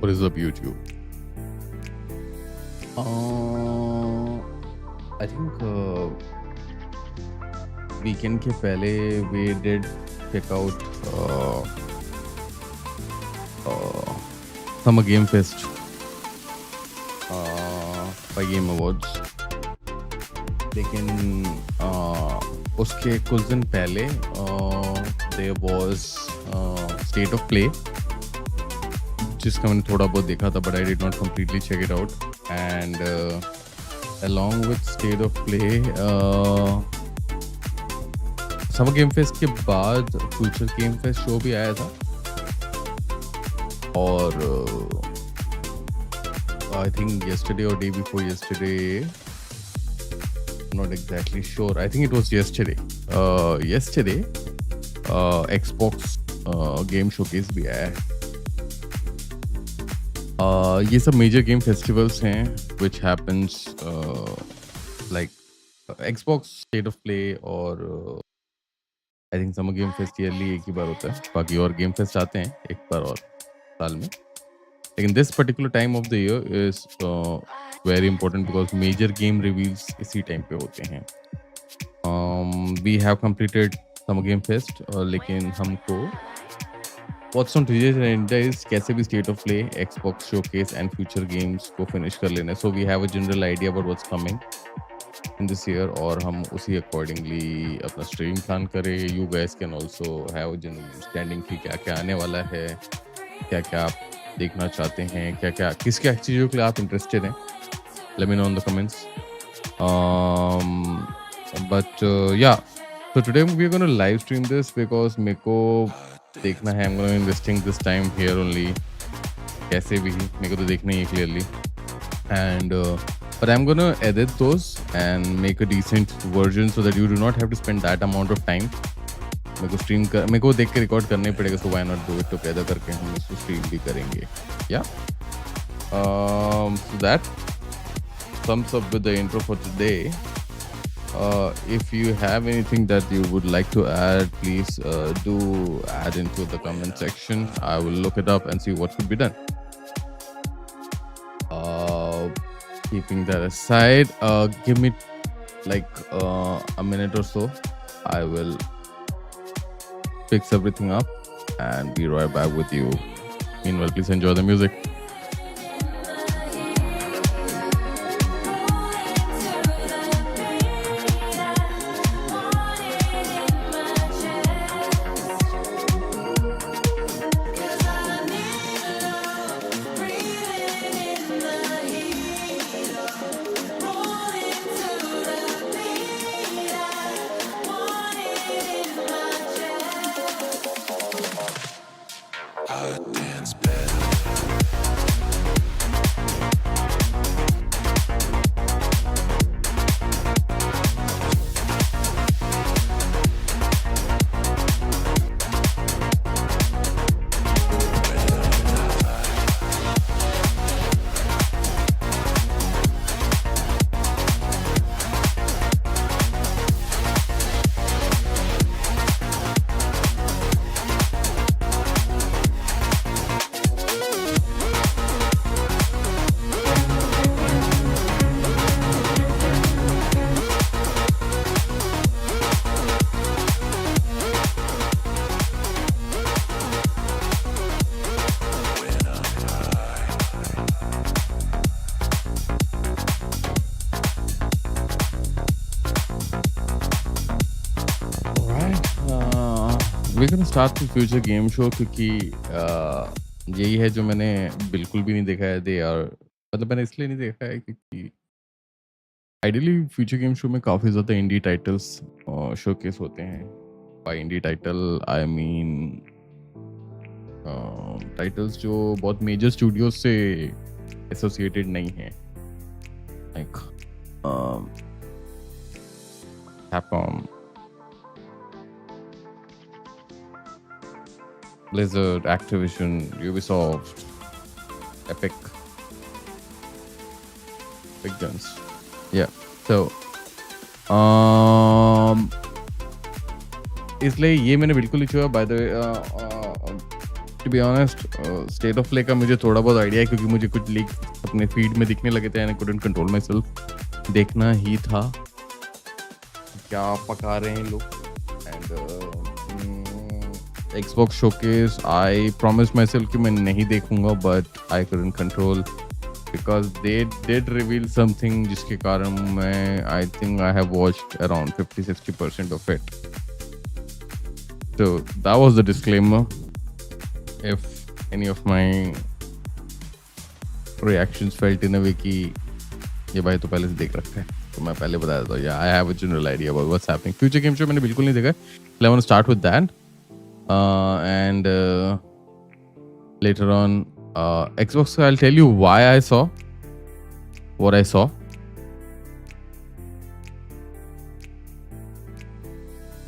What is up, YouTube? I think weekend के पहले we did check out Summer Game Fest by Game Awards. लेकिन उसके कुछ दिन पहले there was State of Play, जिसका मैंने थोड़ा बहुत देखा था, but I did not completely check it out. And along with State of Play, Summer Game Fest के बाद Future Game Fest शो भी आया था, और I think yesterday or day before yesterday, I'm not exactly sure. I think it was yesterday. Yesterday, Xbox Game Showcase भी आया है. ये सब मेजर गेम फेस्टिवल्स हैं which happens like Xbox State of Play और I think Summer Game Fest yearly एक ही बार होता है. बाकी और गेम फेस्ट आते हैं एक बार और साल में, लेकिन this particular time of the year is very important because major game reveals इसी टाइम पे होते हैं. We have completed Summer Game Fest, लेकिन हमको What's on today's agenda is कैसे भी State of Play, Xbox Showcase and Future Games को finish कर लेना है. So we have a general idea about what's coming in this year, और हम उसी accordingly अपना stream plan करें. You guys can also have a general understanding कि क्या क्या आने वाला है, क्या क्या आप देखना चाहते हैं, क्या क्या किस क्या चीज़ों के लिए आप interested हैं. Let me know in the comments. But yeah, so today we're going to live stream this because मेरे को देखना है. I'm going to investing this time here only. कैसे भी मेरे को तो देखना ही है clearly. And but I'm going to edit those and make a decent version so that you do not have to spend that amount of time. मेरे को देख के रिकॉर्ड करना ही पड़ेगा, so why not do it together करके हम इसको stream भी करेंगे. Yeah. So that sums up with the intro for today. If you have anything that you would like to add, please do add into the comment section. I will look it up and see what could be done. Keeping that aside, give me like a minute or so. I will fix everything up and be right back with you. Meanwhile, please enjoy the music. We're gonna start the future game show क्योंकि यही है जो मैंने बिल्कुल भी नहीं देखा है. मतलब मैंने इसलिए नहीं देखा है क्योंकि आइडियली फ्यूचर गेम शो में काफ़ी ज़्यादा इंडी टाइटल्स शोकेस होते हैं. By indie title I mean titles जो बहुत मेजर स्टूडियोज से एसोसिएटेड नहीं हैं, like Capcom, Blizzard, Activision, Ubisoft, Epic, big guns. Yeah. So, इसलिए ये मैंने बिल्कुल नहीं छुआ. By the way, to be honest state of play का मुझे थोड़ा बहुत आइडिया है क्योंकि मुझे कुछ लीक अपने फीड में दिखने लगे थे and I couldn't control my self. देखना ही था क्या पका रहे हैं लोग. And Xbox showcase, I promised myself कि मैं नहीं देखूंगा but I couldn't control because they did reveal something जिसके कारण मैं I think I have watched around 50-60% of it. So that was the disclaimer. If any of my reactions felt in a way कि ये भाई तो पहले से देख रखा है तो मैं पहले बता देता हूँ. Yeah, I have a general idea about what's happening. Future Game Show मैंने बिल्कुल नहीं देखा है. I want to start with that. And later on Xbox, I'll tell you why I saw what I saw.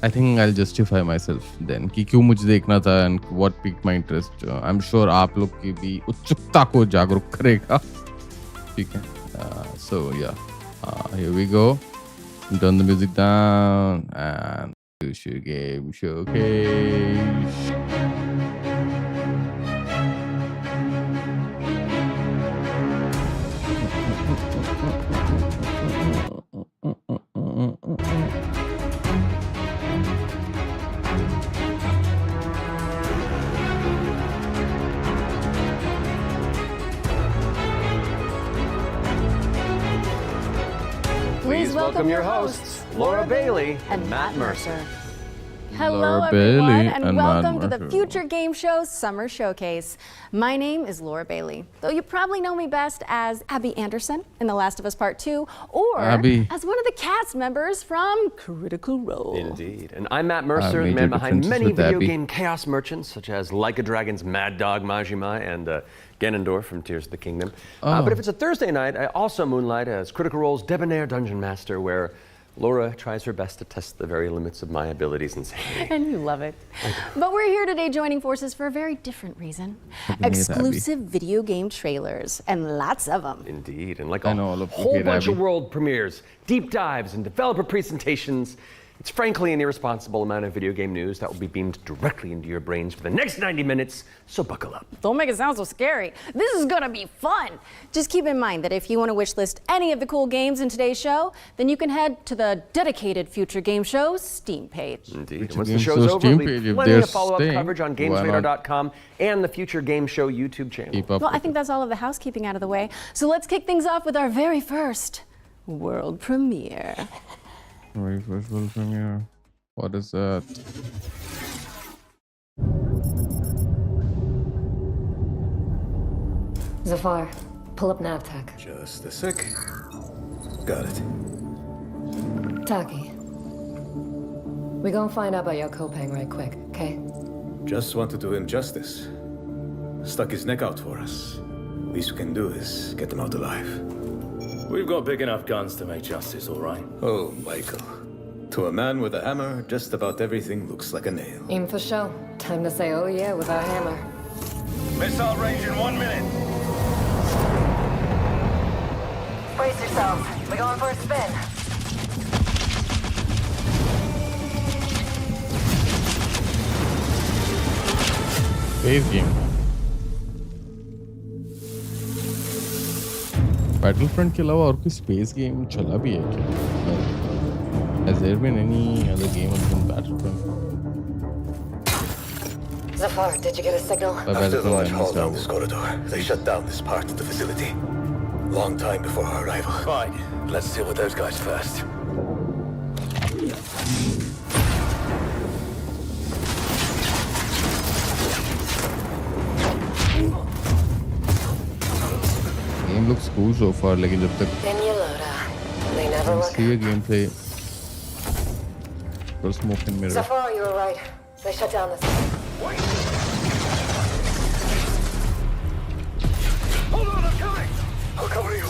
I think I'll justify myself then कि क्यों मुझे देखना था and what piqued my interest. I'm sure आप लोग की भी उत्सुकता को जागरूक करेगा. ठीक है. So yeah, here we go. Turn the music down and Future Game Showcase. Please welcome your hosts, Laura Bailey and Matt Mercer. Hello, Laura everyone, Bailey and and welcome Matt to the Mercer. Future Game Show Summer Showcase. My name is Laura Bailey, though you probably know me best as Abby Anderson in The Last of Us Part 2, or Abby. as one of the cast members from Critical Role. Indeed. And I'm Matt Mercer, the major man behind differences many with video Abby. game chaos merchants, such as Like a Dragon's Mad Dog Majima and Ganondorf from Tears of the Kingdom. But if it's a Thursday night, I also moonlight as Critical Role's Debonair Dungeon Master, where Laura tries her best to test the very limits of my abilities and say, And you love it. But we're here today joining forces for a very different reason. Abby. Exclusive video game trailers, and lots of them. indeed, and like I a know all of you whole hate bunch of Abby. world premieres, deep dives, and developer presentations, it's frankly an irresponsible amount of video game news that will be beamed directly into your brains for the next 90 minutes, so buckle up. Don't make it sound so scary. This is gonna be fun. Just keep in mind that if you want to wishlist any of the cool games in today's show, then you can head to the dedicated Future Game Show's Steam page. Indeed. Future And once the Game show's Show's over, Steam there'll page, be if plenty they're of follow-up staying, coverage on why not? GamesRadar.com and the Future Game Show YouTube channel. Keep up Well, I with think that's all of the housekeeping out of the way. So let's kick things off with our very first world premiere. it. Very first world premiere. What is that? Zafar, pull up NavTech. Just a sec. Got it. Taki. We gonna find out about your Kopang right quick, okay? Just want to do him justice. Stuck his neck out for us. Least we can do is get him out alive. We've got big enough guns to make justice, all right? Oh, Michael. To a man with a hammer, just about everything looks like a nail. Aim for show. Time to say oh yeah with our hammer. Missile range in 1 minute. Brace yourselves. We're going for a spin. Space game. Battlefront के अलावा और कोई space game चला भी है क्या? Has there been any other game other than Battlefront? Zafar, did you get a signal? By Battlefront, I missed out. corridor, they shut down this part of the facility. Long time before our arrival. Fine. Let's deal with those guys first. Game looks cool so far, लेकिन जब तक In you load They never look. see a gameplay or smoke and mirror. Zafar, you were right. They shut down this. Hold on, I'm coming! I'll cover you.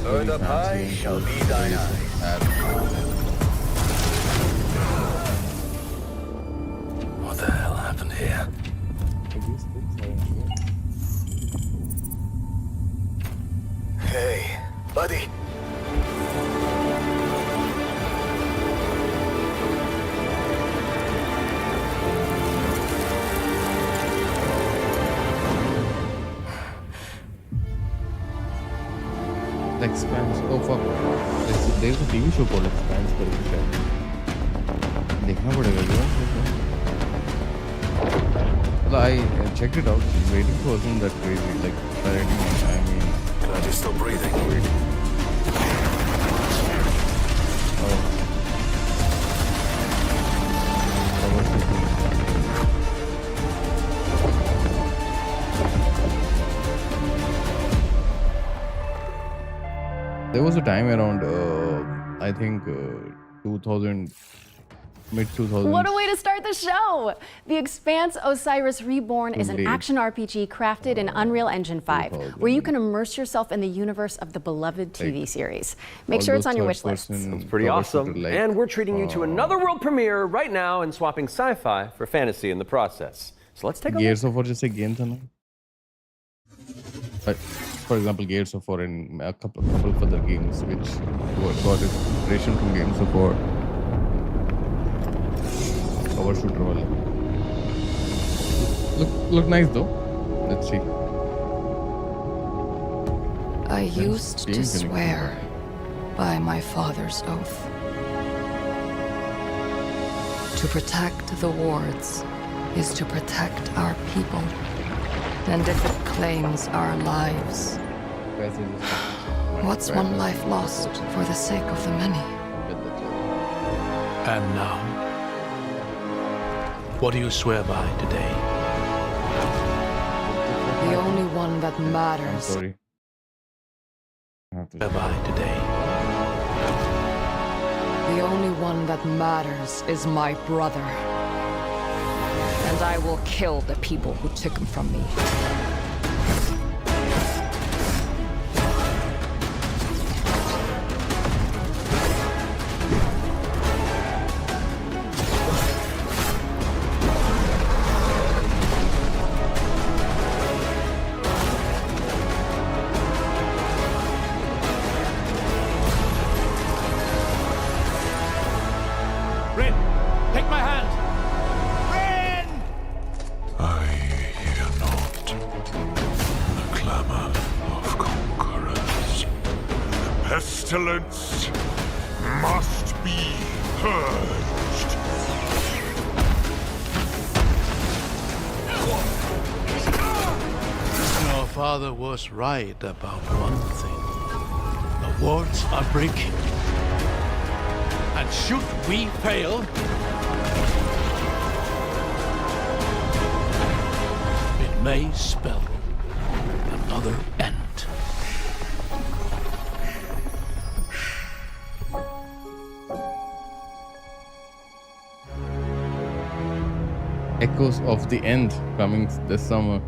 Bird up high shall be thine eye. What the hell happened here? The Expanse. Oh fuck. There's a TV show called Expanse करके शायद. देखना पड़ेगा क्या? Well, I checked it out. Rating wasn't that crazy. Like the rating, I mean. Glad you're still breathing. Oh. That was the thing. There was a time around, I think, 2000, mid 2000s. What a way to start the show! The Expanse Osiris Reborn is an Indeed. action RPG crafted in Unreal Engine 5, where you can immerse yourself in the universe of the beloved TV series. Make sure it's on your wish list. It's pretty awesome. And we're treating you to another world premiere right now and swapping sci-fi for fantasy in the process. So let's take a look. Gears of War जैसे game था ना. But for example, Gears of War and a couple of other games which got inspiration from Gears of War. Cover shooter वाले. Look nice though. Let's see. I used to swear by my father's oath to protect the wards is to protect our people, and if it claims our lives, what's one life lost for the sake of the many? And now, what do you swear by today? The only one that matters. Sorry. Swear by today. The only one that matters is my brother. And I will kill the people who took him from me. Rin, take my hand! Rin! I hear not the clamor of conquerors. The pestilence must be purged. Your father was right about one thing. The wards are breaking. And should we fail, it may spell another end. Echoes of the End coming this summer.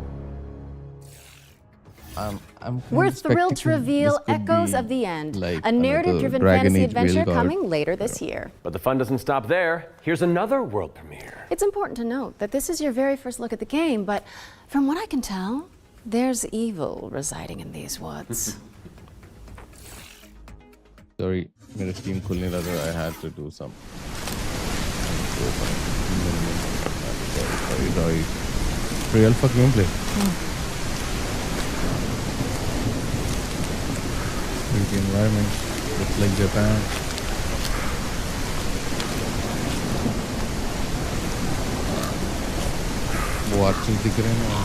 I'm We're thrilled to expecting reveal this could Echoes be of the End, like a narrative-driven Dragon fantasy Age adventure Veilguard. coming later this year. But the fun doesn't stop there. Here's another world premiere. It's important to note that this is your very first look at the game, but from what I can tell, there's evil residing in these woods. Sorry, मेरा Steam खुल नहीं रहा था. I had to do some. Sorry. Real fuck gameplay. The environment looks like Japan. वो arches दिख रहे हैं ना.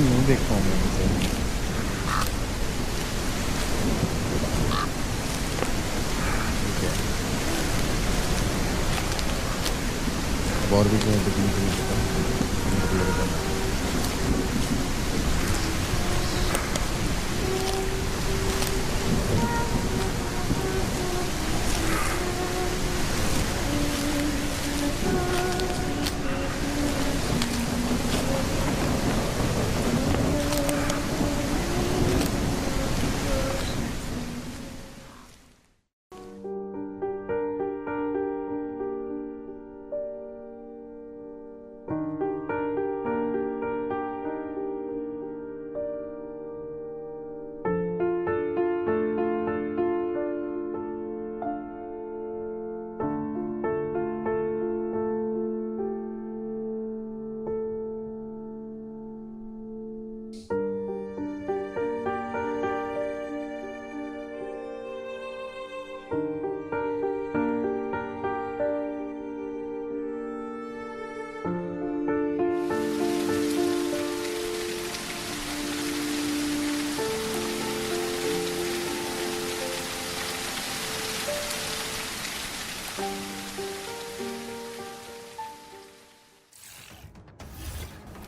नहीं देख पाऊंगा मैं. और भी कोई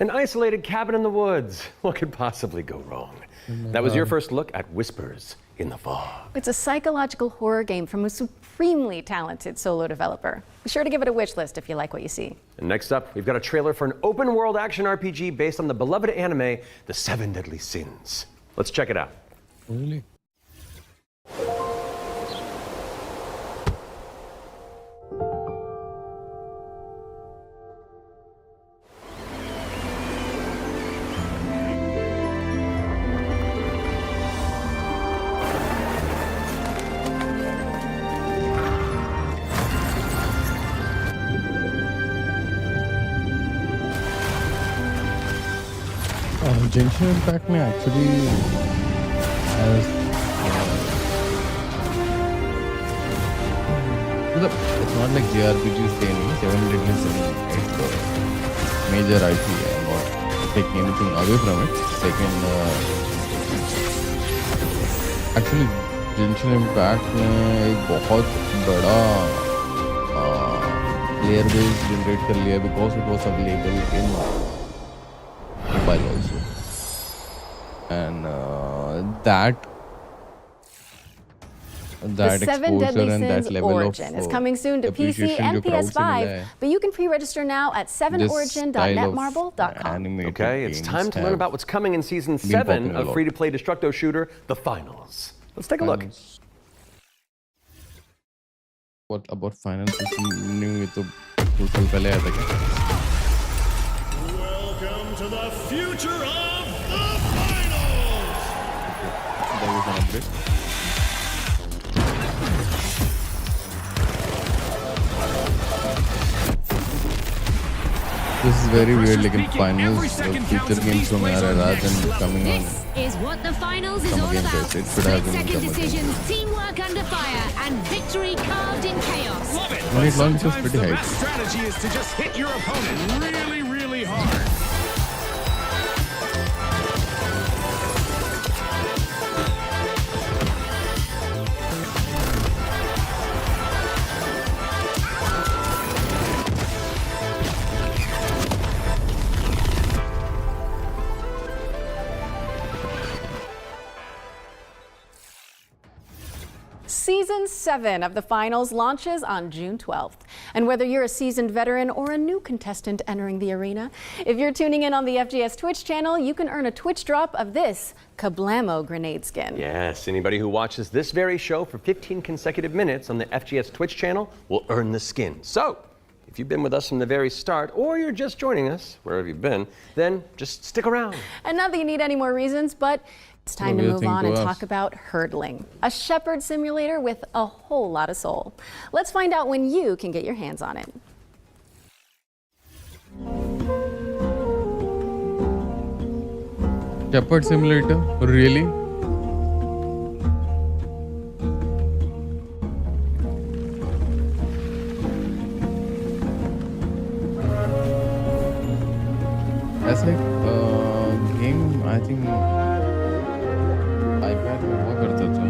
An isolated cabin in the woods. What could possibly go wrong? That was your first look at Whispers in the Fog. It's a psychological horror game from a supremely talented solo developer. Be sure to give it a wish list if you like what you see. And next up, we've got a trailer for an open world action RPG based on the beloved anime, The Seven Deadly Sins. Let's check it out. Really? Genshin Impact में actually has it's not like JRPGs say नहीं, Seven Deadly Sins it's a major IP है. I'm not taking anything away from it. Second, actually Genshin Impact में एक बहुत बड़ा player base generate कर लिया because it was available in mobile also. And that The Seven Deadly exposure and that Sins level Origin of is coming soon to PC appreciation and जो crowd से मिला PS5, है, but you can pre-register now at this style of 7origin.netmarble.com. animated Okay, it's games time to learn have about what's coming in Season been 7 popping a of lot. free-to-play Destructo shooter, The Finals. Let's take a look. finals. What about finals? New ये तो 2 साल पहले आया था क्या? Welcome to the future of the finals! That was an upgrade. This is very weird, like in finals, future games from era rather than coming on. This is what the finals is Summer all Game about. Fest. It should have been Split-second Summer Game decisions, Fest. teamwork under fire, and victory carved in chaos. Love it! When it launches, Sometimes pretty the hype. best strategy is to just hit your opponent really, really hard. Season 7 of the finals launches on June 12th. And whether you're a seasoned veteran or a new contestant entering the arena, if you're tuning in on the FGS Twitch channel, you can earn a Twitch drop of this Kablamo grenade skin. Yes, anybody who watches this very show for 15 consecutive minutes on the FGS Twitch channel will earn the skin. So, if you've been with us from the very start, or you're just joining us, wherever you've been, then just stick around. And not that you need any more reasons, but it's time to What do you move think on to and us? talk about hurdling, a shepherd simulator with a whole lot of soul. Let's find out when you can get your hands on it. Shepherd Simulator? Really? ऐसे game I think iPad में हुआ करता था.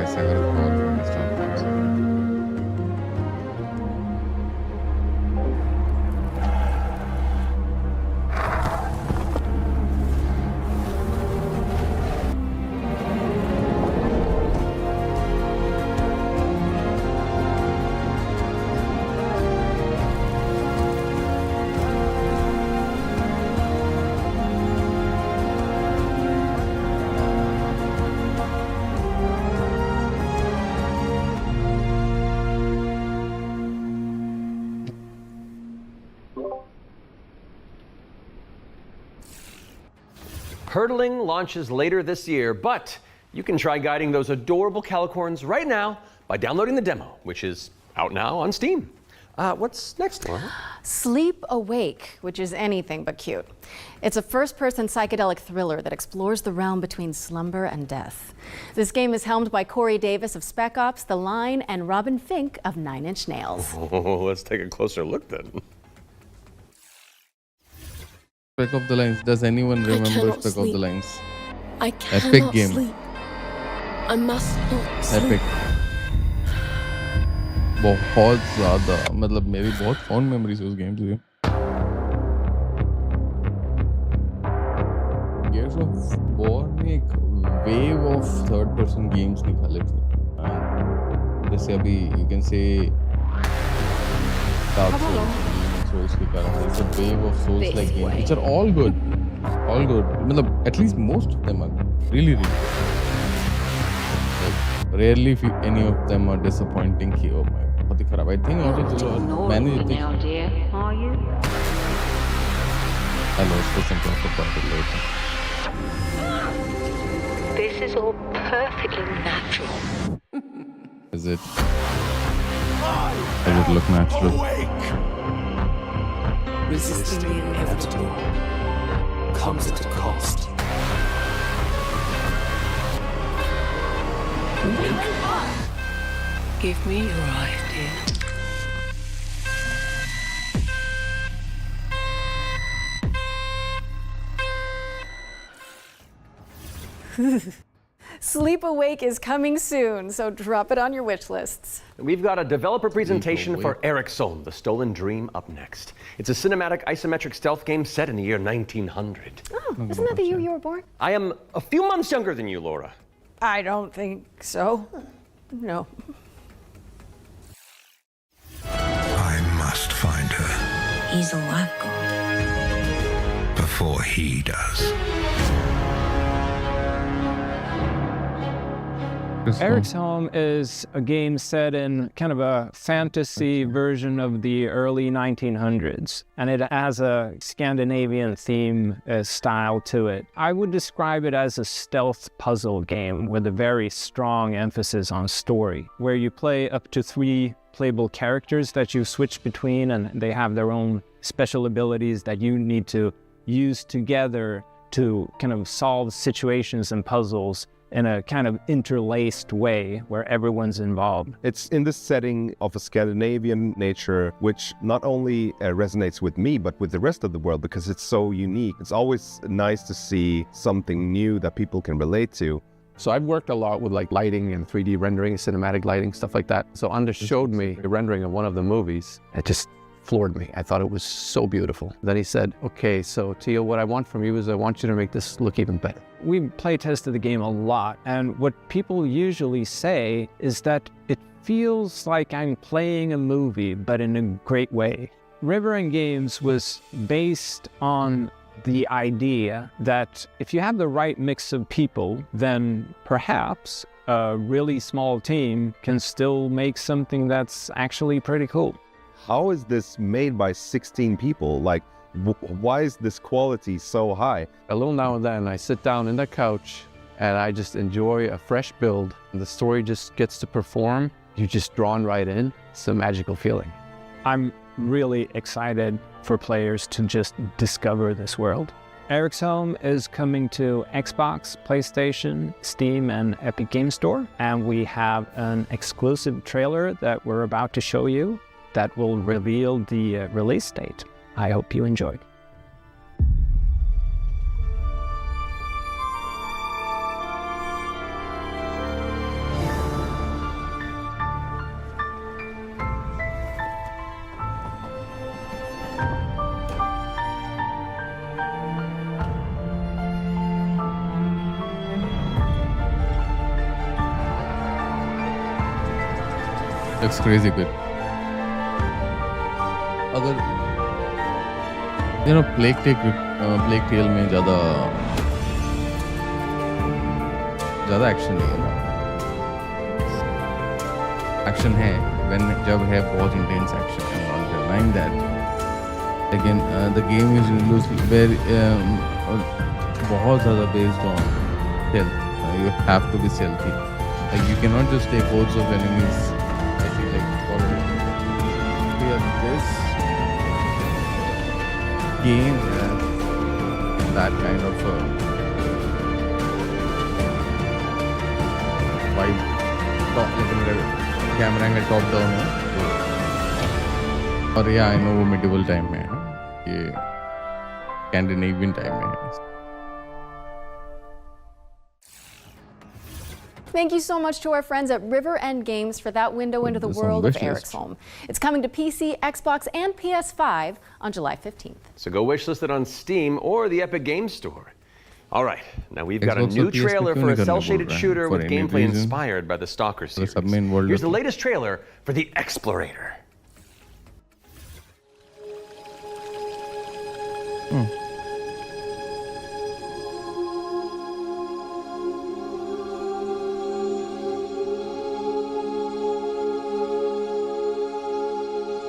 ऐसा अगर call करना start करें. Hurdling launches later this year, but you can try guiding those adorable calicorns right now by downloading the demo, which is out now on Steam. What's next, Laura? Sleep Awake, which is anything but cute. It's a first-person psychedelic thriller that explores the realm between slumber and death. This game is helmed by Corey Davis of Spec Ops, The Line, and Robin Fink of Nine Inch Nails. Oh, let's take a closer look then. Spec of the Lines. Does anyone remember cannot Spec of sleep. the Lines? I Epic cannot game. sleep. I must not sleep. Epic. बहुत ज़्यादा, मतलब मेरी बहुत fond memories है उस game से. Gears of War ने एक wave of third person games निकाले थे. जैसे अभी you can say Dark Souls, Demon's Souls के कारण it's a wave of Souls like games which are all good. All good. मतलब at least most of them are really good. Like, rarely any of them are disappointing कि oh my बहुत ही खराब. I think also चलो मैंने जितनी I'll also some talk about it later. This is all perfectly natural. Is it? Does it look natural? Resisting the inevitable comes at a cost. Give me your idea. Sleep Awake is coming soon, so drop it on your wish lists. We've got a developer presentation for Eric Solm, The Stolen Dream, up next. It's a cinematic isometric stealth game set in the year 1900. Oh, isn't that the year you were born? I am a few months younger than you, Laura. I don't think so. No. I must find her He's all I've got. before he does. Eric's Home is a game set in kind of a fantasy version of the early 1900s, and it has a Scandinavian theme style to it. I would describe it as a stealth puzzle game with a very strong emphasis on story, where you play up to 3 playable characters that you switch between, and they have their own special abilities that you need to use together to kind of solve situations and puzzles in a kind of interlaced way where everyone's involved. It's in this setting of a Scandinavian nature, which not only resonates with me, but with the rest of the world because it's so unique. It's always nice to see something new that people can relate to. So I've worked a lot with like lighting and 3D rendering, cinematic lighting, stuff like that. So Anders showed me a rendering of one of the movies. It just floored me. I thought it was so beautiful. Then he said, okay, so Theo, what I want from you is I want you to make this look even better. We play tested the game a lot, and what people usually say is that it feels like I'm playing a movie, but in a great way. River End Games was based on the idea that if you have the right mix of people, then perhaps a really small team can still make something that's actually pretty cool. How is this made by 16 people? Like, why is this quality so high? A little now and then I sit down in the couch and I just enjoy a fresh build. And the story just gets to perform. You're just drawn right in. It's a magical feeling. I'm really excited for players to just discover this world. Eric's Home is coming to Xbox, PlayStation, Steam, and Epic Games Store. And we have an exclusive trailer that we're about to show you that will reveal the release date. I hope you enjoy. Looks crazy good. अगर plague tell में ज़्यादा action नहीं है ना. Action है जब है बहुत intense action. I'm not denying that. Again, the game is very बहुत ज़्यादा based on stealth. You have to be stealthy. Like you cannot just take hordes of enemies. I feel like this game has that kind of vibe. Camera angle top down है. और या I know वो medieval time में है, ये Scandinavian time में है. Thank you so much to our friends at River End Games for that window into the world of Eric's It's coming to PC, Xbox, and PS5 on July 15th. So go wishlist it on Steam or the Epic Games Store. All right, now we've got a Xbox new और PSP trailer क्यों for a नहीं करना cel-shaded बोल रहा है? shooter For with any gameplay reason? inspired by the Stalker series. सब main world Here's the होता है। latest trailer for The Explorator.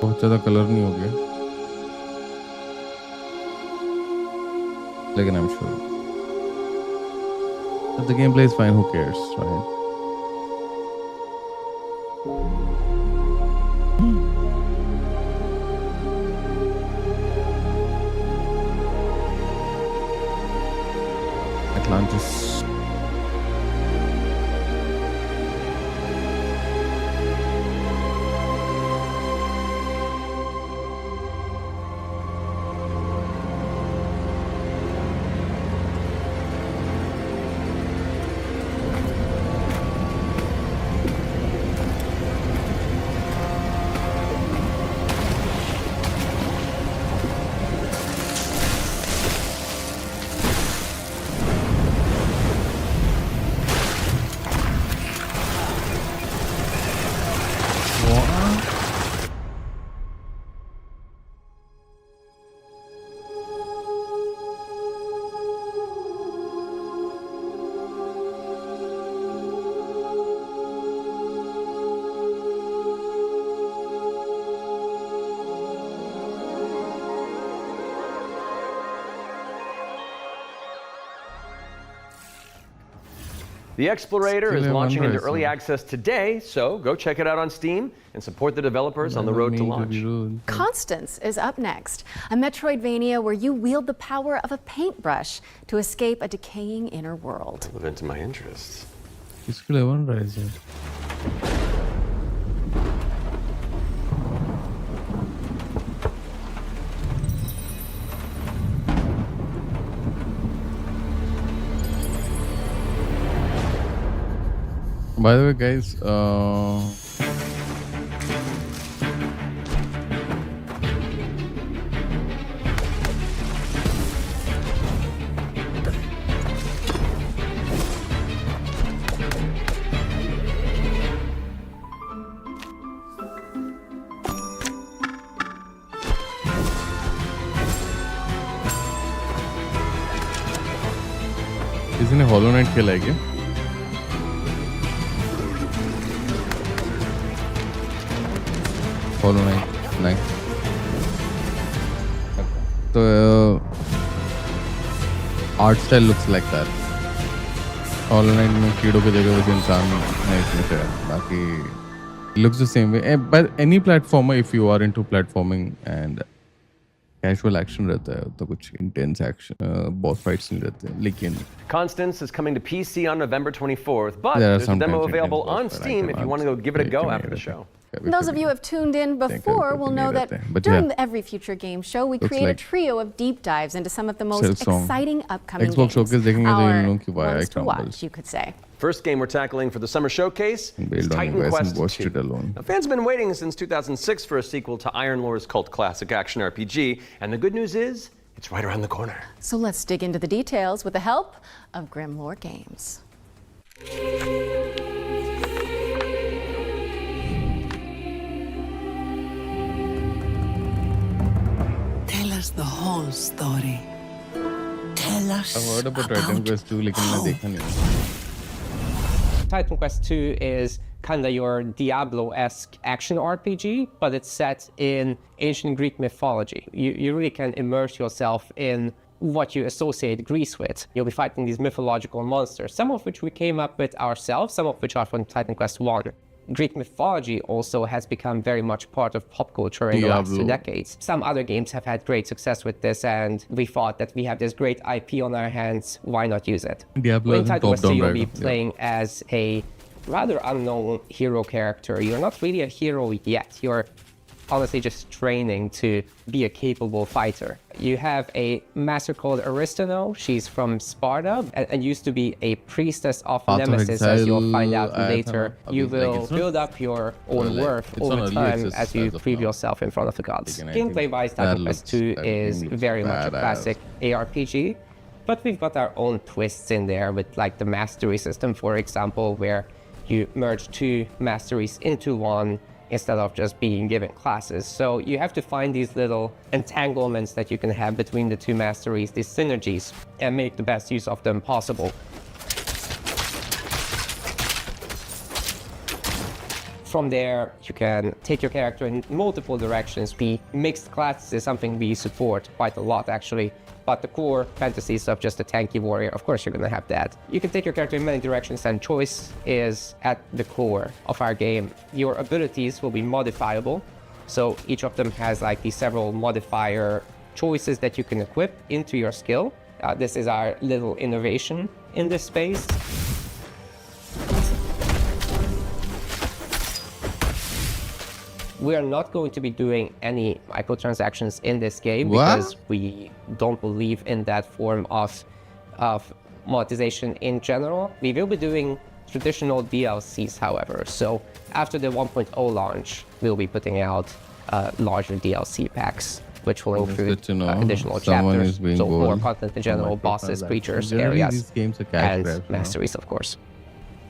बहुत ज़्यादा कलर नहीं हो गया लेकिन I'm sure if the gameplay is fine, who cares, right? Atlantis. The Explorator is launching into early access today, so go check it out on Steam and support the developers on the road to launch. Constance is up next, a Metroidvania where you wield the power of a paintbrush to escape a decaying inner world. Relevant to my interests. किसके लिए बन रहा है इसे? By the way, guys, किसी ने Hollow Knight खेला है क्या? Hollow Knight, nice. So art style looks like that. Hollow Knight में कीड़ों की जगह वैसे इंसान है इसमें से बाकी looks the same way. But any platformer, if you are into platforming and casual action रहता है तो कुछ intense action boss fights नहीं रहते लेकिन Constance is coming to PC on November 24th, but there's a demo available on Steam if you want to go give it a go after the show. Those of you who have tuned in before will know that during every future game show, we create a trio of deep dives into some of the most exciting upcoming games. Our ones to watch, you could say. First game we're tackling for the summer showcase is Titan Quest 2. Now, fans have been waiting since 2006 for a sequel to Iron Lore's cult classic action RPG, and the good news is it's right around the corner. So let's dig into the details with the help of Grim Lore Games. Tell us the whole story. Tell us I've heard about Titan Quest 2 लेकिन मैं देखा नहीं. Titan Quest 2 is kind of your Diablo-esque action RPG, but it's set in ancient Greek mythology. You really can immerse yourself in what you associate Greece with. You'll be fighting these mythological monsters, some of which we came up with ourselves, some of which are from Titan Quest 1. Greek mythology also has become very much part of pop culture in the last 2 decades. Some other games have had great success with this, and we thought that we have this great IP on our hands, why not use it? Diablo in Titan Quest 2, you'll be playing as a rather unknown hero character. You're not really a hero yet. You're honestly just training to be a capable fighter. You have a master called Aristano. She's from Sparta and used to be a priestess of Nemesis, as you'll find out later. You will build up your own worth over time as you prove yourself in front of the gods. Gameplay-wise, Titan Quest II is very much a classic ARPG, but we've got our own twists in there with like the mastery system, for example, where you merge two masteries into one instead of just being given classes. So you have to find these little entanglements that you can have between the two masteries, these synergies, and make the best use of them possible. From there, you can take your character in multiple directions. Mixed classes is something we support quite a lot, actually. But the core fantasies of just a tanky warrior, of course you're gonna have that. You can take your character in many directions, and choice is at the core of our game. Your abilities will be modifiable. So each of them has like these several modifier choices that you can equip into your skill. This is our little innovation in this space. We are not going to be doing any microtransactions in this game because we don't believe in that form of monetization in general. We will be doing traditional DLCs, however. So after the 1.0 launch, we'll be putting out larger DLC packs, which will include additional chapters, so more content in general, bosses, creatures, areas, and masteries, of course.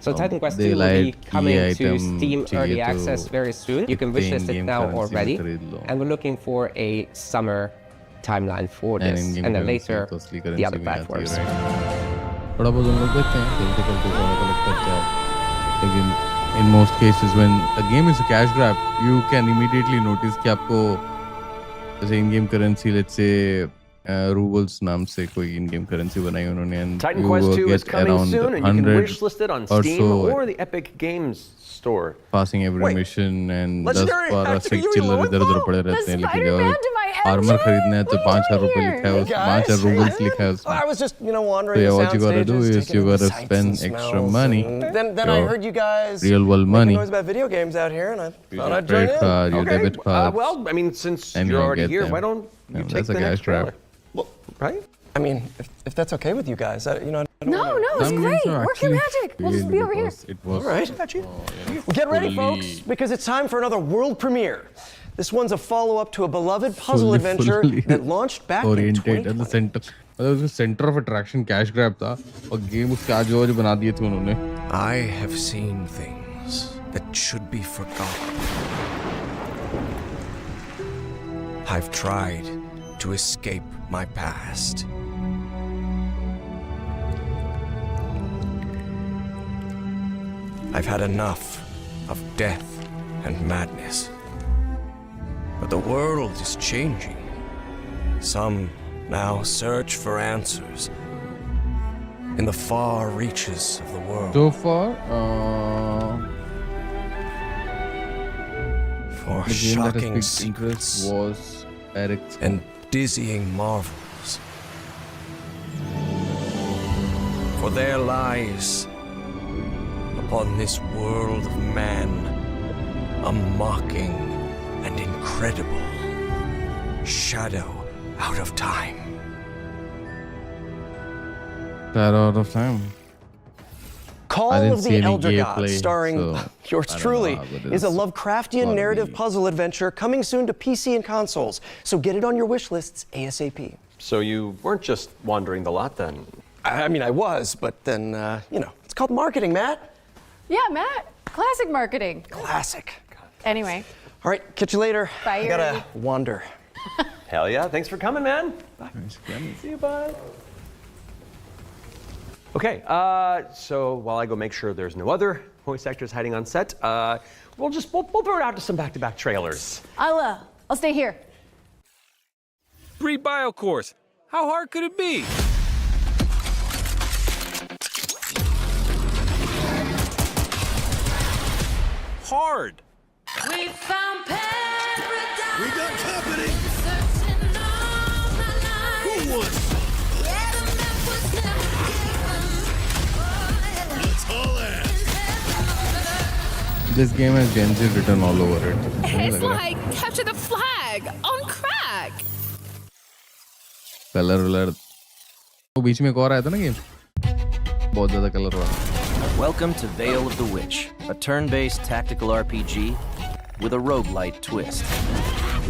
So Titan Quest II will be coming to Steam Early Access very soon. You can wishlist it now already. And we're looking for a summer timeline for this, and then later the other platforms. In most cases, when a game is a cash grab, you can immediately notice कि आपको जैसे in-game currency, let's say rubles नाम से कोई in-game currency बनाई उन्होंने, and Titan Quest 2 is coming soon, and you can wishlist it on Steam or the Epic Games store. Passing every mission and 10-12 से चिल्लर इधर-उधर पड़े रहते हैं, लेकिन अगर armor खरीदना है तो 5,000 रुपए लिखा है उसमें, 5,000 rubles लिखा है उसमें. I was just, wandering So the what you gotta do sound is stages, you gotta taking in spend the extra smells, money. and then I heard you guys real world making money. noise about video games out here, and I thought I'd join Credit in. card, your debit card. Well, I mean, since and you're already get here, them. why don't you take That's a the cash next grab. trailer? Right? I mean, if that's okay with you guys, I don't No, wanna- no, it's great. Work your magic. We'll just be over here. It was. All right. Well, get ready, folks, because it's time for another world premiere. This one's a follow-up to a beloved puzzle adventure that launched back in oriented at the center. मतलब उसका center of attraction cash grab था, और game उसके आज बना दिए थे उन्होंने. I have seen things that should be forgotten. I've tried to escape my past. I've had enough of death and madness. But the world is changing. Some now search for answers in the far reaches of the world. So far, for the game that shocking has piqued interest was Eric's and dizzying marvels. For there lies upon this world of man a mocking and incredible shadow out of time. Shadow out of time. Call of the Elder Gods, starring yours truly, is a Lovecraftian narrative puzzle adventure coming soon to PC and consoles. So get it on your wish lists ASAP. So you weren't just wandering the lot then? I mean, I was, but then, it's called marketing, Matt. Yeah, Matt. Classic marketing. Classic. Anyway. All right, catch you later. Bye. I gotta wander. Hell yeah, thanks for coming, man. Bye. See you, bye. Okay, so while I go make sure there's no other voice actors hiding on set, we'll throw it out to some back-to-back trailers. I'll stay here. Free bio course. How hard could it be? Hard. We found paradise. We got company. Who won? Let's haul ass. This game has Gen Z written all over it. It's like capture the flag on crack. Color. वो बीच में एक और आया था ना game बहुत ज़्यादा colour वाला. Welcome to Veil of the Witch, a turn-based tactical RPG with a roguelite twist.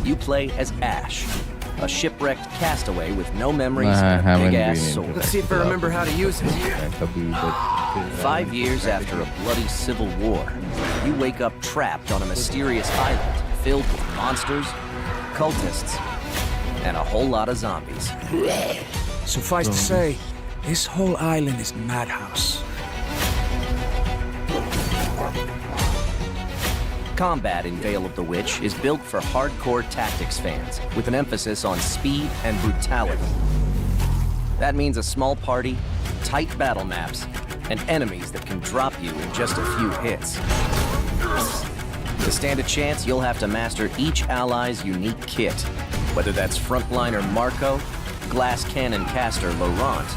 You play as Ash, a shipwrecked castaway with no memories and a big-ass sword. Let's see if I remember how to use it. 5 years after a bloody civil war, you wake up trapped on a mysterious island filled with monsters, cultists, and a whole lot of zombies. Suffice to say, this whole island is madhouse. Combat in Veil of the Witch is built for hardcore tactics fans, with an emphasis on speed and brutality. That means a small party, tight battle maps, and enemies that can drop you in just a few hits. To stand a chance, you'll have to master each ally's unique kit, whether that's frontliner Marco, glass cannon caster Laurent,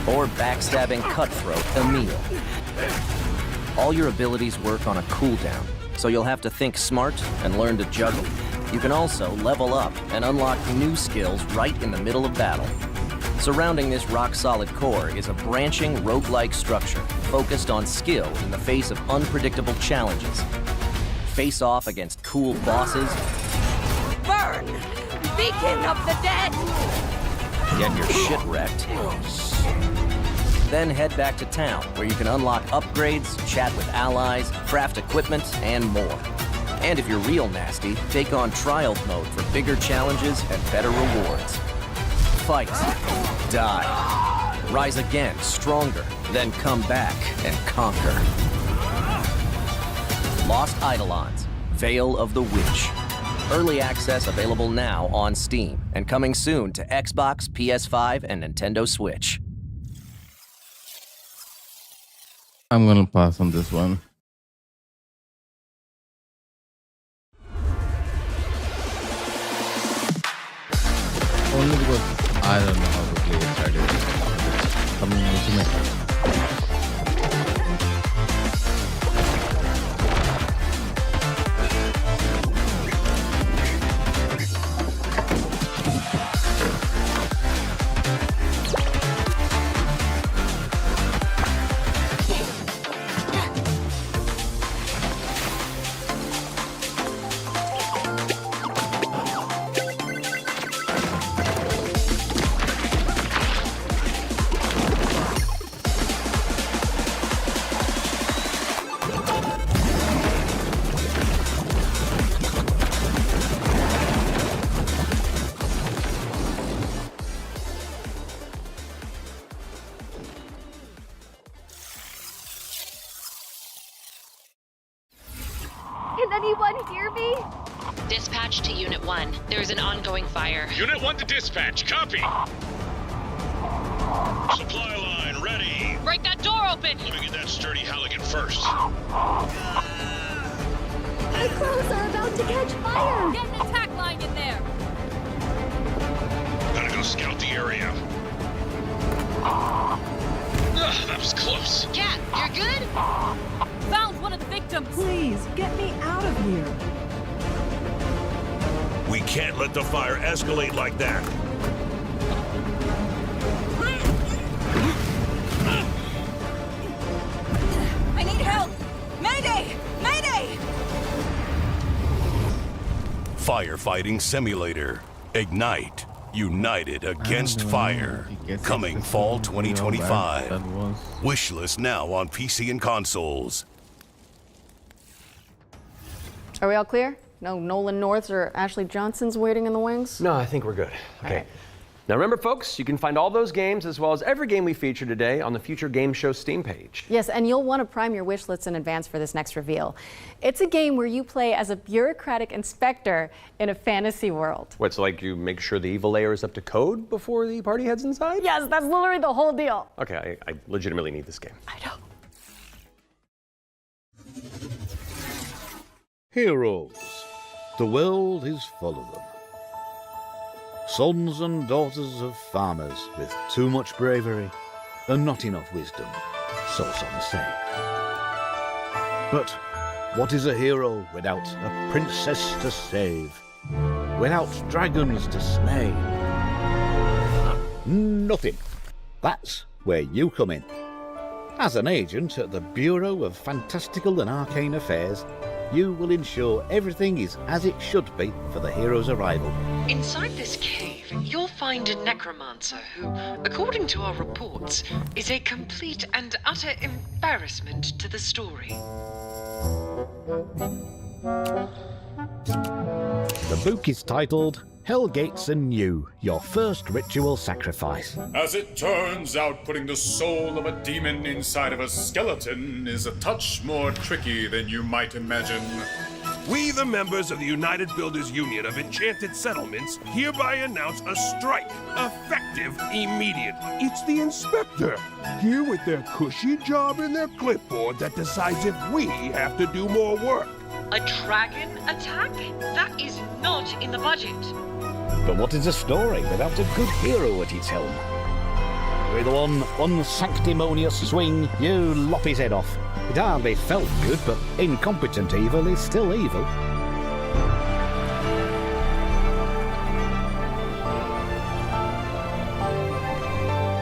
or backstabbing cutthroat Emile. All your abilities work on a cooldown, so you'll have to think smart and learn to juggle. You can also level up and unlock new skills right in the middle of battle. Surrounding this rock-solid core is a branching roguelike structure focused on skill in the face of unpredictable challenges. Face off against cool bosses. Burn! Beacon of the dead! Get your shit wrecked. Then head back to town, where you can unlock upgrades, chat with allies, craft equipment, and more. And if you're real nasty, take on trial mode for bigger challenges and better rewards. Fight, die, rise again, stronger, then come back and conquer. Lost Eidolons, Veil of the Witch. Early access available now on Steam, and coming soon to Xbox, PS5, and Nintendo Switch. I'm gonna pass on this one. Only because I don't know how to play it strategy. Coming into me. Can anyone hear me? Dispatch to Unit 1. There is an ongoing fire. Unit 1 to dispatch. Copy. Supply line ready. Break that door open. Let me get that sturdy Halligan first. My clothes are about to catch fire. Get an attack line in there. Gotta go scout the area. Ugh, that was close. Cat, you're good? Found one of the victims. Please, get me out of here. We can't let the fire escalate like that. I need help. Mayday! Mayday! Firefighting simulator. Ignite. United Against Fire. Coming fall 2025. Wishlist now on PC and consoles. Are we all clear? No Nolan Norths or Ashley Johnsons waiting in the wings? No, I think we're good. Okay. Right. Now remember, folks, you can find all those games as well as every game we featured today on the Future Game Show Steam page. Yes, and you'll want to prime your wish lists in advance for this next reveal. It's a game where you play as a bureaucratic inspector in a fantasy world. What's like you make sure the evil layer is up to code before the party heads inside? Yes, that's literally the whole deal. Okay, I legitimately need this game. I know. Heroes. The world is full of them. Sons and daughters of farmers with too much bravery and not enough wisdom, so some say. But What is a hero without a princess to save? Without dragons to slay? Nothing. That's where you come in. As an agent at the Bureau of Fantastical and Arcane Affairs, you will ensure everything is as it should be for the hero's arrival. Inside this cave, you'll find a necromancer who, according to our reports, is a complete and utter embarrassment to the story. The book is titled Hellgates Anew, Your First Ritual Sacrifice. As it turns out, putting the soul of a demon inside of a skeleton is a touch more tricky than you might imagine. We, the members of the United Builders Union of Enchanted Settlements, hereby announce a strike, effective immediate. It's the inspector, here with their cushy job and their clipboard that decides if we have to do more work. A dragon attack? That is not in the budget. But what is a story without a good hero at its helm? With one unsanctimonious swing, you lop his head off. It hardly felt good, but incompetent evil is still evil.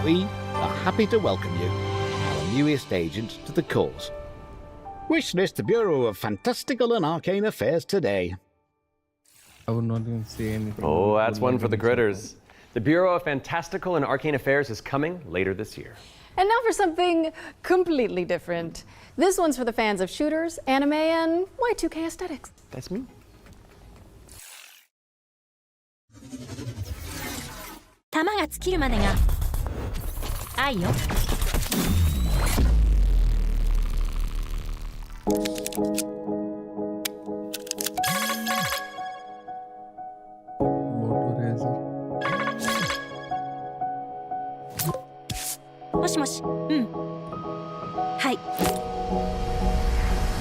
We are happy to welcome you, our newest agent to the cause. Wishlist Bureau of Fantastical and Arcane Affairs today. I would not even say anything. Oh, that's one for the critters. The Bureau of Fantastical and Arcane Affairs is coming later this year. And now for something completely different. This one's for the fans of shooters, anime, and Y2K aesthetics. That's me.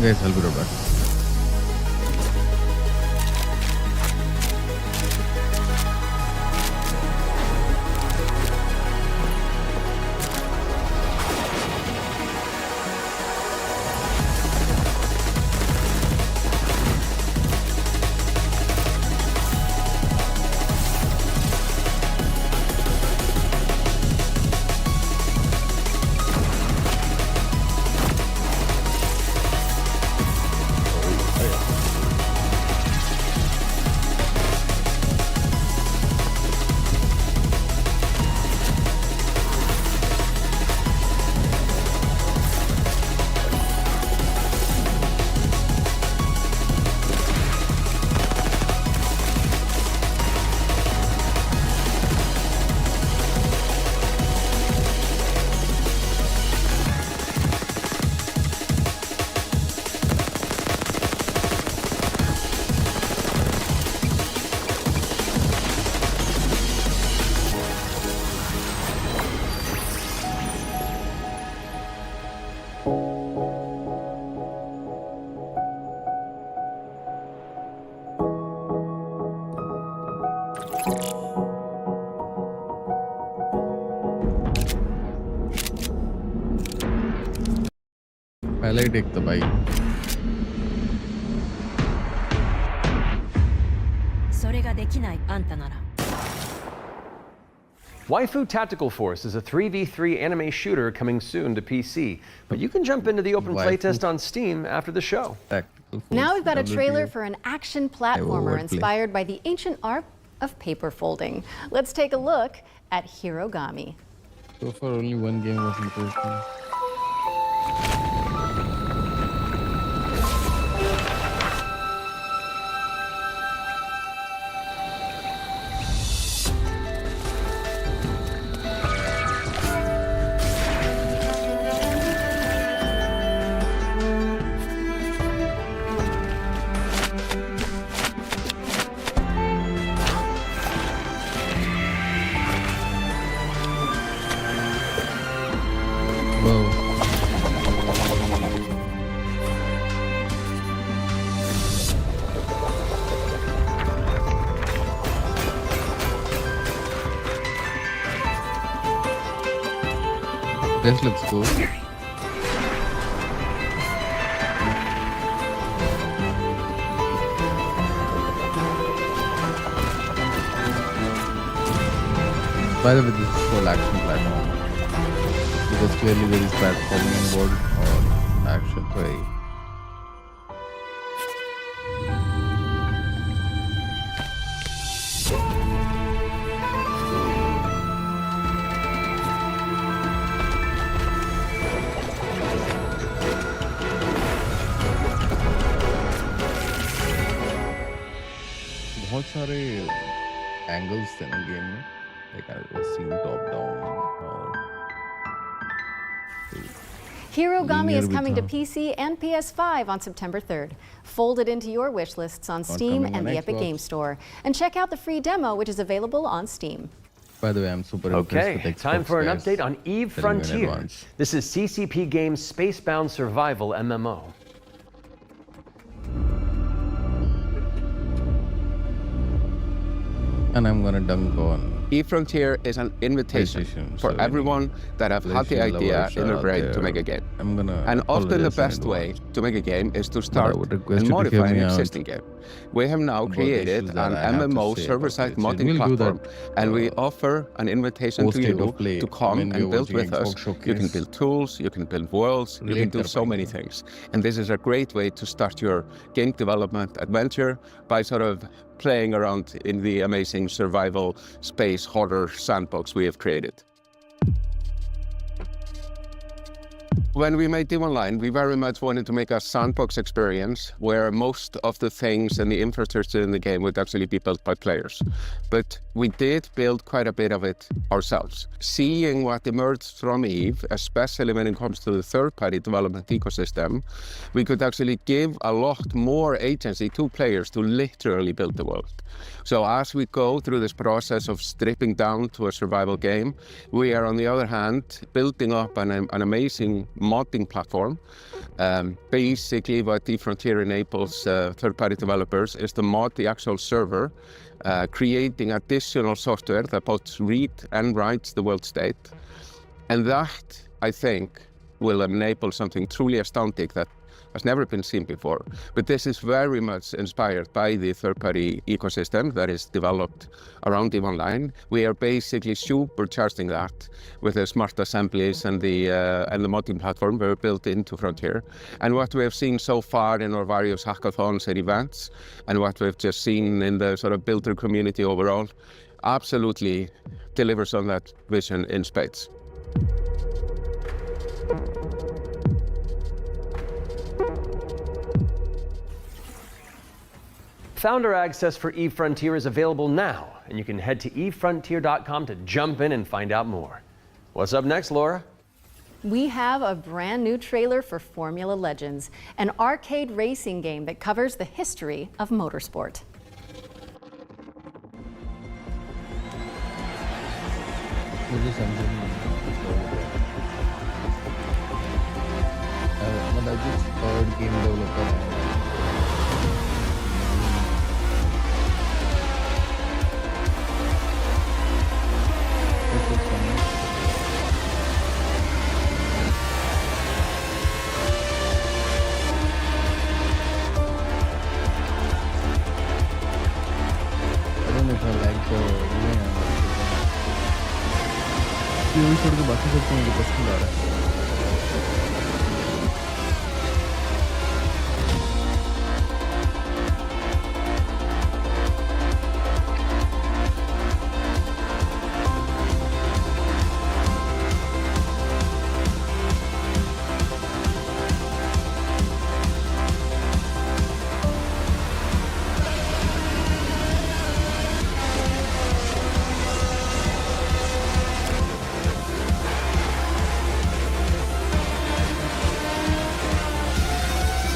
Guys, I'll be right back. पहले ही देखता भाई Waifu Tactical Force is a 3v3 anime shooter coming soon to PC, but you can jump into the open playtest on Steam after the show. Now we've got a trailer for an action platformer inspired by the ancient art of paper folding. Let's take a look at Hirogami. So far only one game was interesting. This looks cool. By the way, this is full action platform. Because clearly there is platforming involved or action. Right. बहुत सारे angles थे ना game में, like I was seeing top down और Hirogami is linear भी coming to था. PC and PS5 on September 3rd. Fold it into your wish lists on Steam coming and on the Epic Xbox. Game Store. And check out the free demo, which is available on Steam. By the way, I'm super impressed Okay, with Xbox, time for an guys. update on Eve Telling you in Frontier. advance. This is CCP Games' Spacebound Survival MMO. And I'm gonna dunk on eFrontier is an invitation PlayStation, for so everyone that have had the PlayStation idea lovers in their out brain to there. make a game. I'm gonna And often the apologize in best way advance. to make a game is to start would request and you to hear modify an me out existing game. We have now about the created issues an that I have to MMO say server-side about it. modding So we'll do platform, that, and we offer an invitation to post-state you of play to come when we and are build watching with us. Xbox Showcase. You can build tools, you can build worlds, you Relate can do kar so many payenge. things. And this is a great way to start your game development adventure by sort of playing around in the amazing survival space horror sandbox we have created. When we made Eve Online, we very much wanted to make a sandbox experience where most of the things and the infrastructure in the game would actually be built by players. But we did build quite a bit of it ourselves. Seeing what emerged from Eve, especially when it comes to the third-party development ecosystem, we could actually give a lot more agency to players to literally build the world. So as we go through this process of stripping down to a survival game, we are on the other hand building up an amazing modding platform. Basically what eFrontier enables third-party developers is to mod the actual server, creating additional software that both read and writes the world state. And that, I think, will enable something truly astounding that has never been seen before. But this is very much inspired by the third-party ecosystem that is developed around Eve Online. We are basically supercharging that with the smart assemblies and the modding platform we built into Frontier. And what we have seen so far in our various hackathons and events, and what we've just seen in the sort of builder community overall, absolutely delivers on that vision in spades. Founder access for Eve Frontier is available now, and you can head to evefrontier.com to jump in and find out more. What's up next, Laura? We have a brand new trailer for Formula Legends, an arcade racing game that covers the history of motorsport. I just heard game developer. ये छोड़ के बाकी सबको मुझे पसंद आ रहा है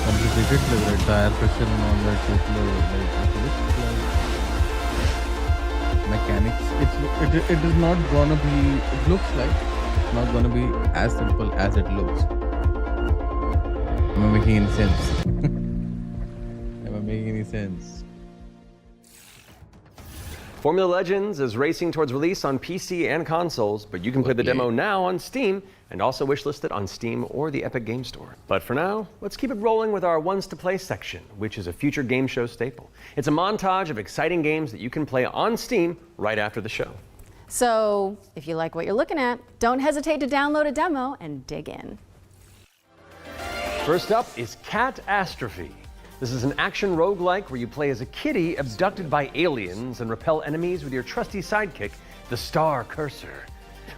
complicated लग रहा है tire pressure and all that shit like it looks like mechanics it is not gonna be it looks like it's not gonna be as simple as it looks. Am I making any sense? Am I making any sense? Formula Legends is racing towards release on PC and consoles, but you can play the demo now on Steam and also wishlist it on Steam or the Epic Game Store. But for now, let's keep it rolling with our Ones to Play section, which is a future game show staple. It's a montage of exciting games that you can play on Steam right after the show. So if you like what you're looking at, don't hesitate to download a demo and dig in. First up is Catastrophe. This is an action roguelike where you play as a kitty abducted by aliens and repel enemies with your trusty sidekick, the Star Cursor.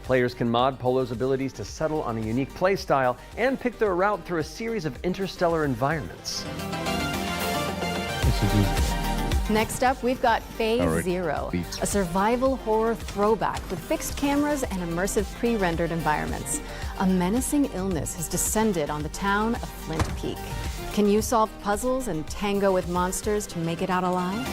Players can mod Polo's abilities to settle on a unique playstyle and pick their route through a series of interstellar environments. Next up, we've got Phase Zero, a survival horror throwback with fixed cameras and immersive pre-rendered environments. A menacing illness has descended on the town of Flint Peak. Can you solve puzzles and tango with monsters to make it out alive?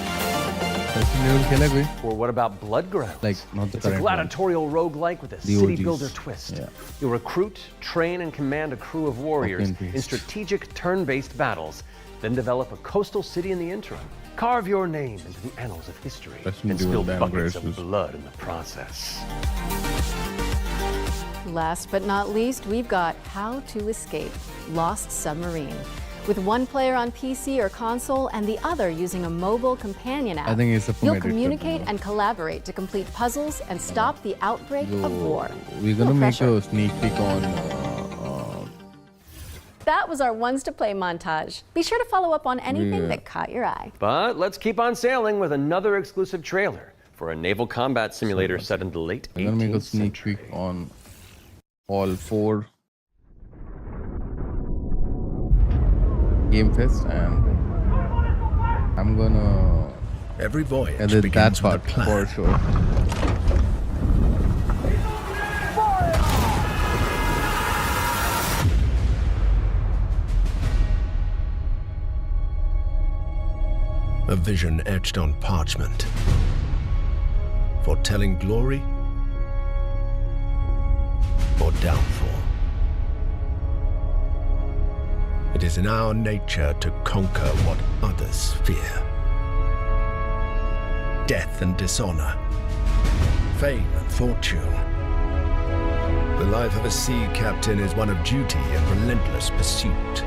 Or what about Bloodgrounds? It's a gladiatorial roguelike with a city builder twist. You'll recruit, train, and command a crew of warriors in strategic turn-based battles, then develop a coastal city in the interim. Carve your name into the annals of history and spill buckets of blood in the process. Last but not least, we've got How to Escape: Lost Submarine. With one player on PC or console and the other using a mobile companion app, you'll communicate and collaborate to complete puzzles and stop the outbreak of war. We're gonna make a sneak peek on. That was our Ones to Play montage. Be sure to follow up on anything that caught your eye. But let's keep on sailing with another exclusive trailer for a naval combat simulator set in the late 18th We're gonna make a sneak century. peek on all 4 Game Fest, and I'm gonna every voyage edit that part for sure. A vision etched on parchment, foretelling glory or downfall. It is in our nature to conquer what others fear. Death and dishonor, fame and fortune. The life of a sea captain is one of duty and relentless pursuit.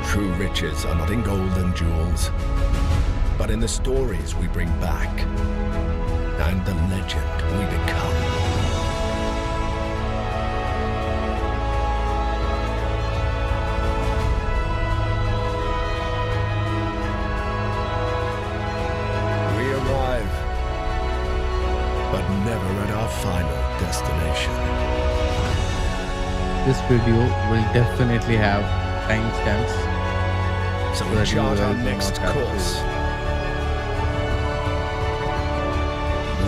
True riches are not in gold and jewels, but in the stories we bring back and the legend we become. We arrive, but never at our final destination. This video will definitely have timestamps. So we chart our next course.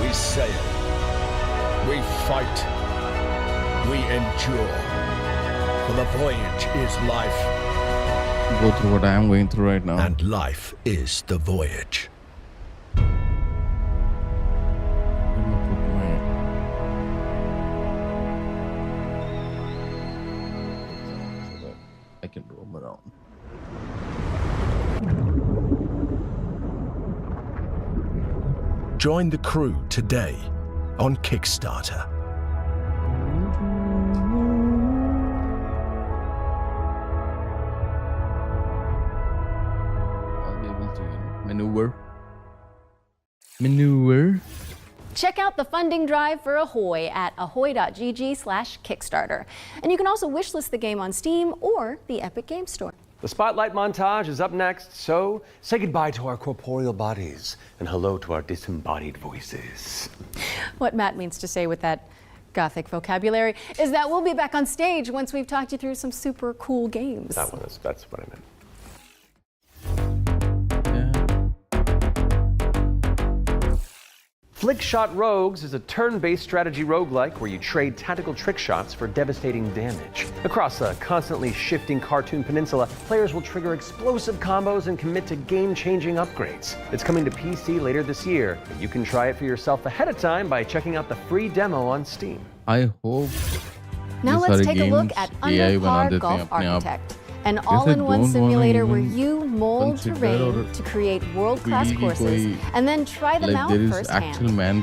We sail. We fight. We endure. For the voyage is life. Go through what I am going through right now. And life is the voyage. I can roam around. Join the crew today on Kickstarter. I'll be able to maneuver. Check out the funding drive for Ahoy at ahoy.gg/Kickstarter. And you can also wishlist the game on Steam or the Epic Games Store. The Spotlight montage is up next, so say goodbye to our corporeal bodies and hello to our disembodied voices. What Matt means to say with that Gothic vocabulary is that we'll be back on stage once we've talked you through some super cool games. That's what I meant. Flickshot Rogues is a turn-based strategy roguelike where you trade tactical trick shots for devastating damage. Across a constantly shifting cartoon peninsula, players will trigger explosive combos and commit to game-changing upgrades. It's coming to PC later this year, but you can try it for yourself ahead of time by checking out the free demo on Steam. I hope. Now let's take a look at Underpar Golf Architect, an all-in-one simulator where you mold terrain to create world-class courses and then try them out firsthand.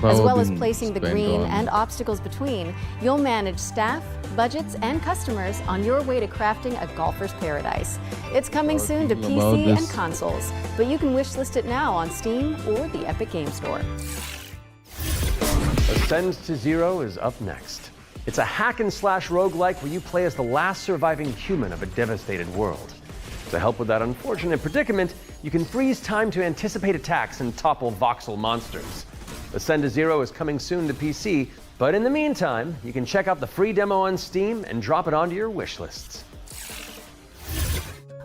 As well as placing the green and obstacles between, you'll manage staff, budgets, and customers on your way to crafting a golfer's paradise. It's coming soon to PC and consoles, but you can wishlist it now on Steam or the Epic Games Store. Let's Ascend to Zero is up next. It's a hack and slash roguelike where you play as the last surviving human of a devastated world. To help with that unfortunate predicament, you can freeze time to anticipate attacks and topple voxel monsters. Ascend to Zero is coming soon to PC, but in the meantime, you can check out the free demo on Steam and drop it onto your wish lists.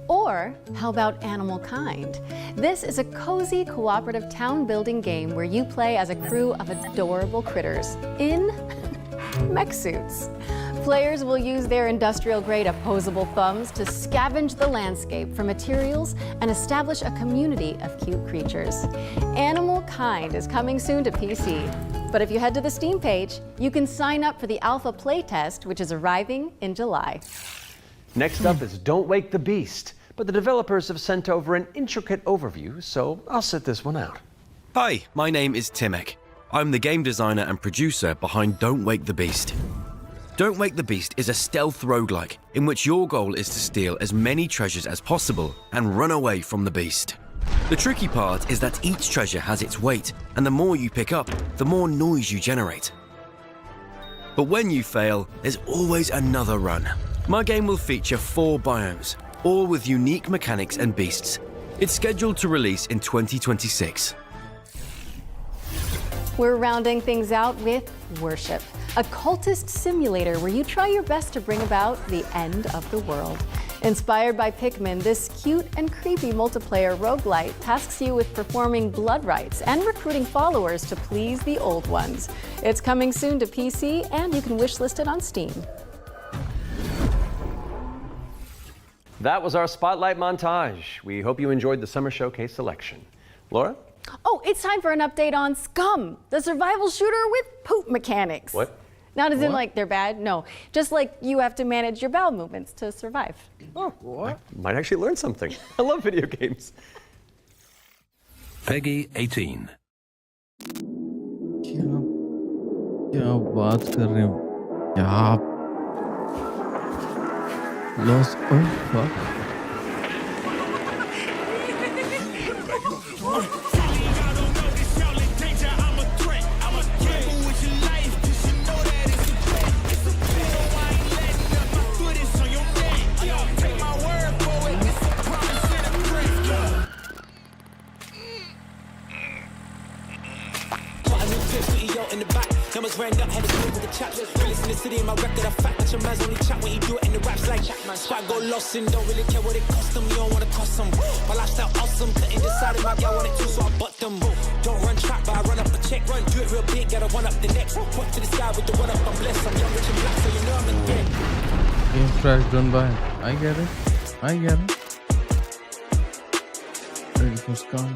Or how about Animal Kind? This is a cozy cooperative town building game where you play as a crew of adorable critters in mech suits. Players will use their industrial-grade opposable thumbs to scavenge the landscape for materials and establish a community of cute creatures. Animal Kind is coming soon to PC, but if you head to the Steam page, you can sign up for the alpha playtest, which is arriving in July. Next up is Don't Wake the Beast, but the developers have sent over an intricate overview, so I'll sit this one out. Hi, my name is Timek. I'm the game designer and producer behind Don't Wake the Beast. Don't Wake the Beast is a stealth roguelike in which your goal is to steal as many treasures as possible and run away from the beast. The tricky part is that each treasure has its weight, and the more you pick up, the more noise you generate. But when you fail, there's always another run. My game will feature 4 biomes, all with unique mechanics and beasts. It's scheduled to release in 2026. We're rounding things out with Worship, a cultist simulator where you try your best to bring about the end of the world. Inspired by Pikmin, this cute and creepy multiplayer roguelite tasks you with performing blood rites and recruiting followers to please the old ones. It's coming soon to PC, and you can wishlist it on Steam. That was our Spotlight montage. We hope you enjoyed the Summer Showcase selection. Laura? Oh, it's time for an update on Scum, the survival shooter with poop mechanics. What? Not as in like they're bad, no. Just like you have to manage your bowel movements to survive. Oh, what? Might actually learn something. I love video games. Peggy 18. क्या बात कर रहे हो? क्या? Lost? Oh, fuck. Ran up, had to deal with the chaps. Realest in the city, in my record, I fact that your man's only chat when you do it in the raps like Squad go lost and don't really care what it cost them. You don't wanna cost them. My lifestyle awesome, couldn't decide if my gal wanted to, so I bought them. Don't run trap, but I run up a check. Run, do it real big, gotta run up the next. Point to the sky with the run up, I'm blessed. I'm young, rich and black, so you know I'm a dead. Game crash done by. I get it. I get it. Ready for Scum.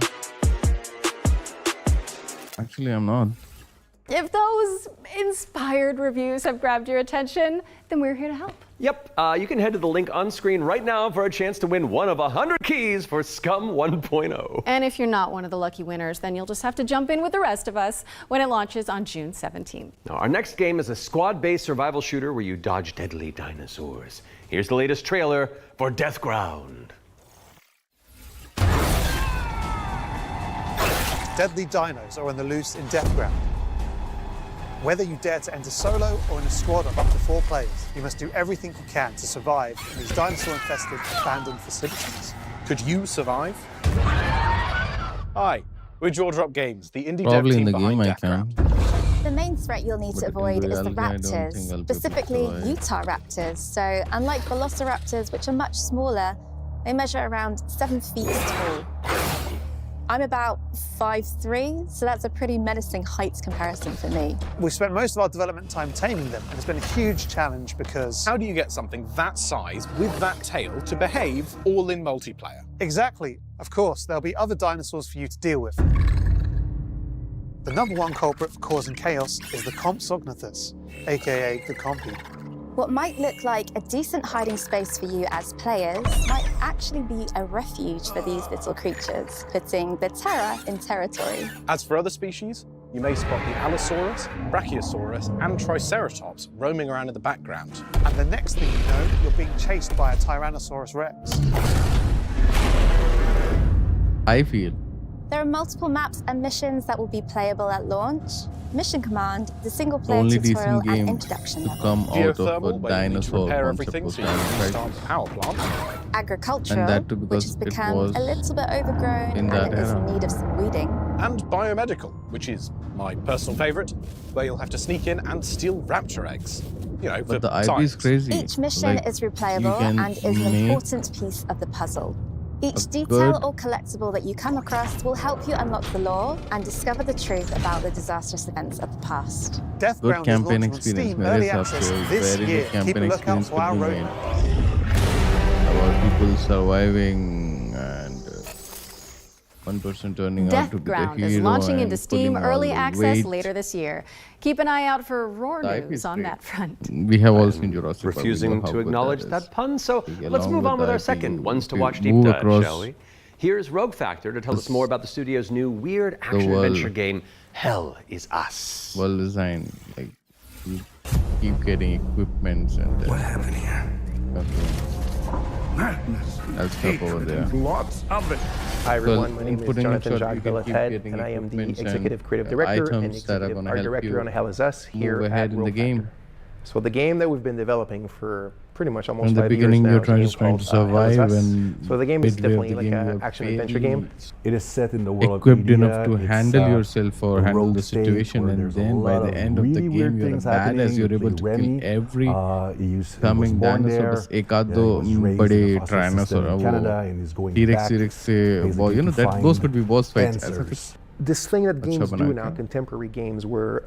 Actually, I'm not. If those inspired reviews have grabbed your attention, then we're here to help. Yep, you can head to the link on screen right now for a chance to win one of 100 keys for Scum 1.0. And if you're not one of the lucky winners, then you'll just have to jump in with the rest of us when it launches on June 17th. Now, our next game is a squad-based survival shooter where you dodge deadly dinosaurs. Here's the latest trailer for Deathground. Deadly dinos are on the loose in Deathground. Whether you dare to enter solo or in a squad of up to 4 players, you must do everything you can to survive in these dinosaur-infested, abandoned facilities. Could you survive? Hi, we're Jaw Drop Games, the indie Probably dev team in the behind game Deathground. The main threat you'll need to avoid is the raptors, specifically Utah raptors. So unlike velociraptors, which are much smaller, they measure around 7 feet tall. I'm about 5'3", so that's a pretty menacing height comparison for me. We've spent most of our development time taming them, and it's been a huge challenge because... How do you get something that size with that tail to behave all in multiplayer? Exactly. Of course, there'll be other dinosaurs for you to deal with. The #1 culprit for causing chaos is the Compsognathus, aka the Compy. What might look like a decent hiding space for you as players might actually be a refuge for these little creatures, putting the terror in territory. As for other species, you may spot the Allosaurus, Brachiosaurus, and Triceratops roaming around in the background. And the next thing you know, you're being chased by a Tyrannosaurus Rex. I feel There are multiple maps and missions that will be playable at launch. Mission Command, the single-player Only tutorial decent and game introduction to level. come out of Geothermal, a where you need to dinosaur repair concept everything was so you can Dino start Crisis. the power plant. Agricultural, And that too which because has it become was a little bit overgrown in and that it is in era. need of some weeding. And biomedical, which is my personal favourite, where you'll have to sneak in and steal raptor eggs. You know, for But the IP is science. crazy. Each mission Like, is replayable you can and is an make important piece of the puzzle. Each a detail good- or collectible that you come across will help you unlock the lore and discover the truth about the disastrous events of the past. good Deathground is campaign launching on experience. Steam मेरे early हिसाब access से this very year. good Keep a campaign lookout experience for our could be roadmap. made about people surviving and one person turning out to be the Deathground hero is launching into and Steam pulling all early the access weight. later this year. Keep an eye out for Roar The IP news is on great. that front. We have all seen Jurassic Park. We Refusing know how to good acknowledge is. that pun, so let's Along move on with the our IP, second Ones to you Watch deep move dive, across shall we? Here's Rogue Factor to tell us more about the studio's new weird world. action-adventure game, Hell is Us. Well designed. Like you keep getting equipments and What happened here? Madness. I'll stop over there. Lots of it. Hi everyone, my in name is putting in Jonathan short, Jacques you can keep Villeted, getting and I am the equipments and, Executive Creative Director and items that are Executive gonna Art help Director you on Hell is Us here move ahead at in Rogue the game. Factor. So the game that we've been developing for pretty much almost In the 5 beginning, years now you're is a trying game to called, survive, Hell is Us. and So the game is midway of definitely the like game, an you're action-adventure game. It is set in the world equipped of enough to India. handle yourself or a handle rogue the state situation, where and there's a then by lot the end of the really weird game, you're a things badass. happening. You're You able play to kill Remy. every he was coming born dinosaur. there. बस एक आध He दो was raised बड़े in the foster dinosaur system in वो Canada and he's going T-Rex back T-Rex से वो basically you know to that those find could be boss fights. ऐसा answers. कुछ This thing that games बना do के। now, contemporary games, where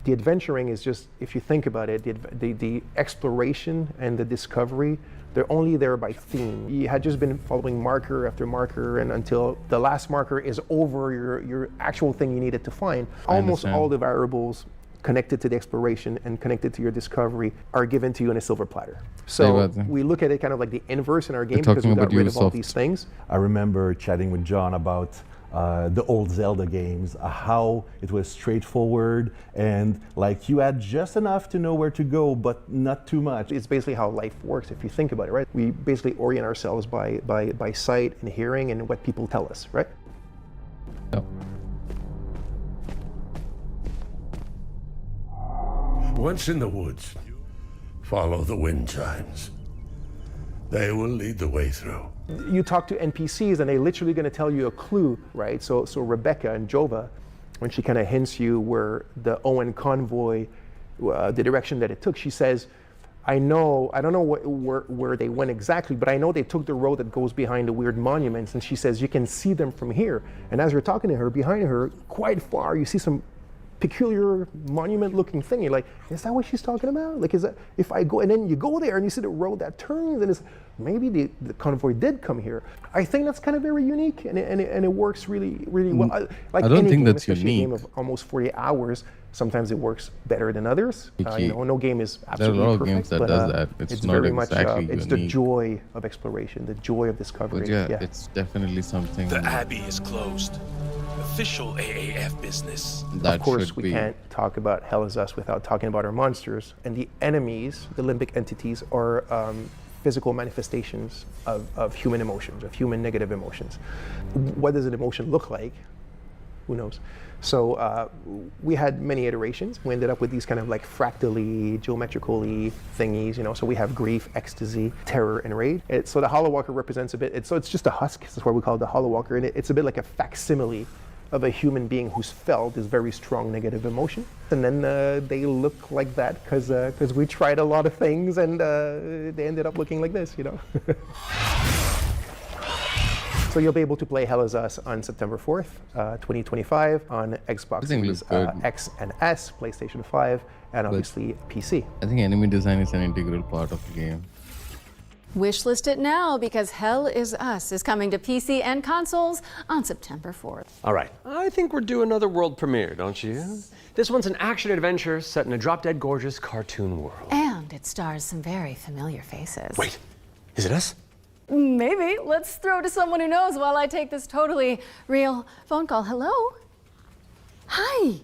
the adventuring is just, if you think about it, the exploration and the discovery, they're only there by theme. You had just been following marker after marker, and until the last marker is over your actual thing you needed to find. Almost all the variables connected to the exploration and connected to your discovery are given to you on a silver platter. So we look at it kind of like the inverse in our game because we got rid of all these things. I remember chatting with John about the old Zelda games, how it was straightforward and like you had just enough to know where to go, but not too much. It's basically how life works if you think about it, right? We basically orient ourselves by sight and hearing and what people tell us, right? Once in the woods, follow the wind chimes. They will lead the way through. You talk to NPCs and they're literally going to tell you a clue, right? So Rebecca and Jova, when she kind of hints you where the Owen convoy, the direction that it took, she says, I don't know where they went exactly, but I know they took the road that goes behind the weird monuments. And she says, you can see them from here. And as you're talking to her, behind her, quite far, you see some peculiar monument-looking thing. You're like, is that what she's talking about? Like, is that if I go and then you go there and you see the road that turns and it's maybe the convoy did come here. I think that's kind of very unique and it works really well. Like I don't any think game, that's especially unique. a game of almost 40 hours. Sometimes it works better than others. No game is There are a absolutely lot of perfect, games that but, does that. It's not very exactly much it's the unique. joy of exploration, the joy of discovery. But yeah, it's definitely something The Abbey is closed. Official AAF business. that Of course, should we be. can't talk about Hell is Us without talking about our monsters. And the enemies, the limbic entities, are physical manifestations of human emotions, of human negative emotions. What does an emotion look like? Who knows? So we had many iterations. We ended up with these kind of like fractally, geometrically thingies, you know. So we have grief, ecstasy, terror, and rage. So the Hollow Walker represents a bit, so it's just a husk. That's why we call it the Hollow Walker. And it's a bit like a facsimile of a human being who's felt this very strong negative emotion. And then they look like that because we tried a lot of things and they ended up looking like this, you know. So you'll be able to play Hell is Us on September 4th, 2025 on Xbox Series X and S, PlayStation 5, and obviously PC. I think enemy design is an integral part of the game. Wishlist it now because Hell is Us is coming to PC and consoles on September 4th. All right, I think we're due another world premiere, don't you? This one's an action-adventure set in a drop-dead gorgeous cartoon world. And it stars some very familiar faces. Wait, is it us? Maybe. Let's throw to someone who knows while I take this totally real phone call. Hello? Hi.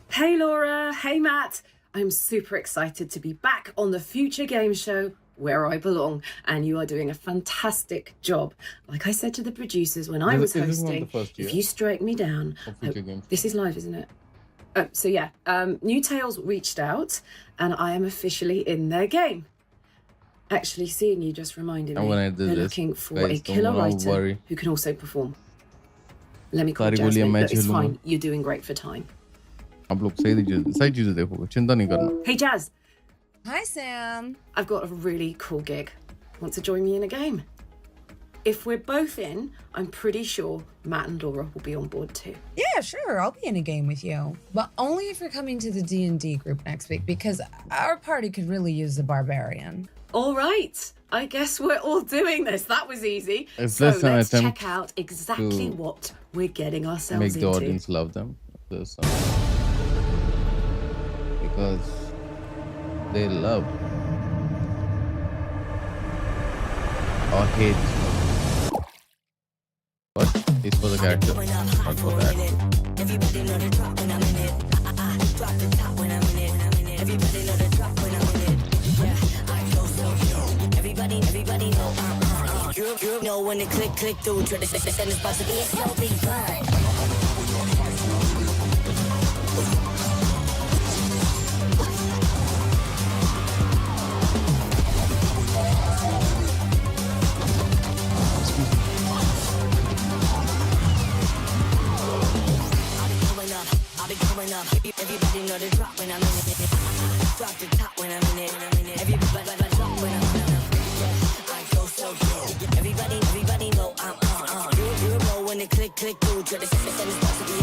Hey Laura, hey Matt. I'm super excited to be back on the Future Game Show where I belong, and you are doing a fantastic job. Like I said to the producers when I was hosting, if you strike me down, this is live, isn't it? So yeah, New Tales reached out, and I am officially in their game. Actually, seeing you just reminded me they're looking for a killer writer who can also perform. Let me call Jasmine. Look, it's fine. You're doing great for time. आप लोग सही चीजें देखोगे, चिंता नहीं करना. Hey Jazz. Hi Sam. I've got a really cool gig. Want to join me in a game? If we're both in, I'm pretty sure Matt and Laura will be on board too. Yeah, sure. I'll be in a game with you. But only if you're coming to the D&D group next week, because our party could really use the barbarian. All right. I guess we're all doing this. That was easy. So let's check out exactly what we're getting ourselves into. Make the into. audience love them. Because they love or hate. But it's for the character, not for the actor. Everybody know the drop when I'm in it. Drop the top when I'm in it. Everybody know the drop when I'm in it. Yeah, I go so yo. Everybody know. You know when it click through. Try to send this box to be a so big bird. Everybody know the drop when I'm in it. Drop the top when I'm in it. Everybody drop when I'm in it. I go so yo. Everybody know I'm on. You know when it click through. Try to send this box to be a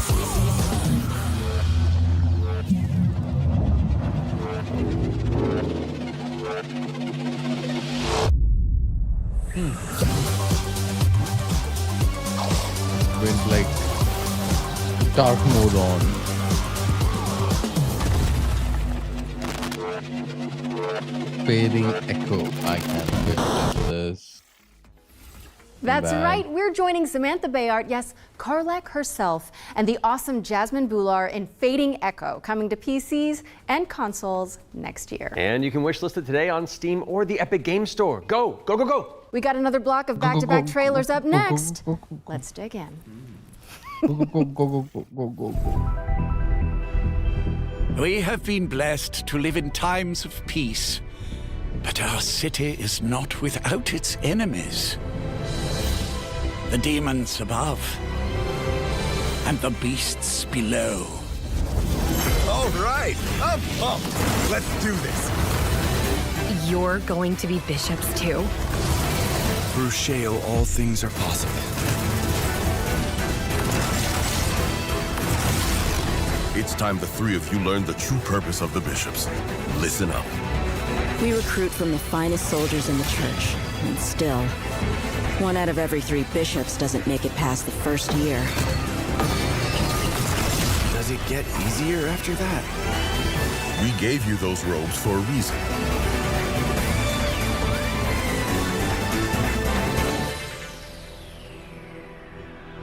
Went like dark mode on. Fading echo. I can't get this. That's right. We're joining Samantha Bayard, yes, Karlach herself, and the awesome Jasmine Bhullar in Fading Echo, coming to PCs and consoles next year. And you can wishlist it today on Steam or the Epic Game Store. Go, go, go, go. We got another block of back-to-back trailers up next. Let's dig in. Go. We have been blessed to live in times of peace, but our city is not without its enemies. The demons above, and the beasts below. All right, up. Let's do this. You're going to be bishops too? Through Shale, all things are possible. It's time the three of you learn the true purpose of the bishops. Listen up. We recruit from the finest soldiers in the church, and still, 1 out of every 3 bishops doesn't make it past the first year. Does it get easier after that? We gave you those robes for a reason.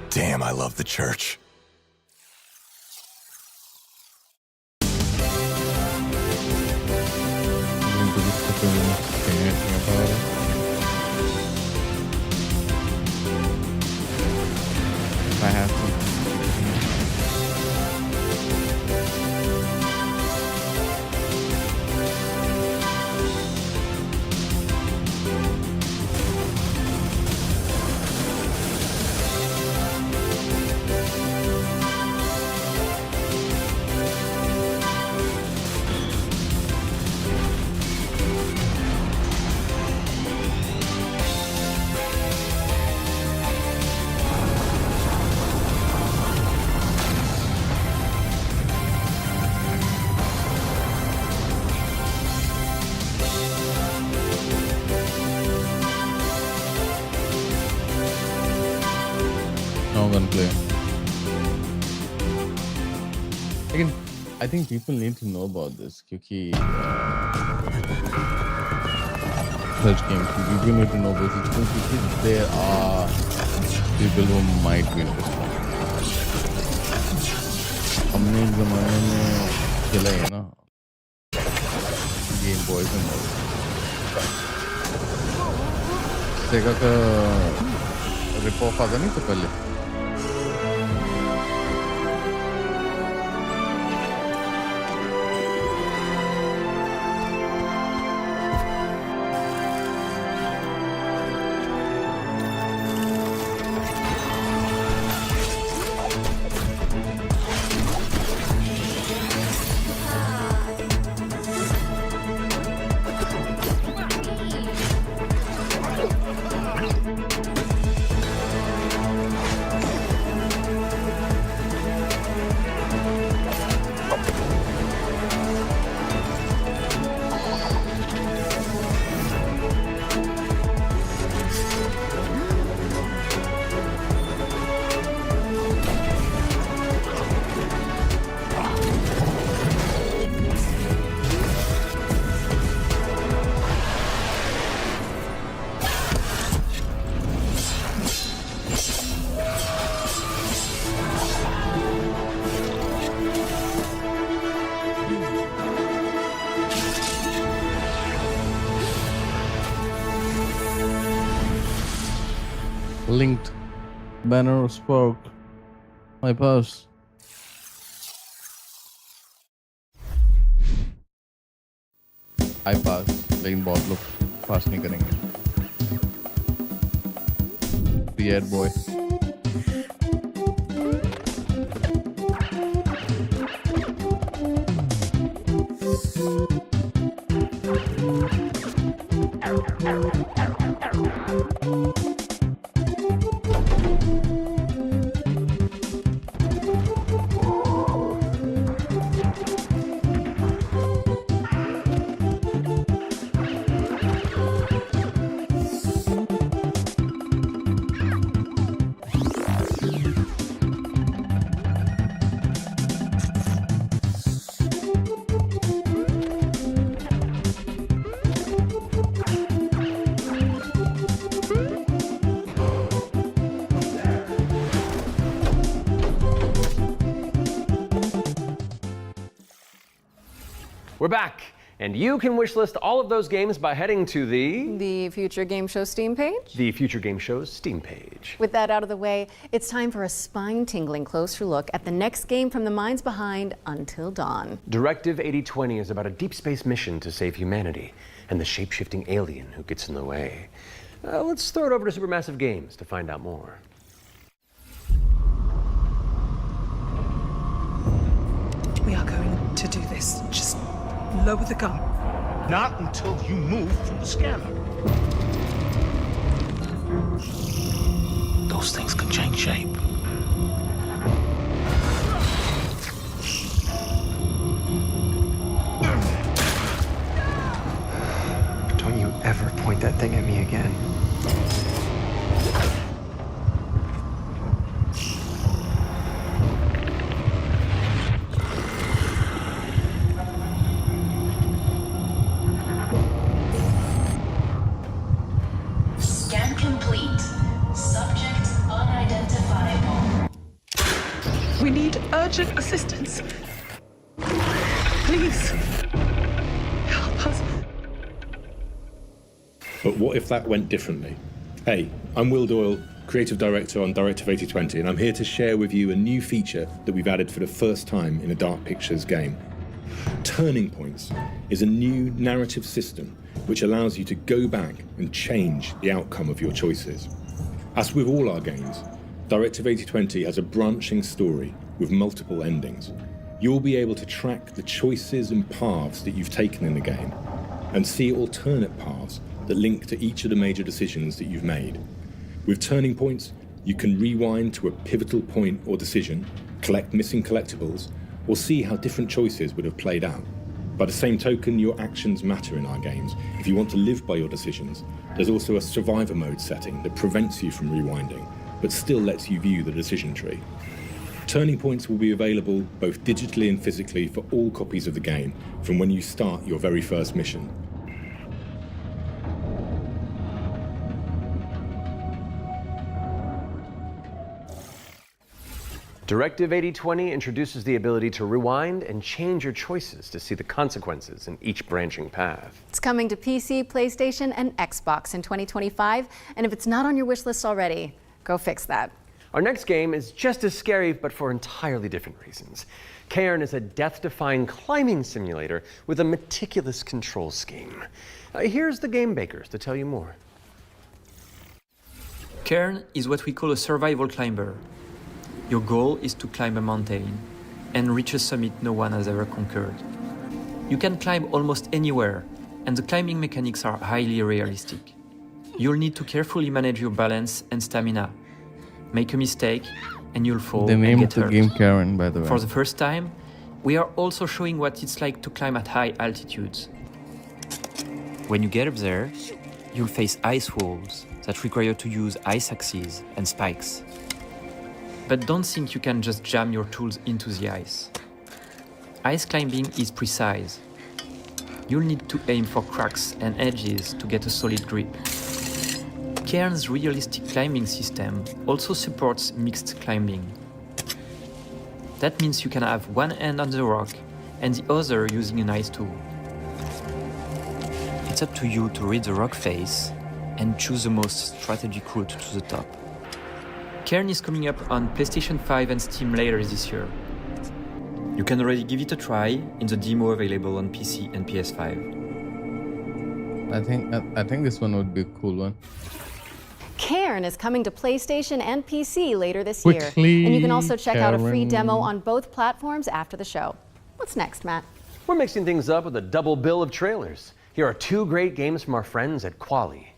Damn, I love the church. If I have to. Play. Again, I think people need to know about this because such games, people need to know about this because there are people who might be interested. हमने एक ज़माने में खेला है ना Game Boys and all. सेगा का rip off आता नहीं तो पहले linked banner spoke my purse. I pass लेकिन बहुत लोग पास नहीं करेंगे. The ad boy. We're back, and you can wishlist all of those games by heading to the Future Game Show Steam page. The Future Game Show's Steam page. With that out of the way, it's time for a spine-tingling closer look at the next game from the minds behind Until Dawn. Directive 8020 is about a deep space mission to save humanity and the shape-shifting alien who gets in the way. Let's throw it over to Supermassive Games to find out more. We are going to do this. Just lower the gun. Not until you move from the scanner. Those things can change shape. Don't you ever point that thing at me again. We need urgent assistance. Please, help us. But what if that went differently? Hey, I'm Will Doyle, Creative Director on Directive 8020, and I'm here to share with you a new feature that we've added for the first time in a Dark Pictures game. Turning Points is a new narrative system which allows you to go back and change the outcome of your choices. As with all our games, Directive 8020 has a branching story with multiple endings. You'll be able to track the choices and paths that you've taken in the game and see alternate paths that link to each of the major decisions that you've made. With Turning Points, you can rewind to a pivotal point or decision, collect missing collectibles, or see how different choices would have played out. By the same token, your actions matter in our games. If you want to live by your decisions, there's also a survivor mode setting that prevents you from rewinding, but still lets you view the decision tree. Turning Points will be available both digitally and physically for all copies of the game from when you start your very first mission. Directive 8020 introduces the ability to rewind and change your choices to see the consequences in each branching path. It's coming to PC, PlayStation, and Xbox in 2025. And if it's not on your wish list already, go fix that. Our next game is just as scary, but for entirely different reasons. Cairn is a death-defying climbing simulator with a meticulous control scheme. Here's the game bakers to tell you more. Cairn is what we call a survival climber. Your goal is to climb a mountain and reach a summit no one has ever conquered. You can climb almost anywhere, and the climbing mechanics are highly realistic. You'll need to carefully manage your balance and stamina. Make a mistake, and you'll fall and get hurt. They named the game Cairn, by the way. For the first time, we are also showing what it's like to climb at high altitudes. When you get up there, you'll face ice walls that require you to use ice axes and spikes. But don't think you can just jam your tools into the ice. Ice climbing is precise. You'll need to aim for cracks and edges to get a solid grip. Cairn's realistic climbing system also supports mixed climbing. That means you can have one hand on the rock and the other using an ice tool. It's up to you to read the rock face and choose the most strategic route to the top. Cairn is coming up on PlayStation 5 and Steam later this year. You can already give it a try in the demo available on PC and PS5. I think this one would be a cool one. Cairn is coming to PlayStation and PC later this Quickly, year. And you can also check out a free Cairn. demo on both platforms after the show. What's next, Matt? We're mixing things up with a double bill of trailers. Here are two great games from our friends at Quali.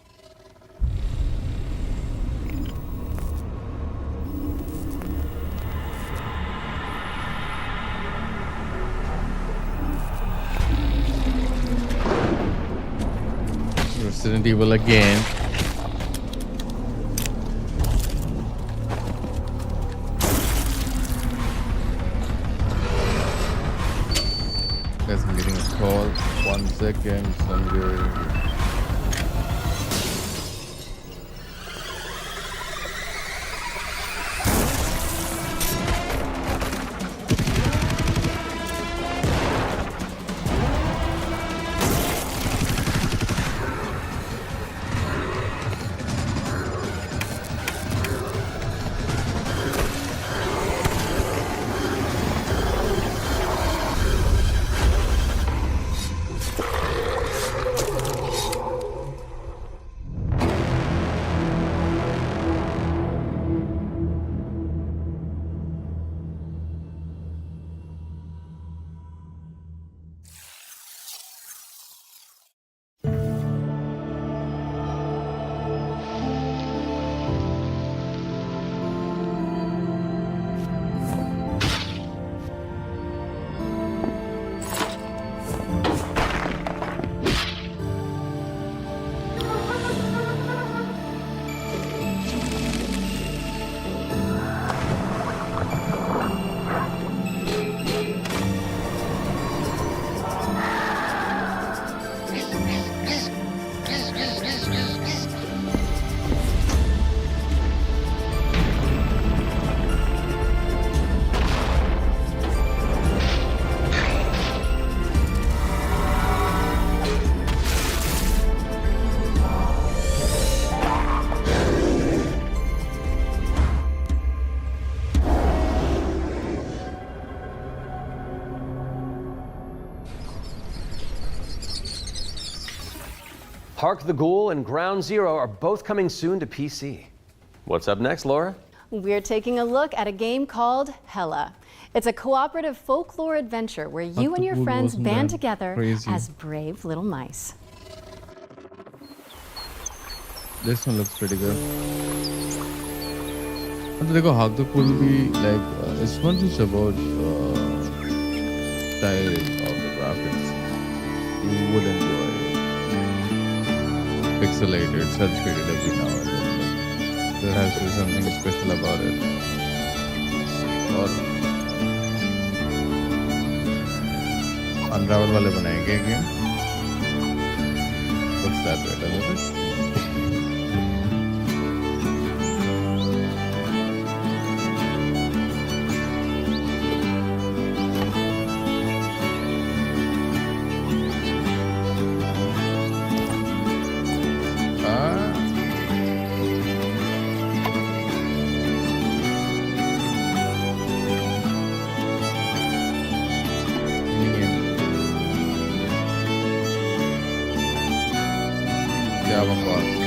Resident Evil again. Guys, I'm getting a call. 1 second, Sanjay. Hark the Ghoul and Ground Zero are both coming soon to PC. What's up next, Laura? We're taking a look at a game called Hella. It's a cooperative folklore adventure where you and your friends band together as brave little mice. This one looks pretty good. And देखो Hark the Ghoul भी like it's not just about style of the graphics. You would enjoy it. Pixelated, saturated every now and then. There has to be something special about it. और Unravel वाले बनाएंगे game. Looks that way, doesn't it? क्या बकवास।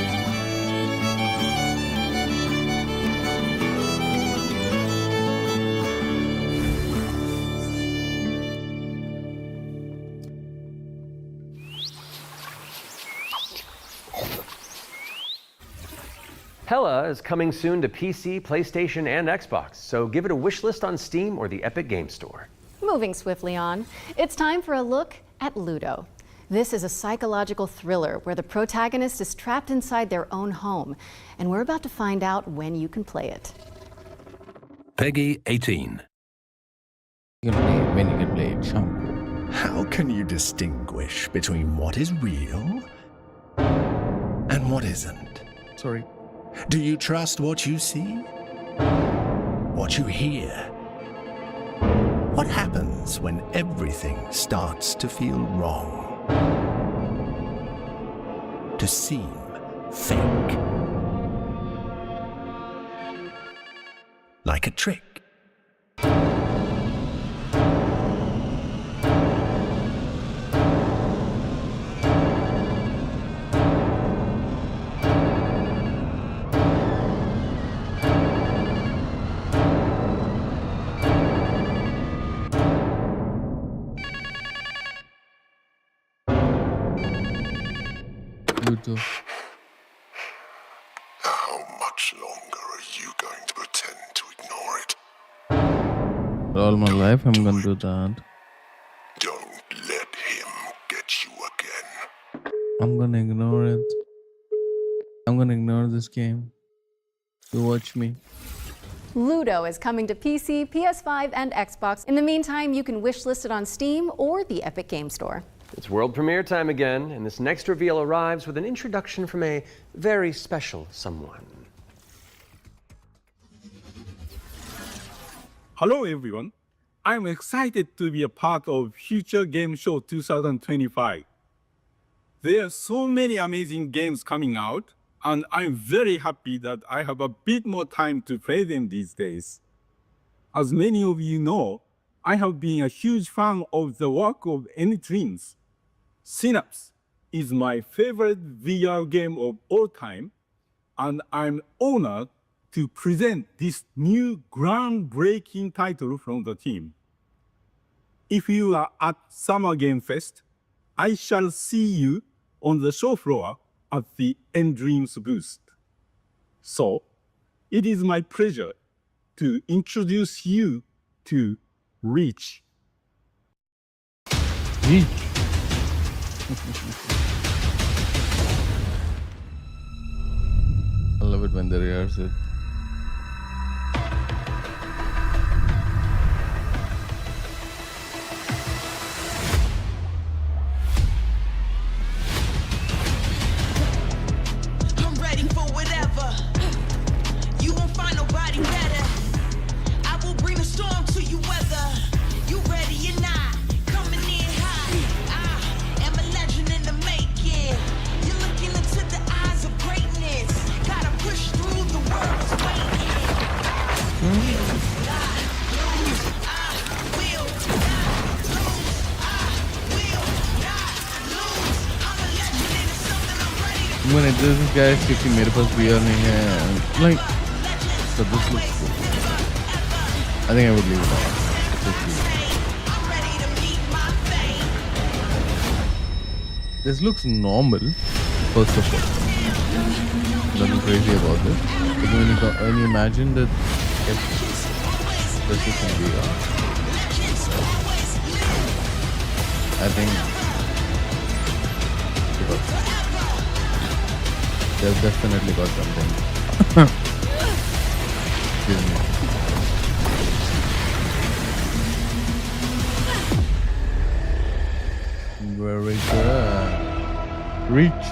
Hella is coming soon to PC, PlayStation, and Xbox, so give it a wish list on Steam or the Epic Game Store. Moving swiftly on, it's time for a look at Ludo. This is a psychological thriller where the protagonist is trapped inside their own home, and we're about to find out when you can play it. Peggy 18. When you can play it, shampoo. How can you distinguish between what is real and what isn't? Sorry. Do you trust what you see? What you hear? What happens when everything starts to feel wrong? To seem fake? Like a trick? Ludo. How much longer are you going to pretend to ignore it? All my life I'm gonna do that. Don't let him get you again. I'm gonna ignore it. I'm gonna ignore this game. You watch me. Ludo is coming to PC, PS5, and Xbox. In the meantime, you can wishlist it on Steam or the Epic Game Store. It's world premiere time again, and this next reveal arrives with an introduction from a very special someone. Hello everyone. I'm excited to be a part of Future Game Show 2025. There are so many amazing games coming out, and I'm very happy that I have a bit more time to play them these days. As many of you know, I have been a huge fan of the work of N-Dreams. Synapse is my favorite VR game of all time, and I'm honored to present this new groundbreaking title from the team. If you are at Summer Game Fest, I shall see you on the show floor at the N-Dreams booth. So, it is my pleasure to introduce you to Reach. Reach. I love it when they rehearse it. I'm ready for whatever. You won't find nobody better. I will bring a storm to you whether you ready or not. Coming in hot. I am a legend in the making. You're looking into the eyes of greatness. Gotta push through the world's waiting. मैंने this guy क्योंकि मेरे पास VR नहीं है, like so this looks good. I think I would leave it on. This looks normal, first of all. Nothing crazy about this. But when you imagine that if this is in VR, I think they've definitely got something. Excuse me. Very good. Reach.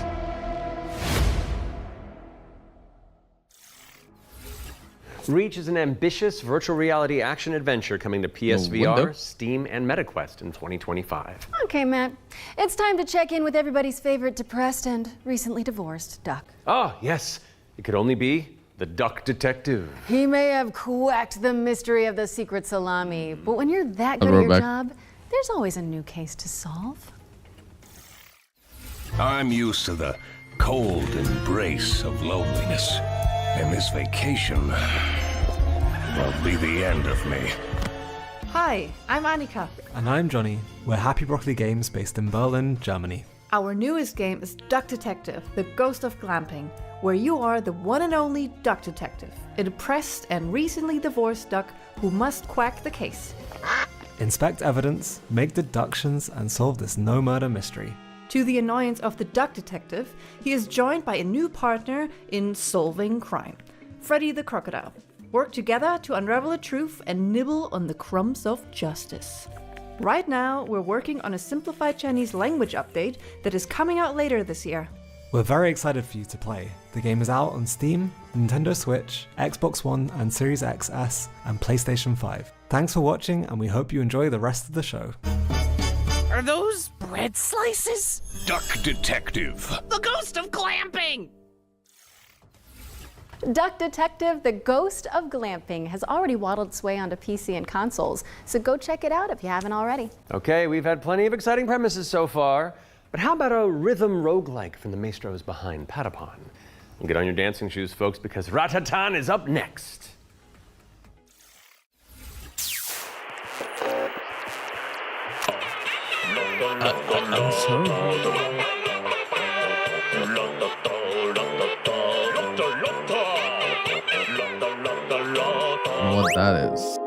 Reach is an ambitious virtual reality action adventure coming to PSVR, Steam, and MetaQuest in 2025. Okay, Matt. It's time to check in with everybody's favorite depressed and recently divorced duck. Ah, yes. It could only be the Duck Detective. He may have quacked the mystery of the secret salami, but when you're that good at your job, there's always a new case to solve. I'm used to the cold embrace of loneliness, and this vacation will be the end of me. Hi, I'm Annika. And I'm Johnny. We're Happy Broccoli Games based in Berlin, Germany. Our newest game is Duck Detective, The Ghost of Glamping, where you are the one and only duck detective, a depressed and recently divorced duck who must quack the case. Inspect evidence, make deductions, and solve this no-murder mystery. To the annoyance of the duck detective, he is joined by a new partner in solving crime, Freddy the Crocodile. Work together to unravel the truth and nibble on the crumbs of justice. Right now, we're working on a simplified Chinese language update that is coming out later this year. We're very excited for you to play. The game is out on Steam, Nintendo Switch, Xbox One and Series XS, and PlayStation 5. Thanks for watching, and we hope you enjoy the rest of the show. Are those bread slices? Duck Detective. The Ghost of Glamping! Duck Detective, The Ghost of Glamping has already waddled its way onto PC and consoles, so go check it out if you haven't already. Okay, we've had plenty of exciting premises so far, but how about a rhythm roguelike from the maestros behind Patapon? Well, get on your dancing shoes, folks, because Ratatan is up next. I'm sorry. I don't know what that is.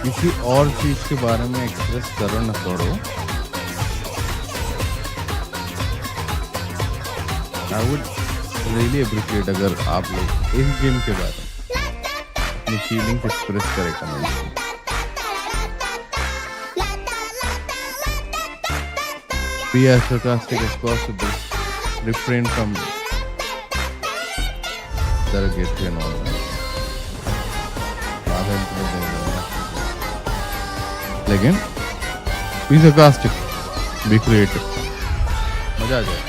किसी और चीज के बारे में express करो ना करो, I would really appreciate अगर आप लोग इस गेम के बारे में अपनी फीलिंग्स एक्सप्रेस करें कमेंट में. Be as sarcastic as possible. Refrain from derogatory and all that. Again, be sarcastic, be creative. मजा आ जाए.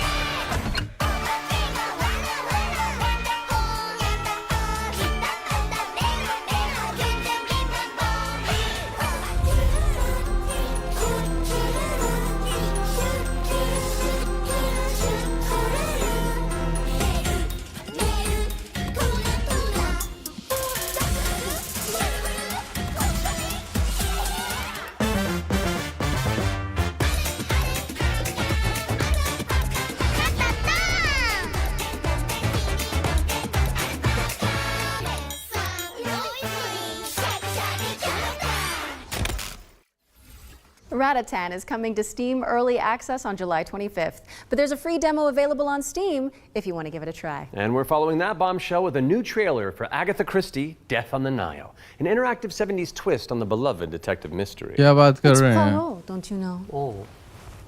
Ratatan is coming to Steam Early Access on July 25th, but there's a free demo available on Steam if you want to give it a try. And we're following that bombshell with a new trailer for Agatha Christie, Death on the Nile, an interactive 70s twist on the beloved detective mystery. क्या बात कर रहे हैं? Poirot, don't you know? Oh.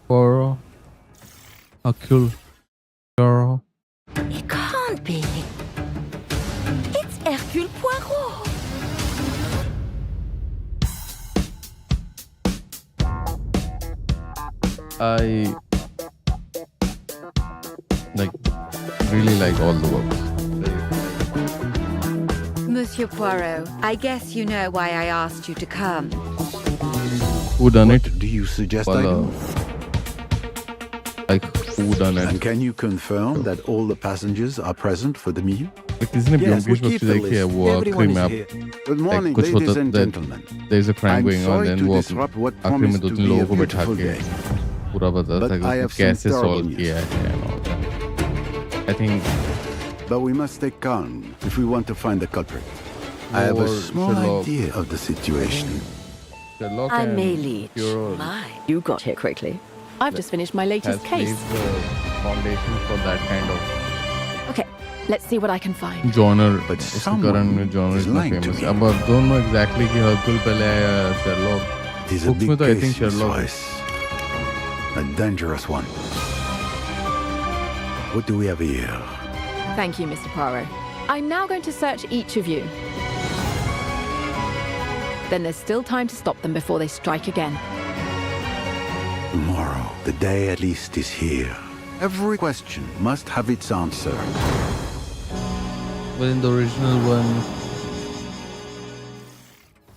Poirot, Hercule Poirot. It can't be. It's Hercule Poirot. I really like all the works. Monsieur Poirot, I guess you know why I asked you to come. Who done it? Do you suggest I do? Like who done it? And can you confirm that all the passengers are present for the meal? किसने ब्योमकेश बख्शी देखी है वो आखिरी में आप Good morning, कुछ ladies होता and gentlemen. there is a crime I'm going on sorry then to वो disrupt what आखिरी में promised दो to तीन be a लोगों को बैठा beautiful के day. पूरा बताता But था I कि have कैसे some सॉल्व terrible किया है and all that. I think But we must stay calm if we want to find the culprit. I have a Or small Sherlock. idea of the situation. Sherlock I and may lead. Poirot You got here quickly. I've just finished my latest has case. laid the foundation for that kind of Okay, let's see what I can find. genre. But उसके someone कारण में genre is इतना lying to famous me. है. अब don't know exactly कि Hercule पहले आया या Sherlock. It is a Books big में तो I case, think Mr. Sherlock. Weiss. A dangerous one. What do we have here? Thank you, Mr. Poirot. I'm now going to search each of you. Then there's still time to stop them before they strike again. Tomorrow, the day at least is here. Every question must have its answer. But in the original one,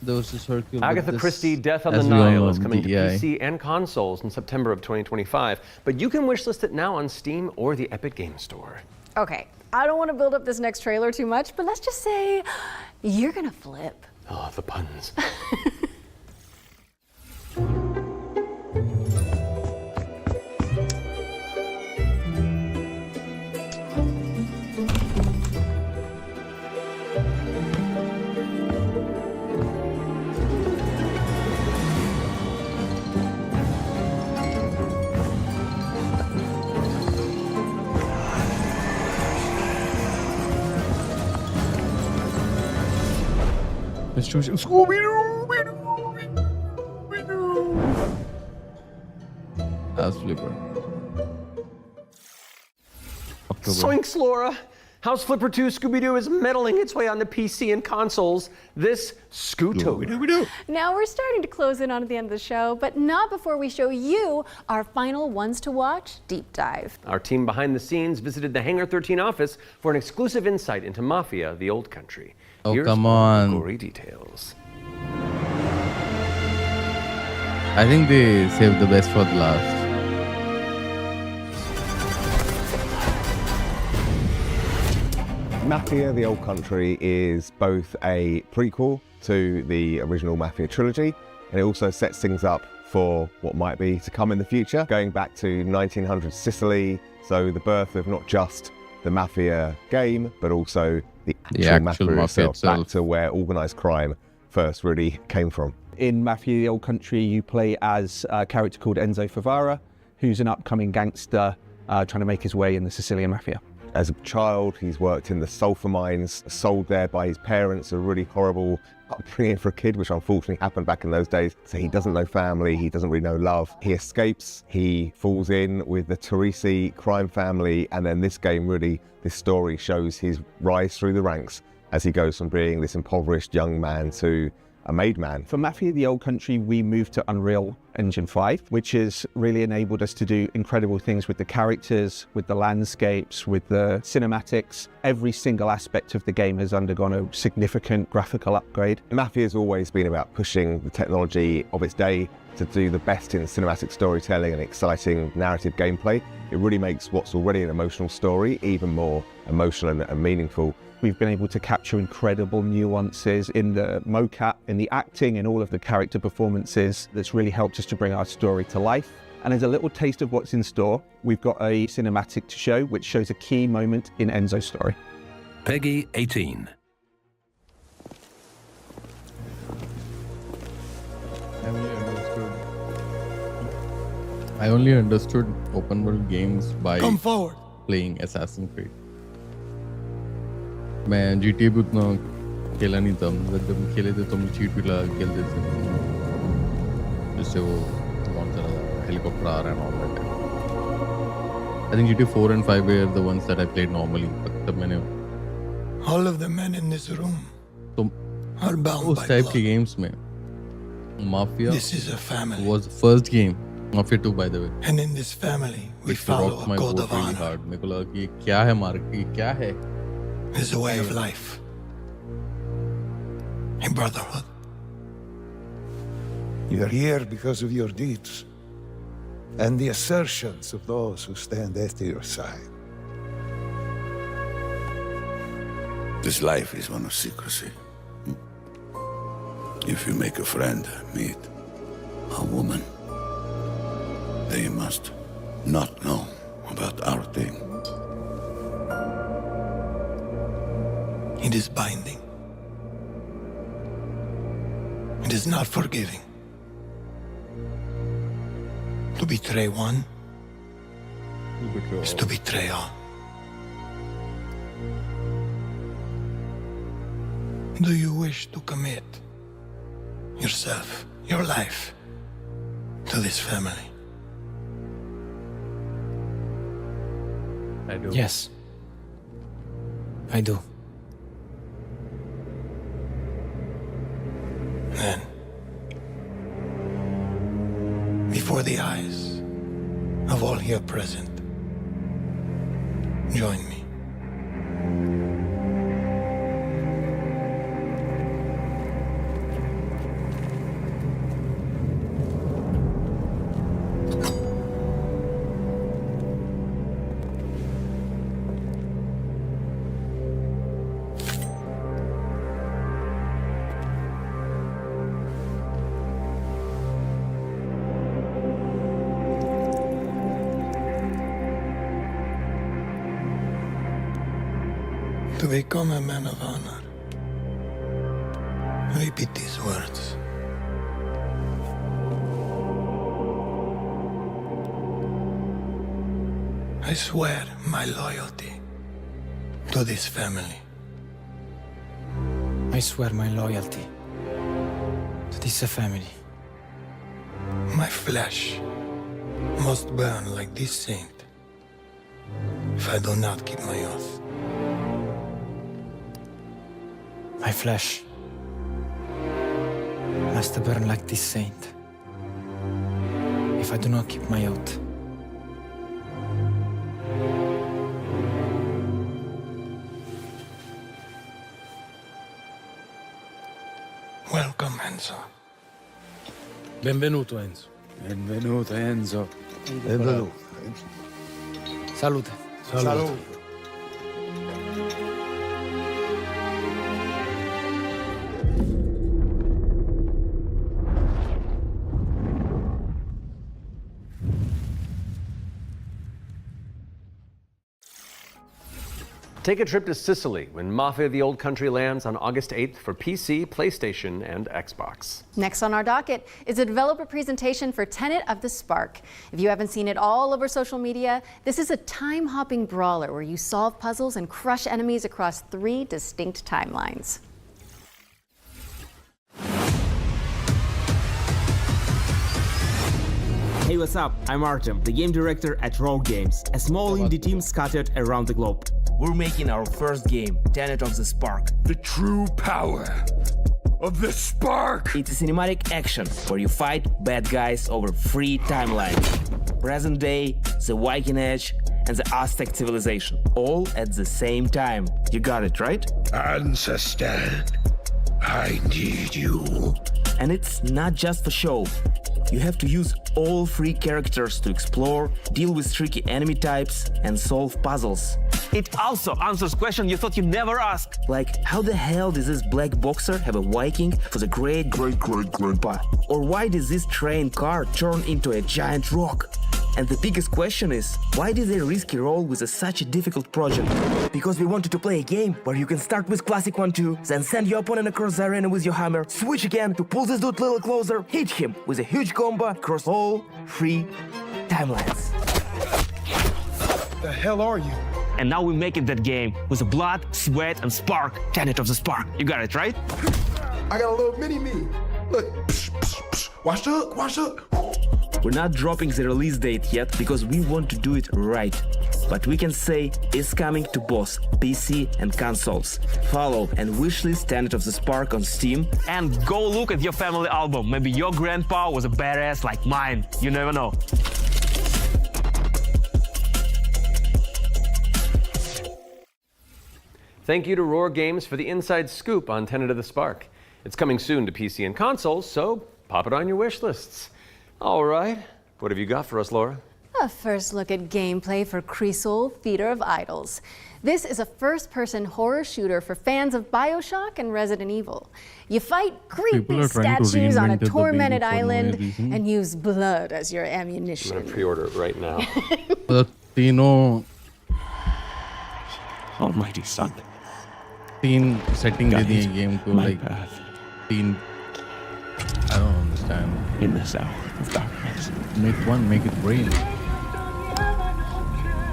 there was this Hercule. but Agatha this, Christie, Death on the as we all Nile know, is coming to DEI. PC and consoles in September of 2025. But you can wishlist it now on Steam or the Epic Games Store. Okay, I don't want to build up this next trailer too much, but let's just say you're gonna flip. Oh, the puns. Mr. Scooby-Doo! As Flipper. October. Soinks, Laura! House Flipper 2 Scooby-Doo is meddling its way onto PC and consoles this Scooby-Doo. Now we're starting to close in on the end of the show, but not before we show you our final ones to watch deep dive. Our team behind the scenes visited the Hangar 13 office for an exclusive insight into Mafia: The Old Country. Oh, Here's come all the on. gory details. I think they saved the best for the last. Mafia: The Old Country is both a prequel to the original Mafia trilogy, and it also sets things up for what might be to come in the future, going back to 1900 Sicily, so the birth of not just the Mafia game, but also the actual Mafia itself, back to where organised crime first really came from. In Mafia: The Old Country, you play as a character called Enzo Favara, who's an upcoming gangster trying to make his way in the Sicilian Mafia. As a child, he's worked in the sulfur mines, sold there by his parents, a really horrible upbringing for a kid, which unfortunately happened back in those days. So he doesn't know family, he doesn't really know love. He escapes, he falls in with the Teresi crime family, and then this story shows his rise through the ranks as he goes from being this impoverished young man to a made man. For Mafia: The Old Country, we moved to Unreal Engine 5, which has really enabled us to do incredible things with the characters, with the landscapes, with the cinematics. Every single aspect of the game has undergone a significant graphical upgrade. Mafia has always been about pushing the technology of its day to do the best in cinematic storytelling and exciting narrative gameplay. It really makes what's already an emotional story even more emotional and meaningful. We've been able to capture incredible nuances in the mocap, in the acting, in all of the character performances. That's really helped us to bring our story to life. And as a little taste of what's in store, we've got a cinematic to show, which shows a key moment in Enzo's story. Peggy 18. I only understood open world games by Come forward. playing Assassin's Creed. मैं GTA भी उतना खेला नहीं था, मतलब जब खेले थे तो हम चीट भी लगा के खेलते थे, जिससे वो कौन सा हेलीकॉप्टर आ रहा है normal time. I think GTA 4 and 5 were the ones that I played normally. तब मैंने All of the men in this room तो are bound उस by टाइप blood. के गेम्स में Mafia This is a family. was the first game. Mafia 2 by the way. And in this family, we It follow rocked a my code boat of really honor. hard. मेरे को लगा कि ये क्या है mark, ये क्या है? It's a way of life. A brotherhood. You're here because of your deeds and the assertions of those who stand at your side. This life is one of secrecy. If you make a friend, meet a woman, they must not know about our thing. It is binding. It is not forgiving. To betray one is to betray all. Do you wish to commit yourself, your life, to this family? I do. Yes. I do. Then, before the eyes of all here present, join me. To become a man of honor, repeat these words. I swear my loyalty to this family. I swear my loyalty to this family. My flesh must burn like this saint if I do not keep my oath. My flesh must burn like this saint if I do not keep my oath. Welcome, Enzo. Benvenuto, Enzo. Benvenuto, Enzo. Benvenuto. Salute. Salute. Take a trip to Sicily when Mafia of the Old Country lands on August 8th for PC, PlayStation, and Xbox. Next on our docket is a developer presentation for Tenet of the Spark. If you haven't seen it all over social media, this is a time-hopping brawler where you solve puzzles and crush enemies across 3 distinct timelines. Hey, what's up? I'm Artem, the game director at Rogue Games, a small indie team scattered around the globe. We're making our first game, Tenet of the Spark. The true power of the Spark! It's a cinematic action where you fight bad guys over 3 timelines. Present day, the Viking Age, and the Aztec civilization, all at the same time. You got it, right? Ancestor, I need you. And it's not just for show. You have to use all 3 characters to explore, deal with tricky enemy types, and solve puzzles. It also answers questions you thought you'd never ask. Like, how the hell does this black boxer have a Viking for the great-great-great-grandpa? Or why does this train car turn into a giant rock? And the biggest question is, why did they risk a role with such a difficult project? Because we wanted to play a game where you can start with classic 1-2, then send your opponent across the arena with your hammer, switch again to pull this dude a little closer, hit him with a huge combo across all 3 timelines. The hell are you? And now we're making that game with the blood, sweat, and spark. Tenet of the Spark. You got it, right? I got a little mini-me. Look. Wash up, wash up. We're not dropping the release date yet because we want to do it right. But we can say it's coming to both PC and consoles. Follow and wishlist Tenet of the Spark on Steam. And go look at your family album. Maybe your grandpa was a badass like mine. You never know. Thank you to Roar Games for the inside scoop on Tenet of the Spark. It's coming soon to PC and consoles, so pop it on your wish lists. All right, what have you got for us, Laura? A first look at gameplay for Cresol, Feeder of Idols. This is a first-person horror shooter for fans of BioShock and Resident Evil. You fight creepy statues on a tormented island and use blood as your ammunition. I'm gonna pre-order it right now. तीनों Almighty Son. 3 setting दे दी game को, like 3 understand. In this hour of darkness. Make it rain.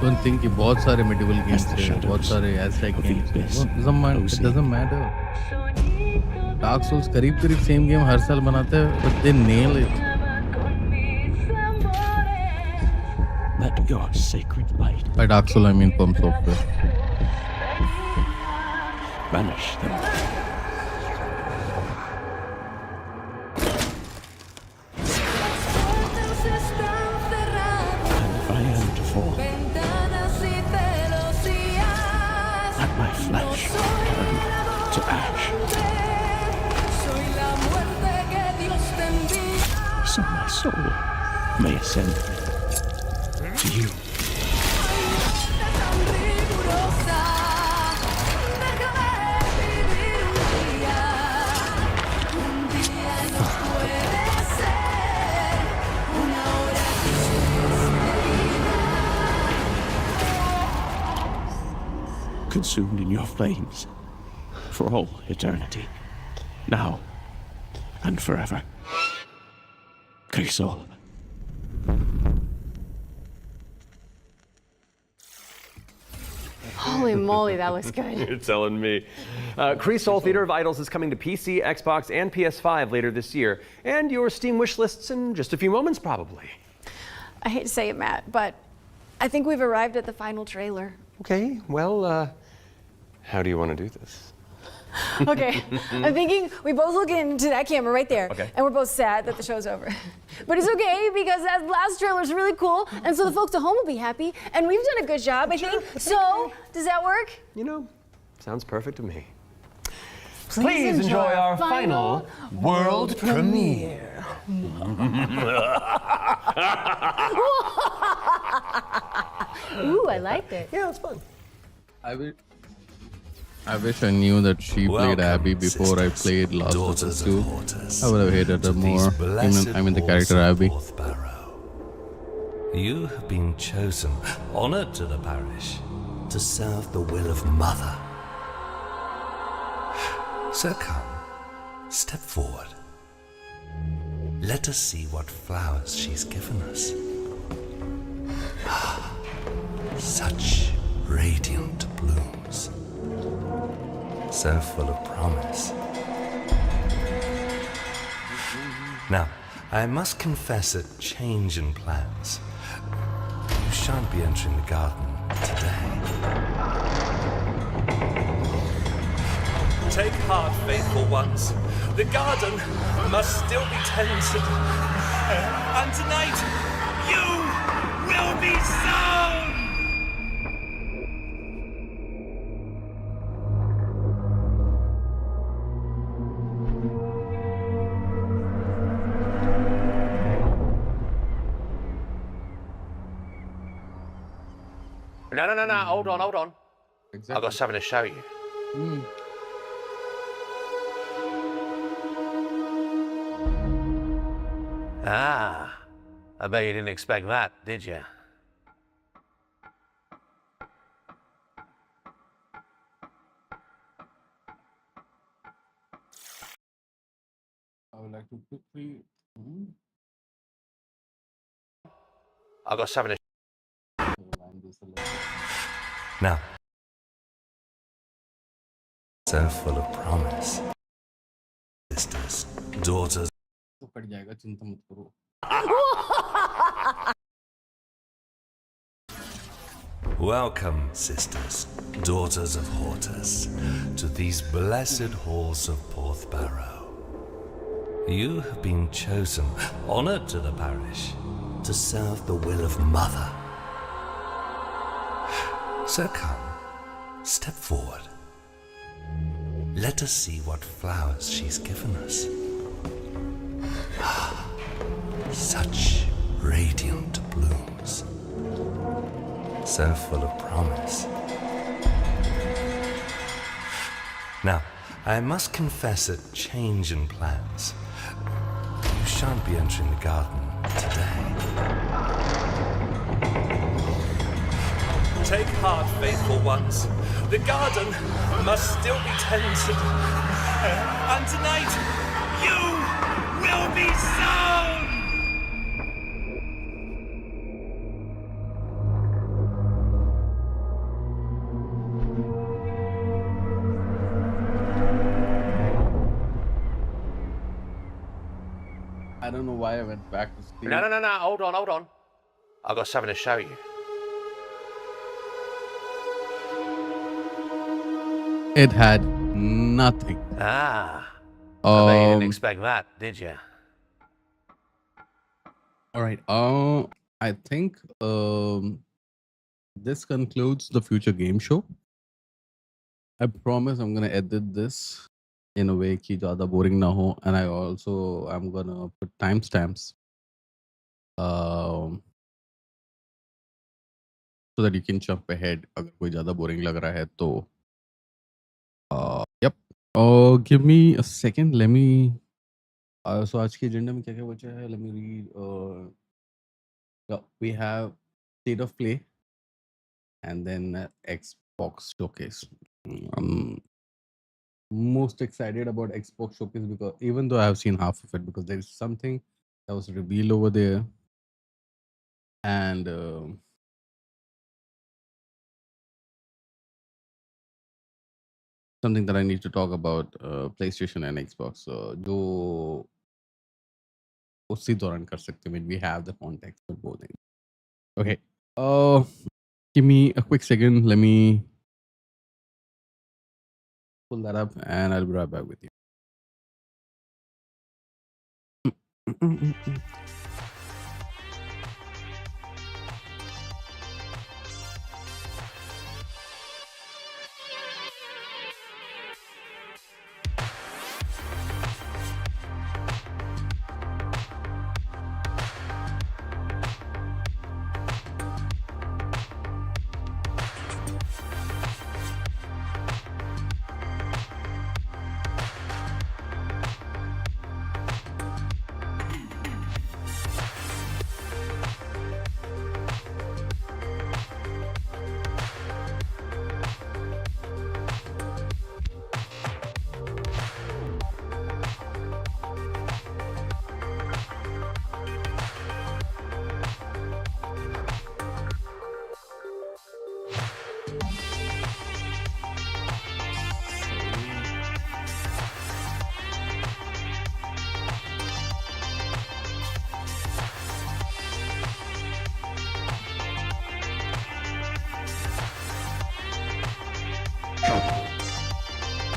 Don't think कि बहुत सारे medieval games हैं, बहुत सारे Aztec games हैं. It doesn't matter. Dark Souls करीब same game हर साल बनाते हैं, but they nail it. Let your sacred light. By Dark Souls I mean From Software. Banish them. And if I am to fall, let my flesh turn to ash. So my soul may ascend to you. Consumed in your flames for all eternity, now and forever. Crisol. Holy moly, that looks good. You're telling me. Crisol Theater of Idols is coming to PC, Xbox, and PS5 later this year, and your Steam wish lists in just a few moments, probably. I hate to say it, Matt, but I think we've arrived at the final trailer. Okay, well, how do you want to do this? Okay, I'm thinking we both look into that camera right there, Okay. and we're both sad that the show's over. But it's okay because that last trailer's really cool, and so the folks at home will be happy, and we've done a good job, I think. So, does that work? You know, sounds perfect to me. Please enjoy our final world premiere. Ooh, I liked it. Yeah, it's fun. I wish I knew that she played Abby before I played Last of Us 2. I would have hated her more. I mean the character Abby. You have been chosen, honored to the parish, to serve the will of Mother. So come, step forward. Let us see what flowers she's given us. Such radiant blooms. So full of promise. Now, I must confess a change in plans. You shan't be entering the garden today. Take heart, faithful ones. The garden must still be tended. And tonight, you will be sown! No, hold on. I've got something to show you. Ah, I bet you didn't expect that, did you? I would like to quickly... I've got something to Now, so full of promise. Sisters, daughters. Welcome, sisters, daughters of Hortus, to these blessed halls of Porthbarrow. You have been chosen, honored to the parish, to serve the will of Mother. So come, step forward. Let us see what flowers she's given us. Such radiant blooms. So full of promise. Now, I must confess a change in plans. You shan't be entering the garden today. Take heart, faithful ones. The garden must still be tended. And tonight, You will be sown! I don't know why I went back to Steam. No. Hold on. I've got something to show you. It had nothing. I bet you didn't Um, expect that, did you? all right. I think this concludes the future game show. I promise I'm gonna edit this in a way कि ज़्यादा boring ना हो, and I'm gonna put timestamps so that you can jump ahead अगर कोई ज़्यादा boring लग रहा है तो. Yep. Give me a second. Let me. So आज की agenda में क्या क्या बचा है? Let me read. Yeah, we have state of play, and then Xbox showcase. I'm most excited about Xbox showcase because even though I have seen half of it, because there is something that was revealed over there, and something that I need to talk about PlayStation and Xbox. जो उसी दौरान कर सकते हैं when we have the context for both things. Okay. Give me a quick second. Let me pull that up, and I'll be right back with you.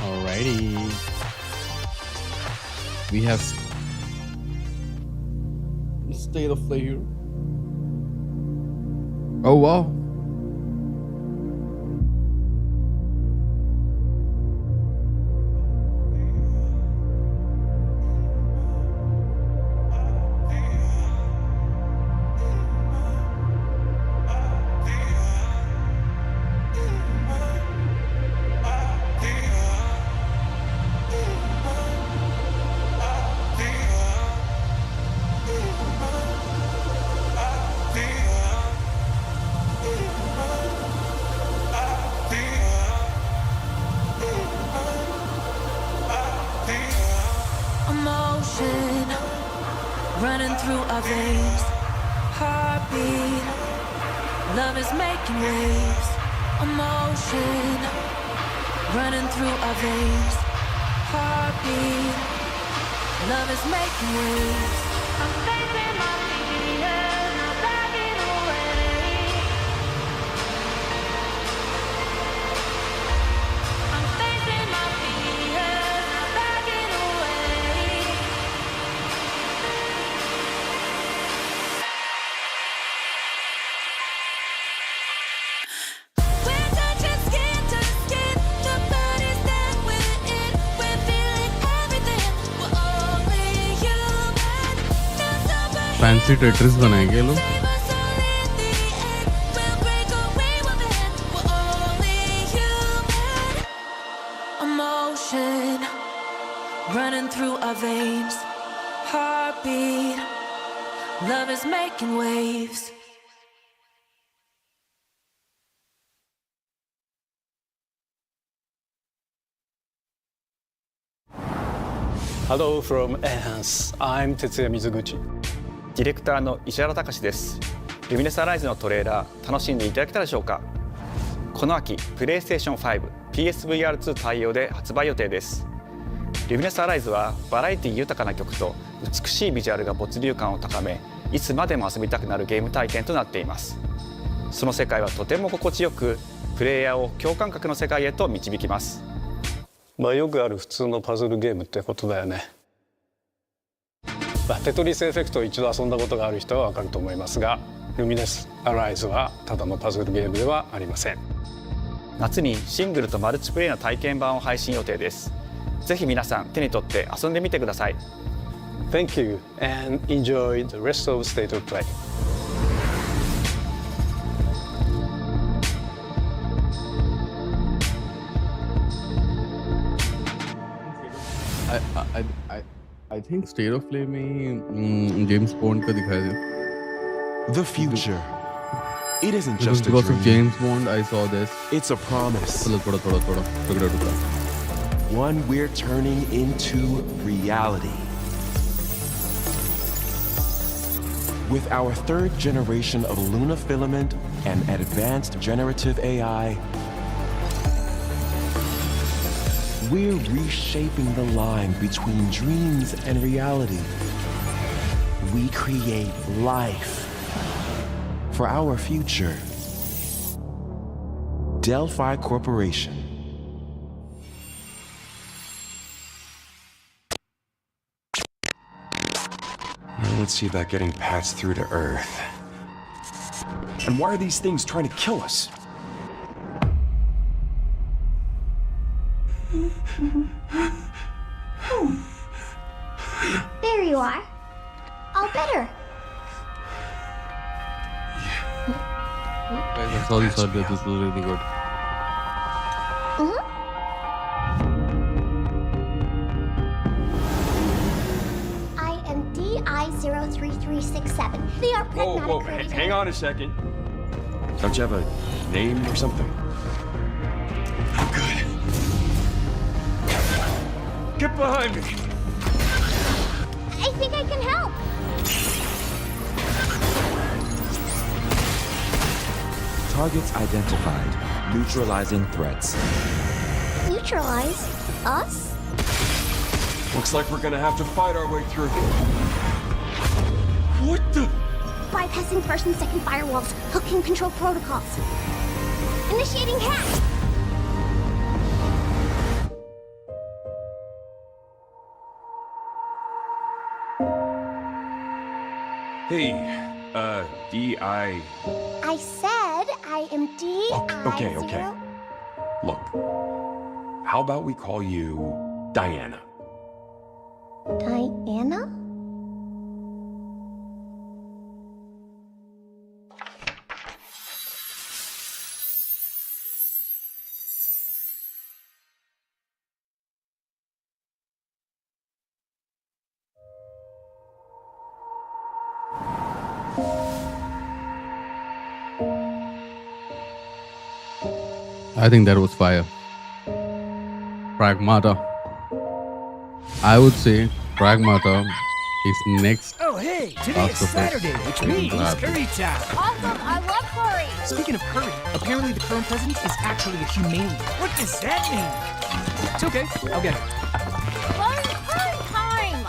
Alrighty. We have state of play here. Oh wow. Emotion running through our veins, heartbeat, love is making waves. Emotion running through our veins, heartbeat, love is making waves. I'm facing my fears, not backing away. I'm facing my fears, not backing away. We're touching skin to skin, the body's that we're in. We're feeling everything, we're only human. No superhero. Fancy Tetris बनाएंगे ये लोग. Emotion running through our veins, heartbeat, love is making waves. Hello from Enhance. I'm Tetsuya Mizuguchi. ディレクターの石原隆です。ルミネスアライズのトレーラー楽しんでいただけたでしょうか。この秋、プレイステーション5、PSVR2 対応で発売予定です。ルミネスアライズはバラエティ豊かな曲と美しいビジュアルが没入感を高め、いつまでも遊びたくなるゲーム体験となっています。その世界はとても心地よく、プレイヤーを共感覚の世界へと導きます。まあよくある普通のパズルゲームってことだよね。テトリスエフェクトを一度遊んだことがある人はわかると思いますが、ルミネスアライズはただのパズルゲームではありません。夏にシングルとマルチプレイの体験版を配信予定です。ぜひ皆さん手に取って遊んでみてください。Thank you and enjoy the rest of State of Play. I think State of Play में James Bond का दिखाया था. The future. It isn't Because just a dream. of James Bond, I saw this. It's a promise. थोड़ा. One we're turning into reality. With our third generation of Luna filament and advanced generative AI, we're reshaping the line between dreams and reality. We create life for our future. Delphi Corporation. Now let's see about getting patched through to Earth. And why are these things trying to kill us? There you are. All better. I saw this earlier. This was really good. I am DI-03367. They are pragmatic. Hang on a second. Don't you have a name or something? Good. Get behind me! I think I can help. Targets identified. Neutralizing threats. Neutralize us? Looks like we're gonna have to fight our way through. What the? Bypassing first and second firewalls. Hooking control protocols. Initiating hack. Hey, D.I. I said I am Okay. Look, how about we call you Diana? Diana? I think that was fire. Pragmata. I would say Pragmata is next. Oh, hey, today is Saturday, which means curry time. Awesome, I love curry. Speaking of curry, apparently the current president is actually a humane. What does that mean? It's okay, I'll get it. Curry time!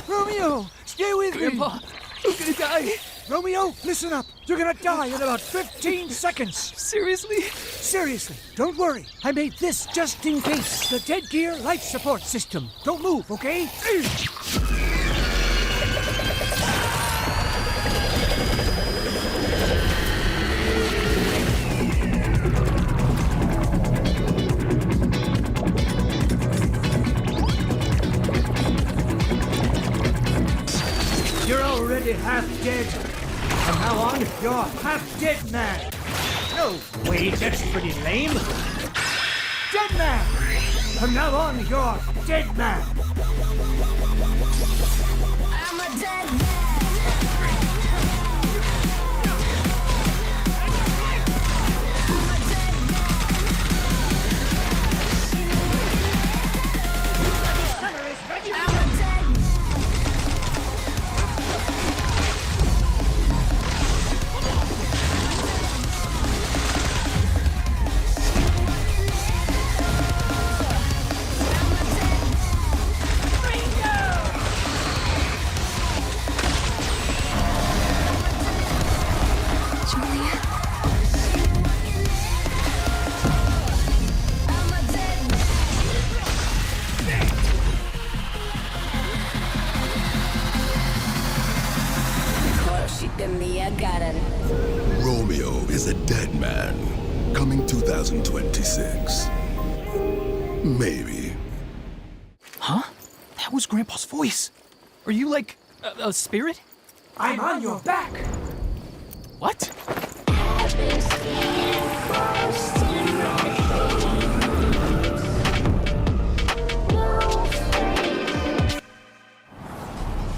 Romeo! Stay with me! Grandpa, I'm gonna die. Romeo, listen up. You're gonna die in about 15 seconds. Seriously? Seriously. Don't worry. I made this just in case. The Dead Gear life support system. Don't move, okay? You're already half dead. From now on, you're half dead man. No, wait, that's pretty lame. Dead man. From now on, you're dead man. I'm a dead man. in 2026. Maybe. Huh? That was Grandpa's voice. Are you like a spirit? I'm on your back. What?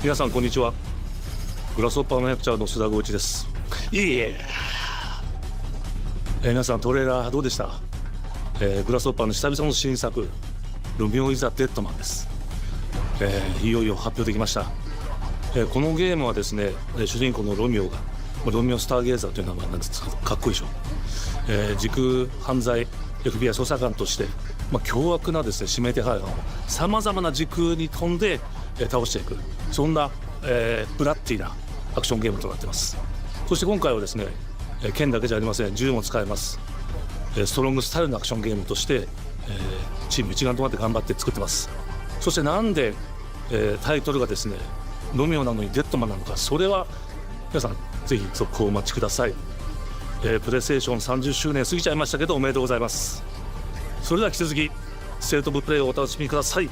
皆さんこんにちは。グラスホッパーの役者の須田剛一です。いえ。皆さんトレーラーどうでした？グラスホッパーの久々の新作ロミオ・イザ・デッドマンです。いよいよ発表できました。このゲームはですね、主人公のロミオがロミオ・スターゲーザーという名前なんですけど、かっこいいでしょ。時空犯罪 FBI 捜査官として、凶悪なですね指名手配犯をさまざまな時空に飛んで、倒していく、そんな、ブラッディなアクションゲームとなっています。そして今回はですね、剣だけじゃありません、銃も使えます。ストロングスタイルのアクションゲームとして、チーム一丸となって頑張って作ってます。そしてなんで、タイトルがですねロミオなのにデッドマンなのか、それは皆さんぜひ続報をお待ちください。プレイステーション30周年過ぎちゃいましたけどおめでとうございます。それでは引き続きステートオブプレイをお楽しみください。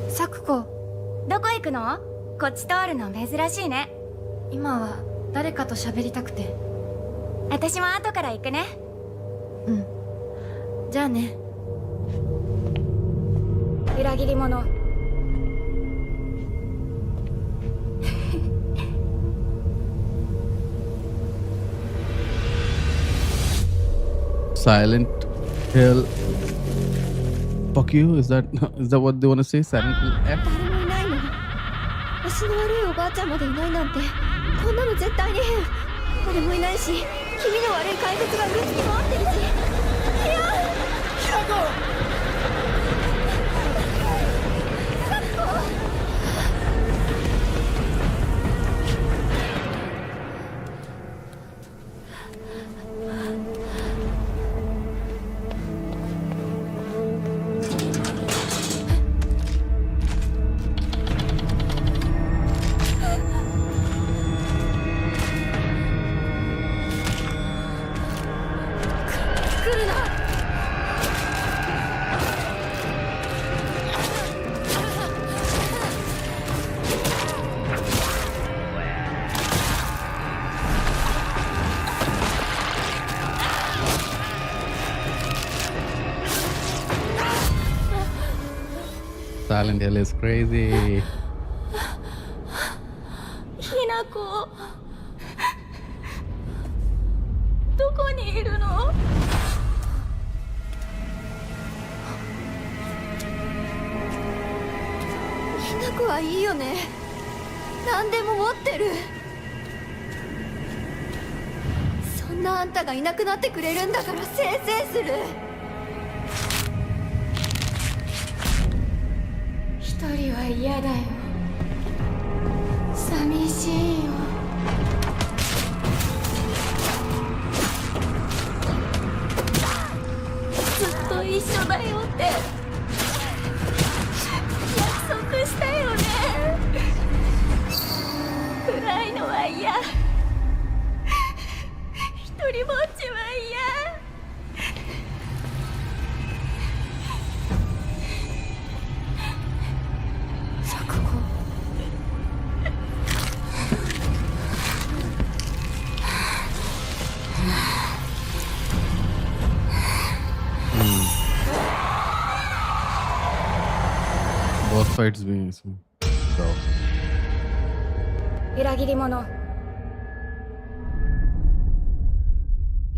サクコ、どこ行くの？こっち通るの珍しいね。今は誰かと喋りたくて。私も後から行くね。うん。じゃあね。裏切り者。Silent Hill. Fuck you? Is that what they want to say? Silent Hill F? 誰もいないの。足の悪いおばあちゃんまでいないなんて、こんなの絶対に変。誰もいないし、気味の悪い怪物がうろつき回ってるし。いや、キラコ。Silent Hill is crazy. ひなこ、どこにいるの？ひなこはいいよね。何でも持ってる。そんなあんたがいなくなってくれるんだからせいせいする。一人は嫌だよ。寂しいよ。ずっと一緒だよって約束したよね。暗いのは嫌。一人ぼっちは嫌。Boss fights भी इसमें.裏切り者。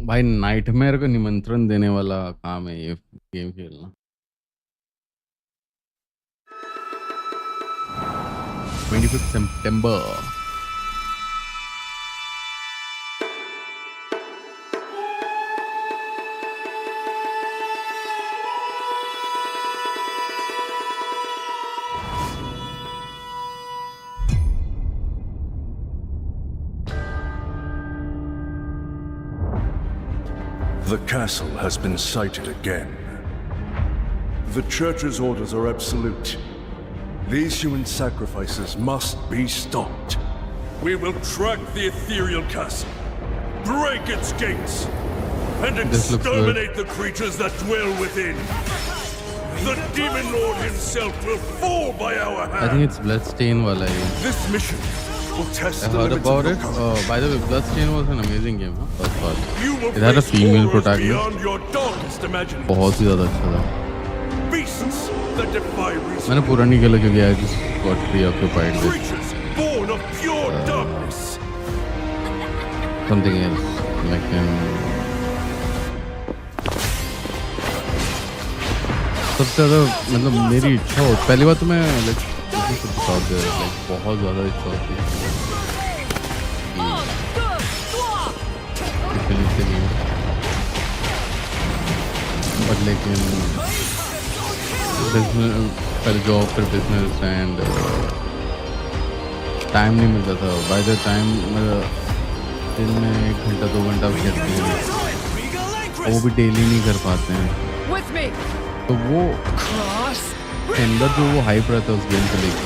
भाई nightmare को निमंत्रण देने वाला काम है ये game खेलना. 25th September. The castle has been sighted again. The Church's orders are absolute. These human sacrifices must be stopped. We will track the ethereal castle, break its gates, and This looks good. exterminate the creatures that dwell within. The Demon Lord himself will fall by our hand. I think it's Bloodstain wala hai. This mission will test I the heard limits about of it. your power. By the way, Bloodstain was an amazing game. First part. You will It had a face female horrors protagonist. beyond your darkest imaginings. बहुत ही ज़्यादा अच्छा था. Beasts that defy reason. मैंने पूरा नहीं खेला क्योंकि I just got preoccupied with Creatures born of pure darkness. something else. Like सबसे ज़्यादा मतलब मेरी इच्छा हो पहली बात तो मैं like बहुत ज़्यादा इच्छा होती है कि finish the game. But लेकिन business पहले जॉब फिर business and टाइम नहीं मिलता था. By the time दिन में 1 घंटा 2 घंटा खेलते हैं वो भी डेली नहीं कर पाते हैं. तो वो के अंदर जो वो हाइप रहता है उस गेम को लेकर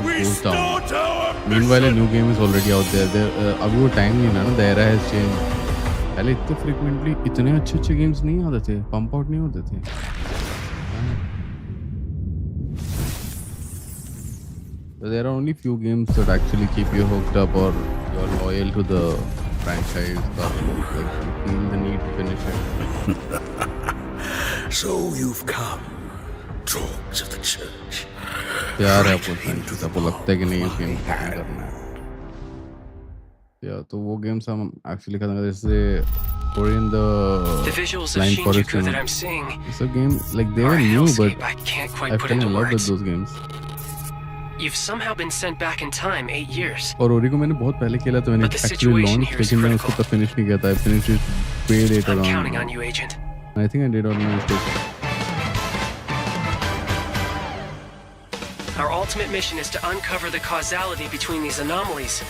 goes down. Meanwhile, a new game is already out there. अभी वो टाइम नहीं ना. The era has changed. पहले इतने frequently इतने अच्छे गेम्स नहीं आते थे, पंप आउट नहीं होते थे. There are only few games that actually keep you hooked up or you're loyal to the franchise or like you feel the need to finish it. So you've come, dogs of the church. प्यार है आपको franchise, आपको लगता है कि नहीं इस game खत्म करना है. Yeah, तो वो गेम्स हम actually खत्म करते जैसे Korean the visuals of Blind Forest. Shinjuku that I'm seeing It's a game like they are were a new, hellscape but I can't quite I put fell into in love with words. those games. You've somehow been sent back in time 8 years. और ओरी को मैंने बहुत पहले खेला तो मैंने But the actually situation launched here is लेकिन मैं उसको तब finish नहीं किया था. I finished it way later I'm on. counting on you, Agent. I think I did on my mistake. Our ultimate mission is to uncover the causality between these anomalies.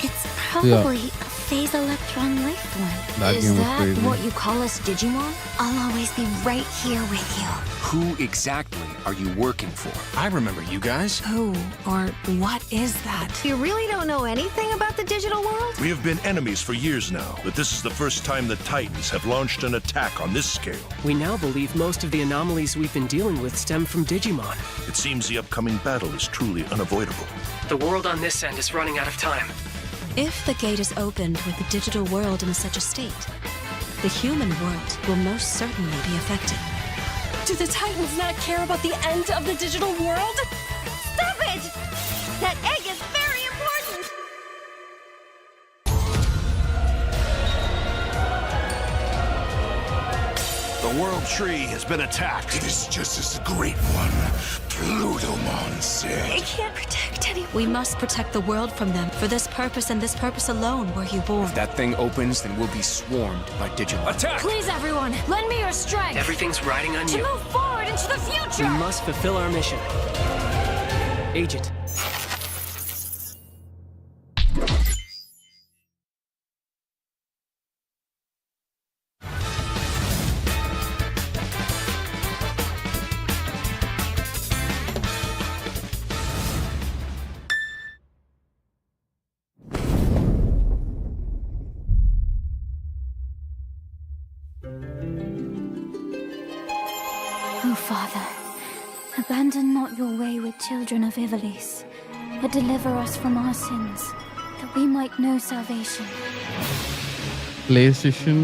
It's probably a phase electron life form. That Is game was that crazy. what you call us Digimon? I'll always be right here with you. Who exactly are you working for? I remember you guys. Who or what is that? You really don't know anything about the digital world? We have been enemies for years now, but this is the first time the Titans have launched an attack on this scale. We now believe most of the anomalies we've been dealing with stem from Digimon. It seems the upcoming battle is truly unavoidable. The world on this end is running out of time. If the gate is opened with the digital world in such a state, the human world will most certainly be affected. Do the Titans not care about the end of the digital world? Stop it! That egg is very important! The World Tree has been attacked. It is just as the Great One, Plutomon, said. It can't protect anyone. We must protect the world from them. For this purpose and this purpose alone were you born. If that thing opens, then we'll be swarmed by Digimon. Attack! Please, everyone, lend me your strength. Everything's riding on To you. move forward into the future. We must fulfill our mission. Agent. O Father, abandon not your wayward children of Ivalice, but deliver us from our sins, that we might know salvation. PlayStation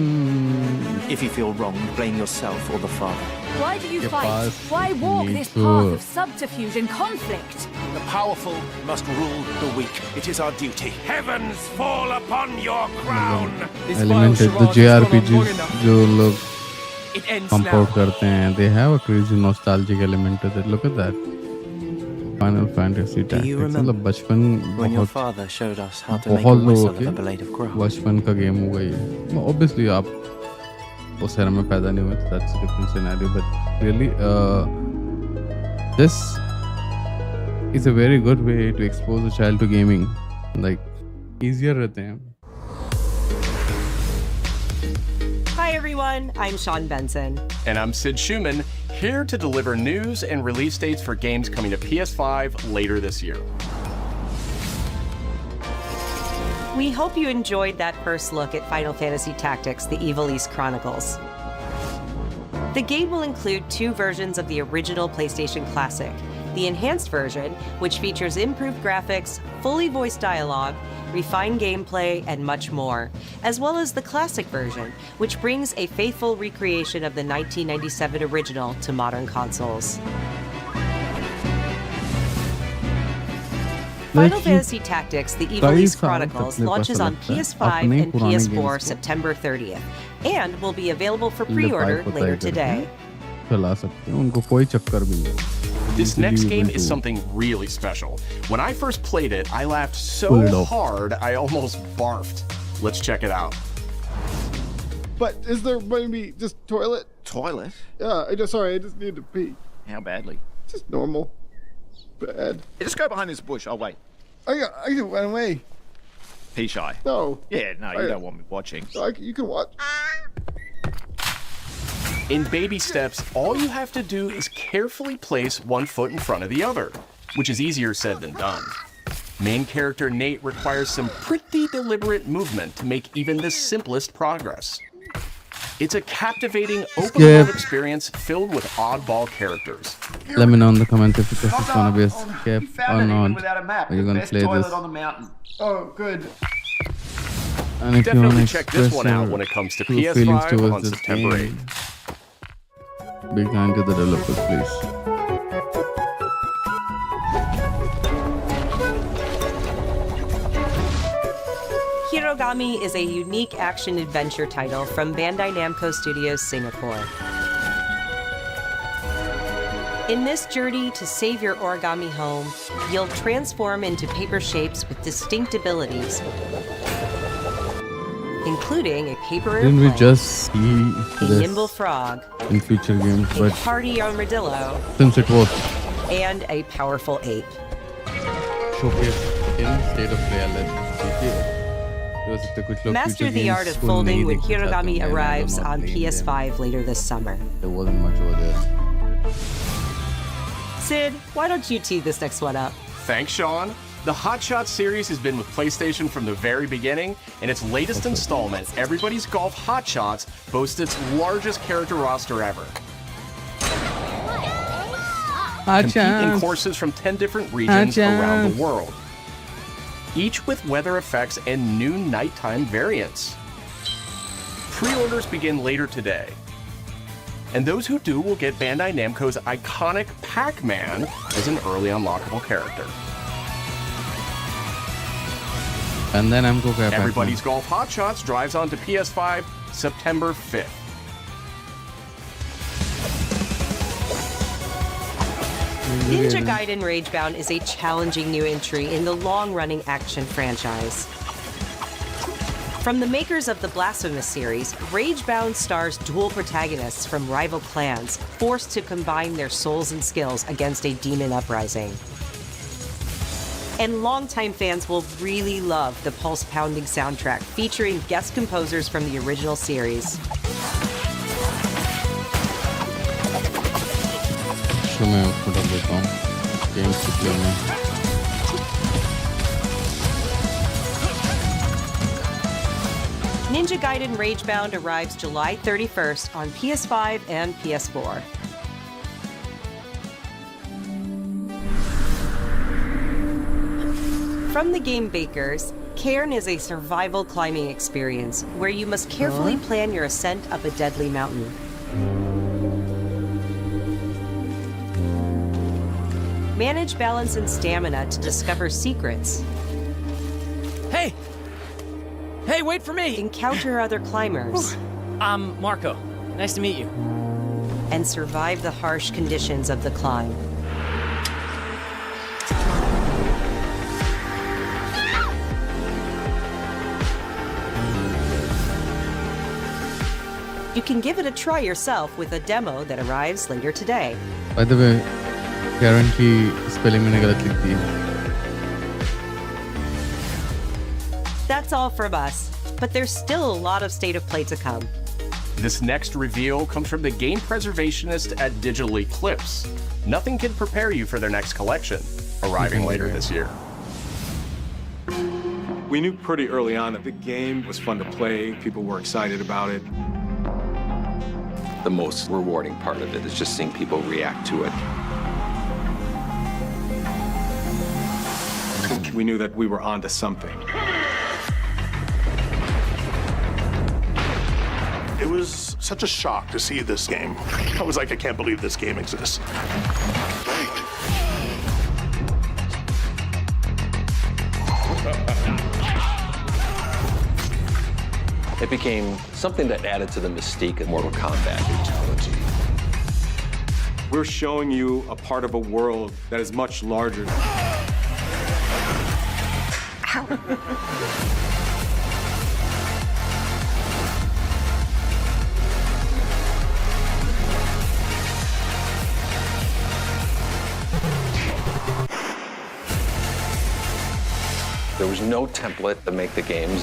If you feel wrong, blame yourself or the Father. Why do you के fight? Pass Why walk this need path to- of subterfuge and conflict? The powerful must rule the weak. It is our duty. Heavens fall upon your crown. Elemented the JRPGs जो लोग It ends pump now. out करते हैं, they have a crazy nostalgic element to it. Look at that. Final Fantasy Tactics. मतलब बचपन When your बहुत father showed us how to make a बहुत whistle लोगों of a के blade of grass. बचपन का गेम हो गई. Obviously आप उस era में पैदा नहीं हुए, that's a different scenario. But really, this is a very good way to expose a child to gaming. Like easier रहते हैं. Hi everyone, I'm Sean Benson. And I'm Sid Schumann, here to deliver news and release dates for games coming to PS5 later this year. We hope you enjoyed that first look at Final Fantasy Tactics: The Ivalice Chronicles. The game will include 2 versions of the original PlayStation Classic. The enhanced version, which features improved graphics, fully voiced dialogue, refined gameplay, and much more, as well as the classic version, which brings a faithful recreation of the 1997 original to modern consoles. Final Fantasy Tactics: The Ivalice Chronicles launches on PS5 and PS4 September 30th, and will be available for pre-order later today. This next game is something really special. When I first played it, I laughed so hard I almost barfed. Let's check it out. But is there maybe just toilet? Toilet? Yeah, I just need to pee. How badly? Just normal. Bad. Hey, just go behind this bush. I'll wait. I can run away. Pee shy? No. Yeah, no, you don't want me watching. You can watch. In baby steps, all you have to do is carefully place one foot in front of the other, which is easier said than done. Main character Nate requires some pretty deliberate movement to make even the simplest progress. It's a captivating open-world experience filled with oddball characters. Let me know in the comments if this is gonna be a skip or not. Are you gonna play this? On the mountain. Oh, good. And if you Definitely wanna check this one out express when it comes to your feelings PS5 towards on this September game, 8th. Big thank to the developers, please. Hirogami is a unique action-adventure title from Bandai Namco Studios Singapore. In this journey to save your origami home, you'll transform into paper shapes with distinct abilities, including a paper Didn't we airplane, just see a this nimble frog, in future games? a But party armadillo, since it was and a powerful ape. showcased in state of play, let's see here. Master the art of folding when Hirogami arrives on PS5 later this summer. There wasn't much over there. Sid, why don't you tee this next one up? Thanks, Sean. The Hot Shots series has been with PlayStation from the very beginning, and its latest installment, Everybody's Golf Hot Shots, boasts its largest character roster ever. Compete in courses from 10 different regions around the world, each with weather effects and new nighttime variants. Pre-orders begin later today, and those who do will get Bandai Namco's iconic Pac-Man as an early unlockable character. And then I'm going to Everybody's Golf Hot Shots drives onto PS5 September 5th. Ninja Gaiden Ragebound is a challenging new entry in the long-running action franchise. From the makers of the Blasphemous series, Ragebound stars dual protagonists from rival clans, forced to combine their souls and skills against a demon uprising. And longtime fans will really love the pulse-pounding soundtrack featuring guest composers from the original series. मैं output अब देता हूँ games to play में. Ninja Gaiden Ragebound arrives July 31st on PS5 and PS4. From the game Bakers, Cairn is a survival climbing experience where you must carefully plan your ascent up a deadly mountain. Manage balance and stamina to discover secrets. Hey! Hey, wait for me! Encounter other climbers. I'm Marco. Nice to meet you. And survive the harsh conditions of the climb. You can give it a try yourself with a demo that arrives later today. By the way, Karen की spelling मैंने गलत लिख दी. That's all from us, but there's still a lot of State of Play to come. This next reveal comes from the game preservationist at Digital Eclipse. Nothing can prepare you for their next collection, arriving later this year. We knew pretty early on that the game was fun to play. People were excited about it. The most rewarding part of it is just seeing people react to it. We knew that we were onto something. It was such a shock to see this game. I was like, I can't believe this game exists. It became something that added to the mystique of Mortal Kombat. We're showing you a part of a world that is much larger. There was no template to make the games.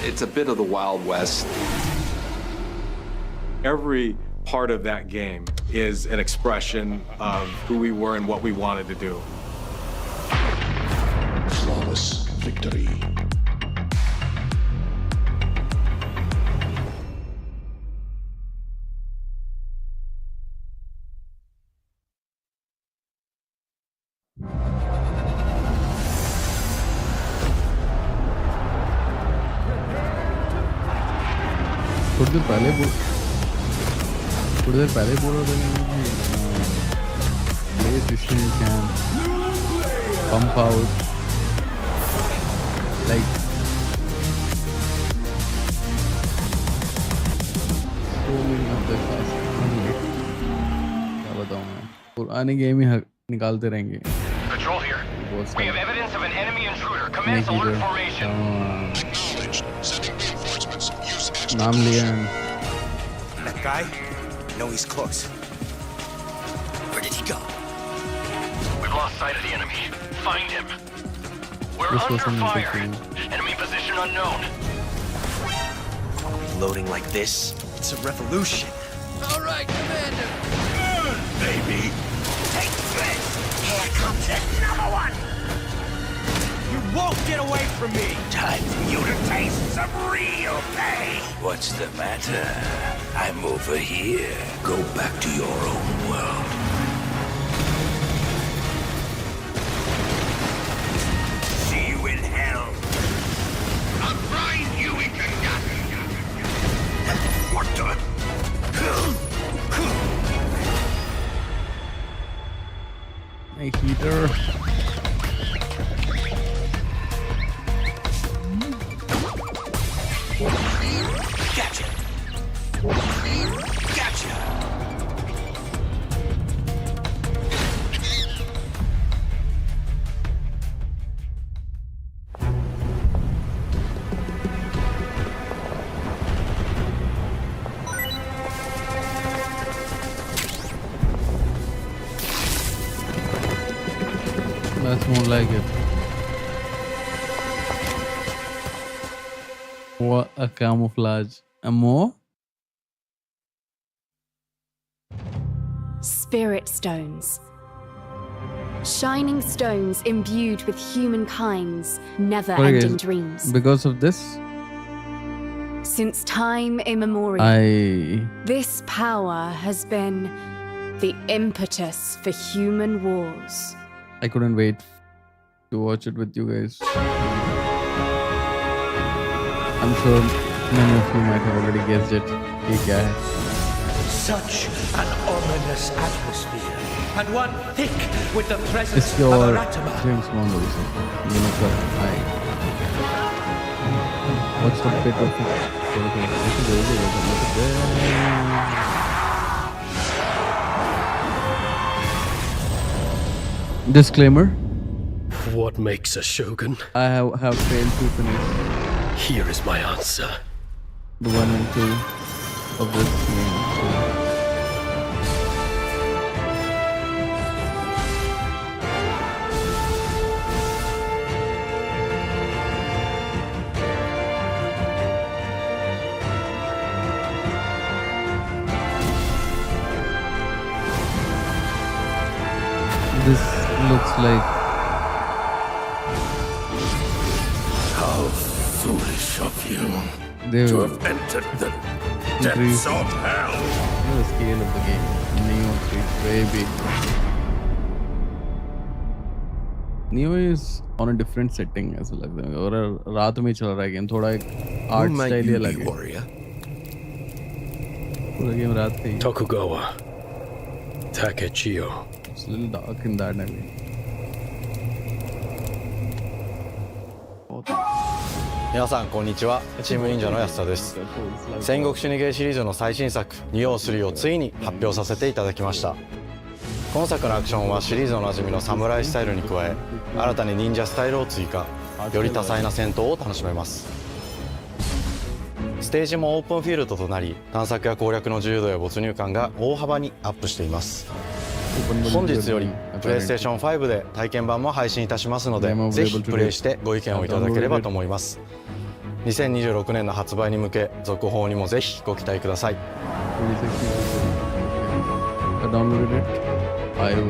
It's a bit of the Wild West. Every part of that game is an expression of who we were and what we wanted to do. Flawless victory. थोड़ी देर पहले बोल रहे थे PlayStation can pump out like so many of the classics. क्या बताऊँ मैं पुराने game ही निकालते रहेंगे. Patrol here. We have evidence of an enemy intruder. Commence alert formation. नाम लिया. That guy? No, he's close. Where did he go? We've lost sight of the enemy. Find him. We're This under wasn't fire. interesting. Enemy position unknown. Loading like this? It's a revolution. All right, Commander. Baby. Take this. Here comes another one. You won't get away from me. Time for you to taste some real pain. What's the matter? I'm over here. Go back to your own world. See you in hell. I'll grind you into nothing. What the? My heater. Gotcha. Gotcha. That's more like it. What a camouflage. And more? Spirit stones. Shining stones imbued with humankind's never-ending dreams. Because of this, Since time immemorial, I this power has been the impetus for human wars. couldn't wait to watch it with you guys. I'm sure many of you might have already guessed it. ये क्या है? Such an ominous atmosphere, and one thick with the presence It's of your Aratama. James Bond also. You know what? What's the bit of it? Look at there. Disclaimer. What makes a shogun? I have failed to finish Here is my answer. the 1 and 2 of this game. This looks like How foolish of you they to will have entered the increase depths of hell. the scale of the game. Neo 3 is way big. Neo is on a different setting ऐसा लगता है और रात में चल रहा है game थोड़ा एक आर्ट स्टाइल ही अलग है पूरा गेम रात पे ही Tokugawa Takechio. It's a little dark in that way. 皆さんこんにちは。チーム忍者の安田です。戦国死にゲーシリーズの最新作「ニオ3」をついに発表させていただきました。今作のアクションはシリーズのおなじみのサムライスタイルに加え新たに忍者スタイルを追加、より多彩な戦闘を楽しめます。ステージもオープンフィールドとなり探索や攻略の自由度や没入感が大幅にアップしています。本日より PlayStation 5で体験版も配信いたしますのでぜひプレイしてご意見をいただければと思います。2026年の発売に向け続報にもぜひご期待ください。I downloaded it. I will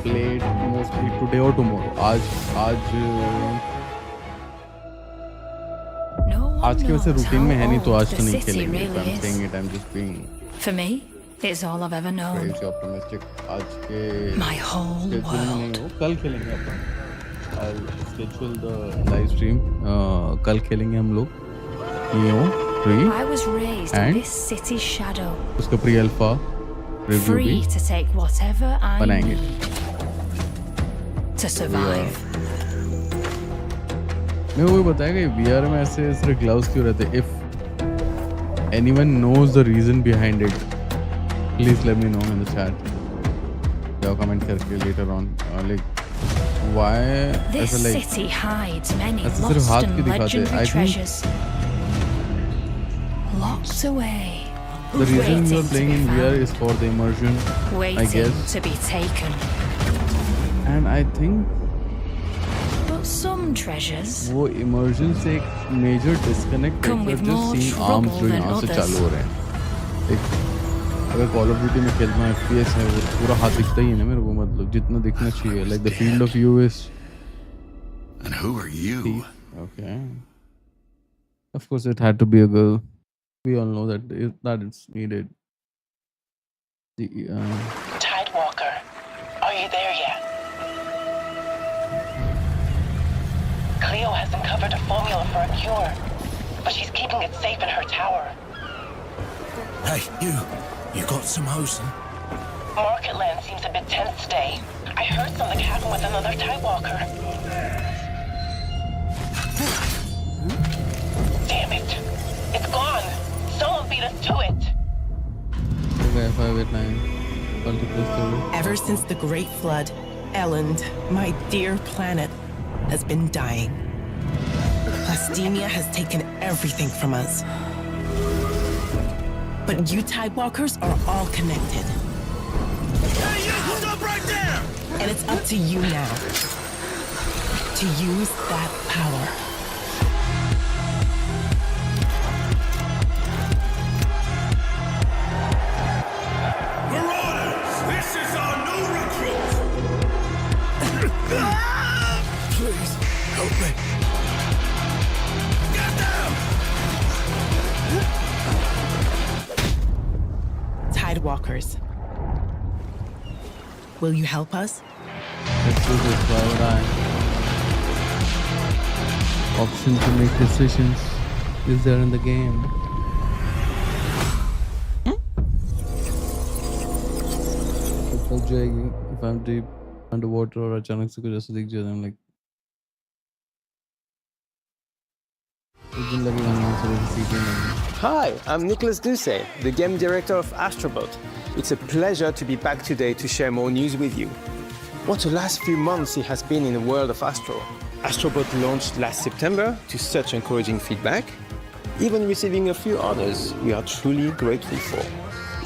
play it mostly today or tomorrow. आज के वैसे रूटीन में है नहीं तो आज तो नहीं खेलेंगे. I'm saying it. I'm just being For me, it's all I've ever known. crazy optimistic. आज के My whole schedule में नहीं world. हो. कल खेलेंगे अपन. I'll schedule the live stream. कल खेलेंगे हम लोग. Neo 3 I was raised in and this city's shadow, उसका प्री अल्फा रिव्यू भी free to take whatever I बनाएंगे. need to survive. मैं वो बताएगा VR में ऐसे सिर्फ ग्लव्स क्यों रहते? If anyone knows the reason behind it, please let me know in the chat. जाओ कमेंट करके later on. Like why This ऐसा like city hides many ऐसे सिर्फ lost हाथ and की दिखाते हैं. legendary I think treasures, locked away, the reason you are waiting playing to in be VR found, is for the immersion, I waiting guess. to be taken. And I think But some treasures वो immersion से एक major disconnect है. Come with Just more seeing trouble arms जो than यहाँ से others. चालू हो रहे हैं. Like, अगर Call of Duty में खेलना FPS है वो पूरा हाथ दिखता ही है ना मेरे को, मतलब जितना दिखना चाहिए. Like the field of view is. And who are you? Okay. Of course, it had to be a girl. We all know that it's needed. Tidewalker, are you there yet? Cleo has uncovered a formula for a cure, but she's keeping it safe in her tower. Hey, you got some hosing? Market Land seems a bit tense today. I heard something happen with another Tidewalker. Damn it! It's gone! Someone beat us to it! Okay, 589. Ever since the Great Flood, Elend, my dear planet, has been dying. Plastemia has taken everything from us. But you Tidewalkers are all connected. Hey, you! Stop right there! And it's up to you now to use that power. Marauders, this is our new recruit! Please, help me. Get down! Tidewalkers. Will you help us? Let's do this. Why would I? Option to make decisions is there in the game. फंस जाएगी if I'm deep underwater और अचानक से कुछ ऐसा दिख जाए. I'm like एक दिन लगेगा ना सर सीखने में. Hi, I'm Nicholas Duce, the game director of Astrobot. It's a pleasure to be back today to share more news with you. What a last few months it has been in the world of Astro. Astrobot launched last September to such encouraging feedback, even receiving a few orders we are truly grateful for.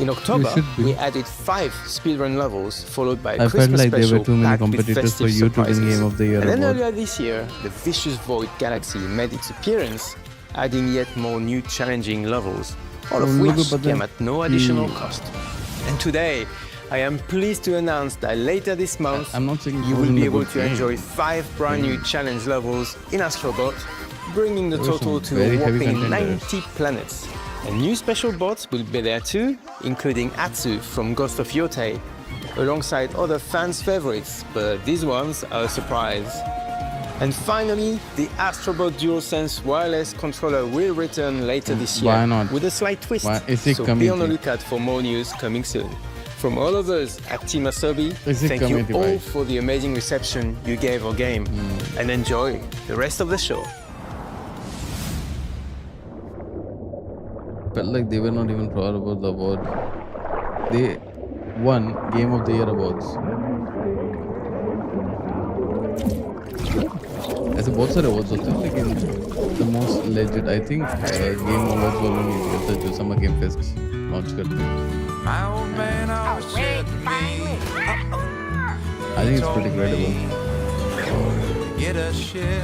In October, we added 5 speedrun levels, followed by a I felt Christmas like there special were too many packed with competitors for festive you to win surprises. Game of the Year And then award. earlier this year, the Vicious Void Galaxy made its appearance, adding yet more new challenging levels, all of उन लोगों को which पता came है at no additional कि cost. And today, I am pleased to announce that later this month, I'm not saying it you will wasn't be a able good to game. enjoy 5 brand new challenge levels in Astrobot, bringing the There were total some to a very heavy whopping contenders. 90 planets. And new special bots will be there too, including Atsu from Ghost of Yotei, alongside other fans' favorites, but these ones are a surprise. And finally, the Astrobot DualSense wireless controller will return later this year Why not? with a slight twist. Why is it So coming be on the to- lookout for more news coming soon. From all of us at Team Asobi, Is it thank you coming to all buy? for the amazing reception you gave our game, and enjoy the rest of the show. Felt like they were not even proud about the award. They won Game of the Year awards. ऐसे बहुत सारे awards होते हैं लेकिन the most legit I think Game Awards वालों ने दिया था जो Summer Game Fest launch करते हैं. I think it's pretty credible.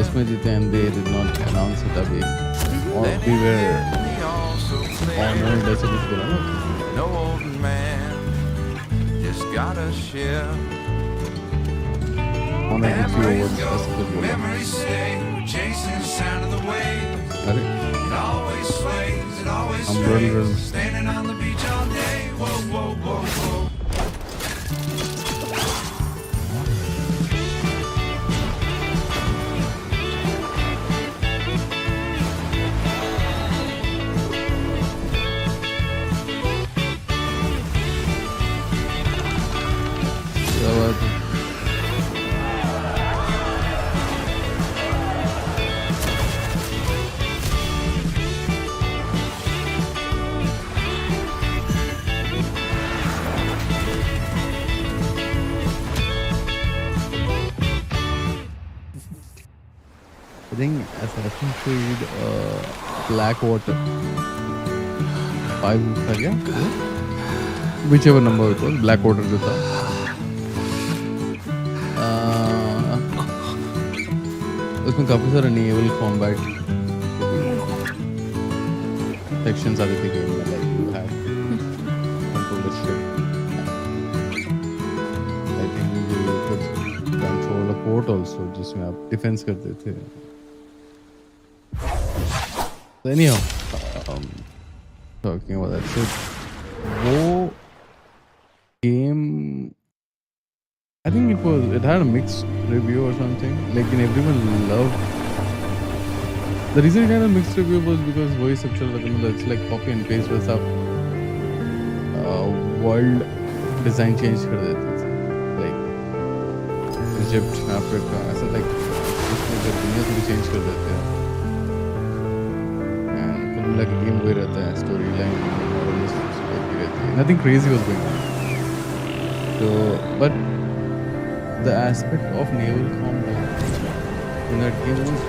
उसमें जीते and they did not announce it अभी. और we were honored ऐसे कुछ बोला ना. No old man just got a share. Honored with few awards ऐसे कुछ बोला. Memories stay chasing the sound of the waves. अरे It always sways, it always Umbrella strays. Realm. Standing on the beach all day. Whoa, whoa, whoa, whoa. क्या बात है. I think Assassin's Creed Blackwater 5 था क्या? Whichever number it was, Blackwater जो था. उसमें काफी सारे naval combat sections आते थे गेम में, like you had control the ship. I think you could control a port also जिसमें आप defense करते थे. So anyhow, talking about that, so वो game, I think it had a mixed review or something. Like everyone loved. The reason it had a mixed review was because वही सब चल रहा था, मतलब it's like copy and paste वैसा world design change कर देते थे. Like Egypt, Africa, ऐसा like उसमें जब दुनिया थोड़ी change कर देते हैं. And कुल मिला के game वही रहता है, storyline moral रहती है. Nothing crazy was going on. So, but the aspect of naval combat in that game was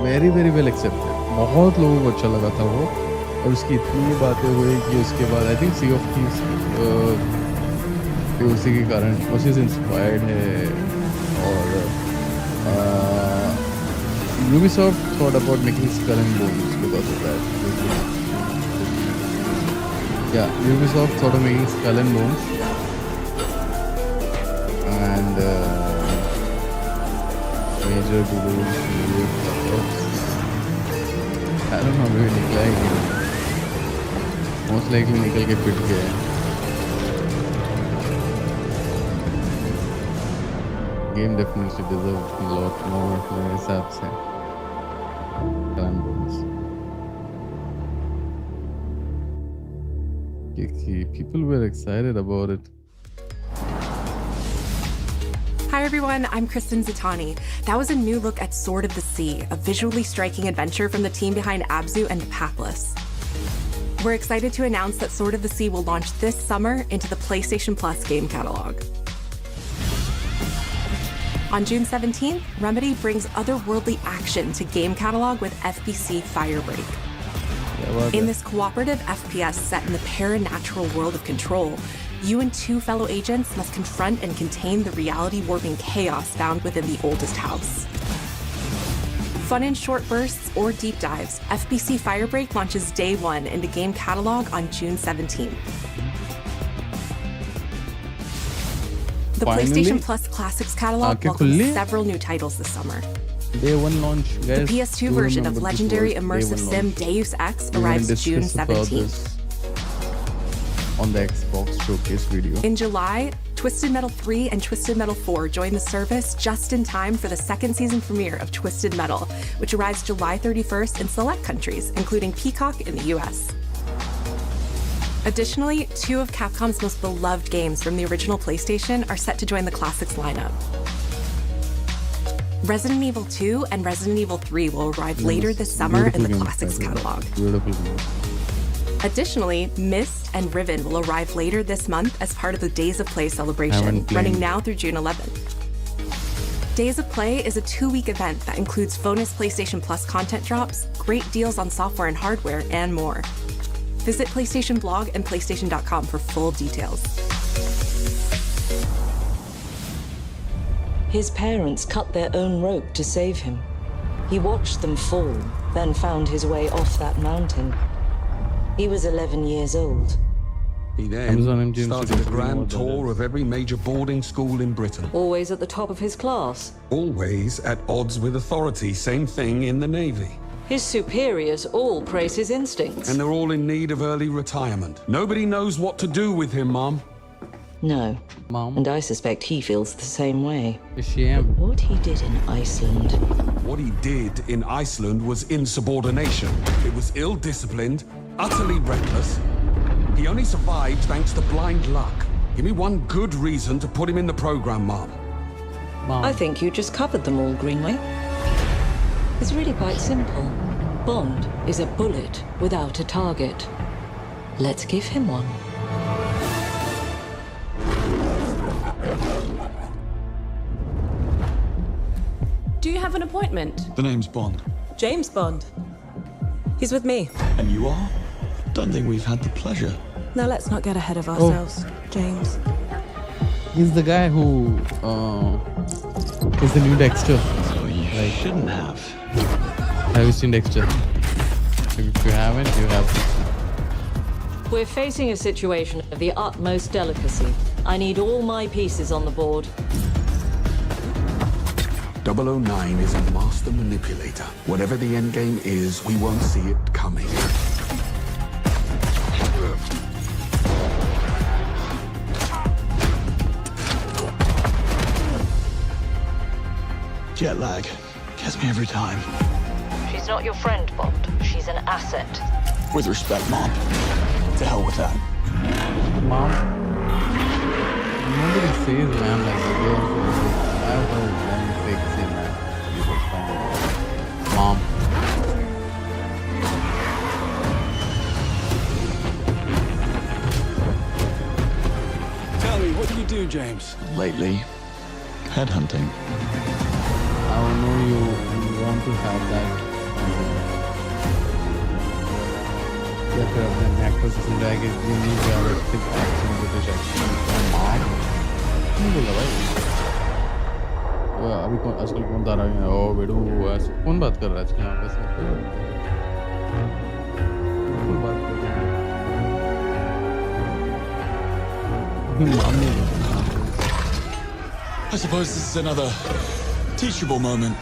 very well accepted. बहुत लोगों को अच्छा लगा था वो, और उसकी इतनी बातें हुई कि उसके बाद I think Sea of Thieves उसी के कारण उसी से इंस्पायर्ड है. और Ubisoft thought about making Skull and Bones because of that. Yeah, Ubisoft thought of making Skull and Bones. And major gurus, I don't know, maybe निकला ही नहीं. Most likely निकल के पिट गया. Game definitely deserves a lot more मेरे हिसाब से. People were excited about it. Hi everyone, I'm Kristen Zitani. That was a new look at Sword of the Sea, a visually striking adventure from the team behind Abzu and Pathless. We're excited to announce that Sword of the Sea will launch this summer into the PlayStation Plus game catalog. On June 17th, Remedy brings otherworldly action to game catalog with FBC Firebreak. In this cooperative FPS set in the paranatural world of Control, you and 2 fellow agents must confront and contain the reality-warping chaos found within the oldest house. Fun in short bursts or deep dives, FBC Firebreak launches day 1 into game catalog on June 17th. The PlayStation Plus Classics catalog welcomes several new titles this summer. Day one launch, guys. The PS2 version of legendary immersive sim Deus Ex arrives June 17th. On the Xbox showcase video. In July, Twisted Metal 3 and Twisted Metal 4 join the service just in time for the second season premiere of Twisted Metal, which arrives July 31st in select countries, including Peacock in the US. Additionally, 2 of Capcom's most beloved games from the original PlayStation are set to join the Classics lineup. Resident Evil 2 and Resident Evil 3 will arrive later this summer in the Classics catalog. Beautiful game. Additionally, Myst and Riven will arrive later this month as part of the Days of Play celebration, running now through June 11th. Days of Play is a 2-week event that includes bonus PlayStation Plus content drops, great deals on software and hardware, and more. Visit PlayStation Blog and PlayStation.com for full details. His parents cut their own rope to save him. He watched them fall, then found his way off that mountain. He was 11 years old. He then started a grand tour of every major boarding school in Britain. Always at the top of his class. Always at odds with authority. Same thing in the Navy. His superiors all praise his instincts. And they're all in need of early retirement. Nobody knows what to do with him, Mom. No. Mom. And I suspect he feels the same way. Shame. What he did in Iceland. What he did in Iceland was insubordination. It was ill-disciplined, utterly reckless. He only survived thanks to blind luck. Give me one good reason to put him in the program, Mom. I think you just covered them all, Greenway. It's really quite simple. Bond is a bullet without a target. Let's give him one. Do you have an appointment? The name's Bond. James Bond. He's with me. And you are? Don't think we've had the pleasure. Now let's not get ahead of ourselves, James. He's the guy who is the new Dexter. So you shouldn't have. Have you seen Dexter? If you haven't, you have to. We're facing a situation of the utmost delicacy. I need all my pieces on the board. 009 is a master manipulator. Whatever the end game is, we won't see it coming. Jet lag gets me every time. She's not your friend, Bond. She's an asset. With respect, Mom. To hell with that. Mom? Nobody says man like that. I've heard them say that. Mom. Tell me, what do you do, James? Lately, headhunting. I know you want to have that. Actors you need realistic action, British action. Mom? नहीं बोला भाई वो अभी कौन आजकल कौन तारा है ओ बेडू कौन बात कर रहा है आजकल आपस में कौन बात कर रहा है मॉम नहीं I suppose this is another teachable moment.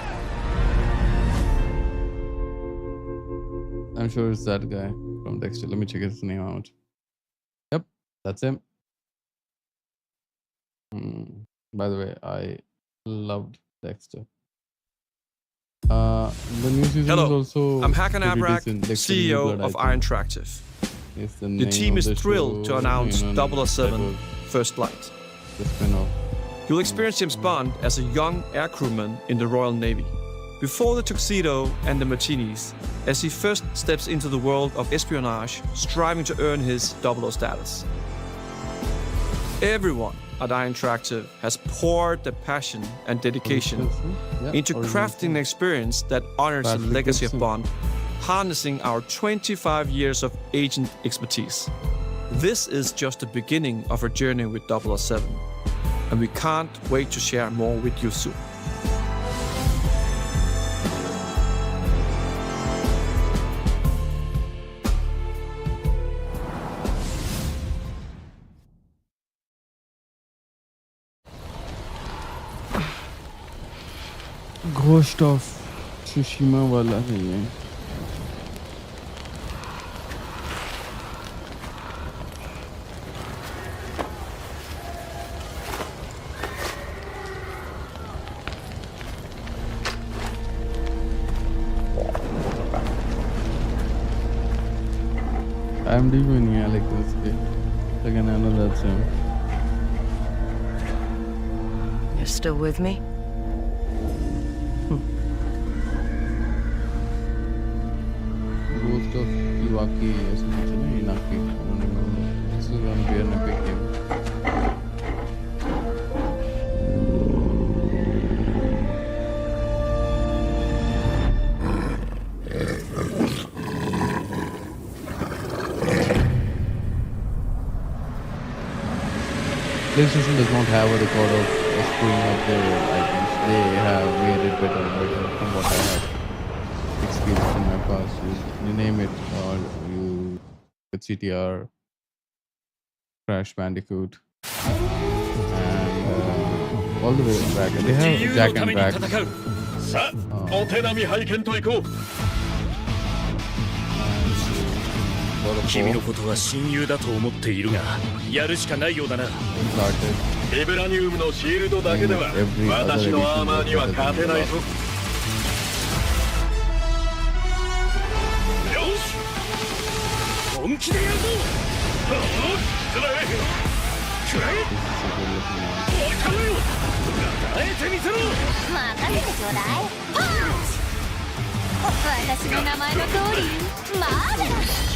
I'm sure it's that guy from Dexter. Let me check his name out. Yep, that's him. By the way, I loved Dexter. The new season Hello, is also I'm Hakan pretty Abrak, decent. Dexter CEO New Blood, of Iron Interactive. The team is thrilled to announce 007 First Light. The spin-off. You'll experience James Bond as a young air crewman in the Royal Navy. Before the tuxedo and the martinis, as he first steps into the world of espionage, striving to earn his 00 status. Everyone at Iron Interactive has poured their passion and dedication into crafting an experience that honors the legacy of Bond, harnessing our 25 years of agent expertise. This is just the beginning of our journey with 007, and we can't wait to share more with you soon. Ghost of Tsushima वाला नहीं है. I'm doing yeah, like this. Again, I know that's him. You're still with me? Ghost of Iwaki or something. Inaki. I don't remember. This is gonna be an epic game. PlayStation does not have a record of screwing up their items. They have made it better and better from what I have experienced in my past. You name it, or you get CTR, Crash Bandicoot, and all the way back. They have Jack and Back. God of 君のことは親友だと思っているが、やるしかないようだな。ビブラニウムのシールドだけでは私のアーマーには勝てないぞ。よし、本気でやるぞ。くらえ、くらえ。おい、頼むよ。耐えてみせろ。任せてちょうだい。パンチ。私の名前の通り、マーベラス。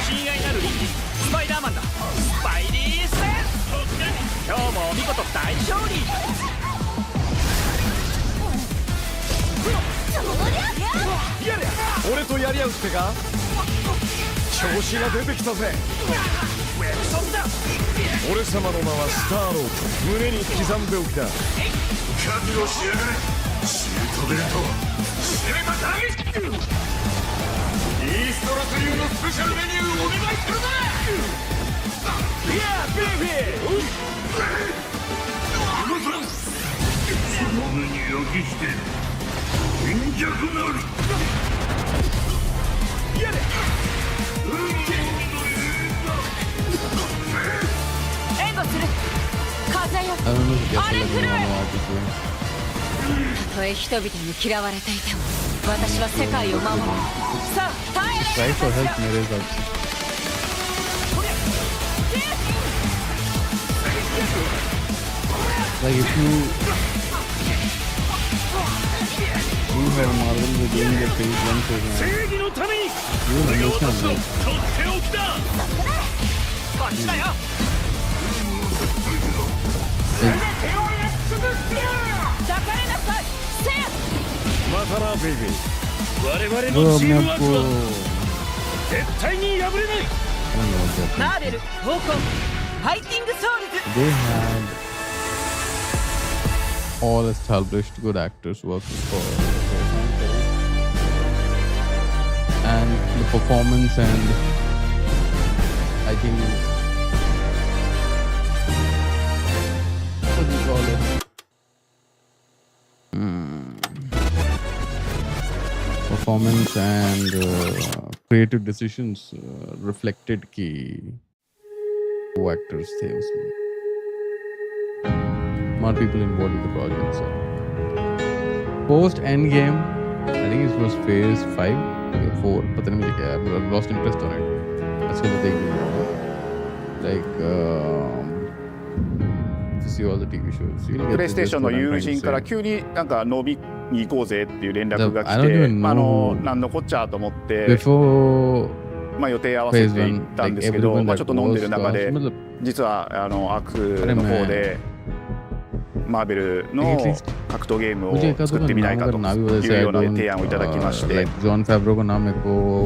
親愛なるリンディ、スパイダーマンだ。スパイリーセンス。今日も見事大勝利。俺とやり合うってか。調子が出てきたぜ。俺様の名はスターロード。胸に刻んでおきだ。覚悟しやがれ。シュートベルトシネマターゲット。イーストラス流のスペシャルメニューお願いするぜ。いやベイビー。その目に焼き付け貧弱なる。やれ。援護する。風よ。あれくらえ。たとえ人々に嫌われていても私は世界を守る。さあ耐え。 Try for help, Mireza. Like if you have Marvel with doing the phase 1 phase 9, you will understand that. Bro, मैं आपको They had all established good actors working for and the performance and I think what do you call it? Performance and creative decisions reflected कि वो actors थे उसमें. Smart people involved in the project. So. Post Endgame, I think it was phase 5 or 4. पता नहीं मुझे क्या है. I've lost interest on it. आजकल तो देख नहीं रहा. Like to see all the TV shows. プレイステーションの友人から急になんか飲みに行こうぜっていう連絡が来て、なんのこっちゃと思って、まあ予定合わせていったんですけど、まあちょっと飲んでる中で、実はアークの方でマーベルの格闘ゲームを作ってみないかというような提案をいただきまして、い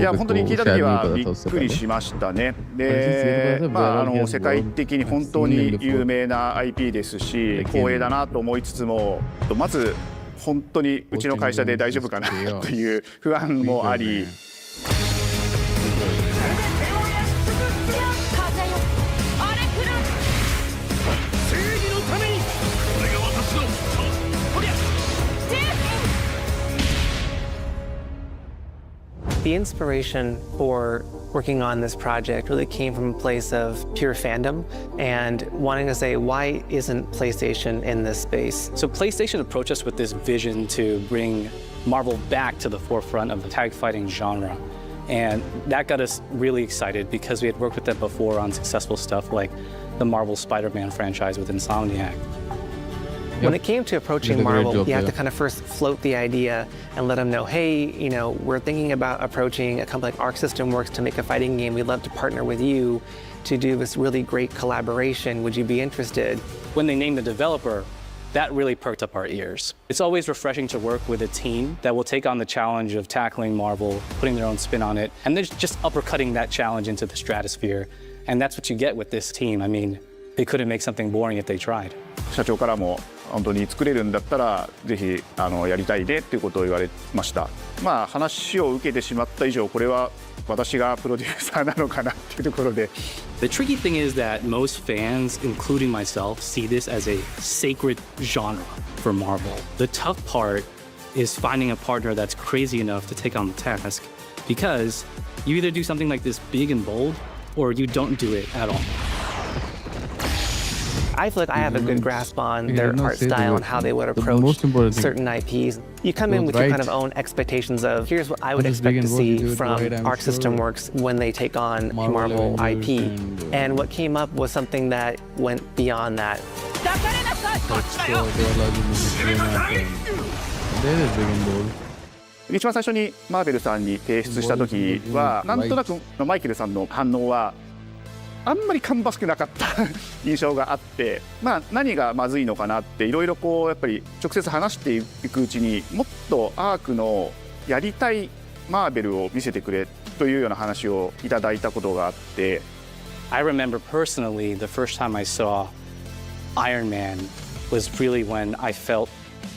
や本当に聞いた時はびっくりしましたね。で、まあ世界的に本当に有名な IP ですし、光栄だなと思いつつも、まず本当にうちの会社で大丈夫かなという不安もあり。The inspiration for working on this project really came from a place of pure fandom and wanting to say, why isn't PlayStation in this space? So PlayStation approached us with this vision to bring Marvel back to the forefront of the tag fighting genre. And that got us really excited because we had worked with them before on successful stuff like the Marvel Spider-Man franchise with Insomniac. When it came to approaching Marvel, you have to kind of first float the idea and let them know, hey, you know, we're thinking about approaching a company like Arc System Works to make a fighting game. We'd love to partner with you to do this really great collaboration. Would you be interested? When they named the developer, that really perked up our ears. It's always refreshing to work with a team that will take on the challenge of tackling Marvel, putting their own spin on it, and they're just uppercutting that challenge into the stratosphere. And that's what you get with this team. I mean, they couldn't make something boring if they tried. 社長からも本当に作れるんだったらぜひやりたいねっていうことを言われました。まあ話を受けてしまった以上これは私がプロデューサーなのかなっていうところで。The tricky thing is that most fans, including myself, see this as a sacred genre for Marvel. The tough part is finding a partner that's crazy enough to take on the task, because you either do something like this big and bold, or you don't do it at all. I feel like I have a good grasp on their art style and how they would approach certain IPs. You come in with your kind of own expectations of, here's what I would expect to see from Arc System Works when they take on a Marvel IP. And what came up was something that went beyond that. Big 一番最初にマーベルさんに提出した時はなんとなくマイケルさんの反応はあんまり芳しくなかった印象があって、まあ何がまずいのかなっていろいろこうやっぱり直接話していくうちにもっとアークのやりたいマーベルを見せてくれというような話をいただいたことがあって。I remember personally the first time I saw Iron Man was really when I felt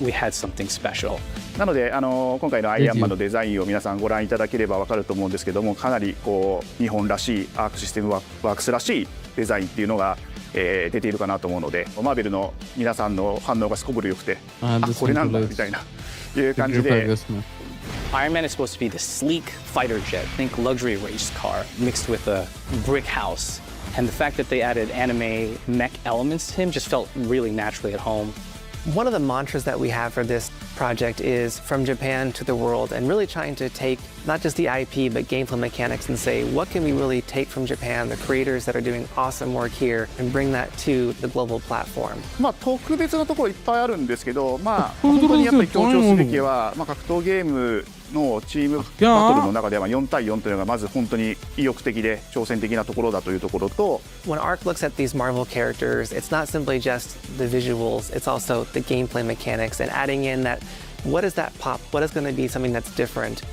we had something special. なので今回のアイアンマンのデザインを皆さんご覧いただければ分かると思うんですけども、かなりこう日本らしいアークシステムワークスらしいデザインっていうのが、出ているかなと思うので、マーベルの皆さんの反応がすこぶる良くて、これなんだみたいないう感じで。Iron Man is supposed to be the sleek fighter jet, think luxury race car mixed with a brick house. And the fact that they added anime mech elements to him just felt really naturally at home. One of the mantras that we have for this project is from Japan to the world, and really trying to take not just the IP but gameplay mechanics and say, what can we really take from Japan, the creators that are doing awesome work here, and bring that to the global platform. まあ特別なところいっぱいあるんですけど、まあ本当にやっぱり強調すべきは、まあ格闘ゲームのチームバトルの中では4対4というのがまず本当に意欲的で挑戦的なところだというところと。When Arc looks at these Marvel characters, it's not simply just the visuals, it's also the gameplay mechanics and adding in that, what is that pop? What is going to be something that's different?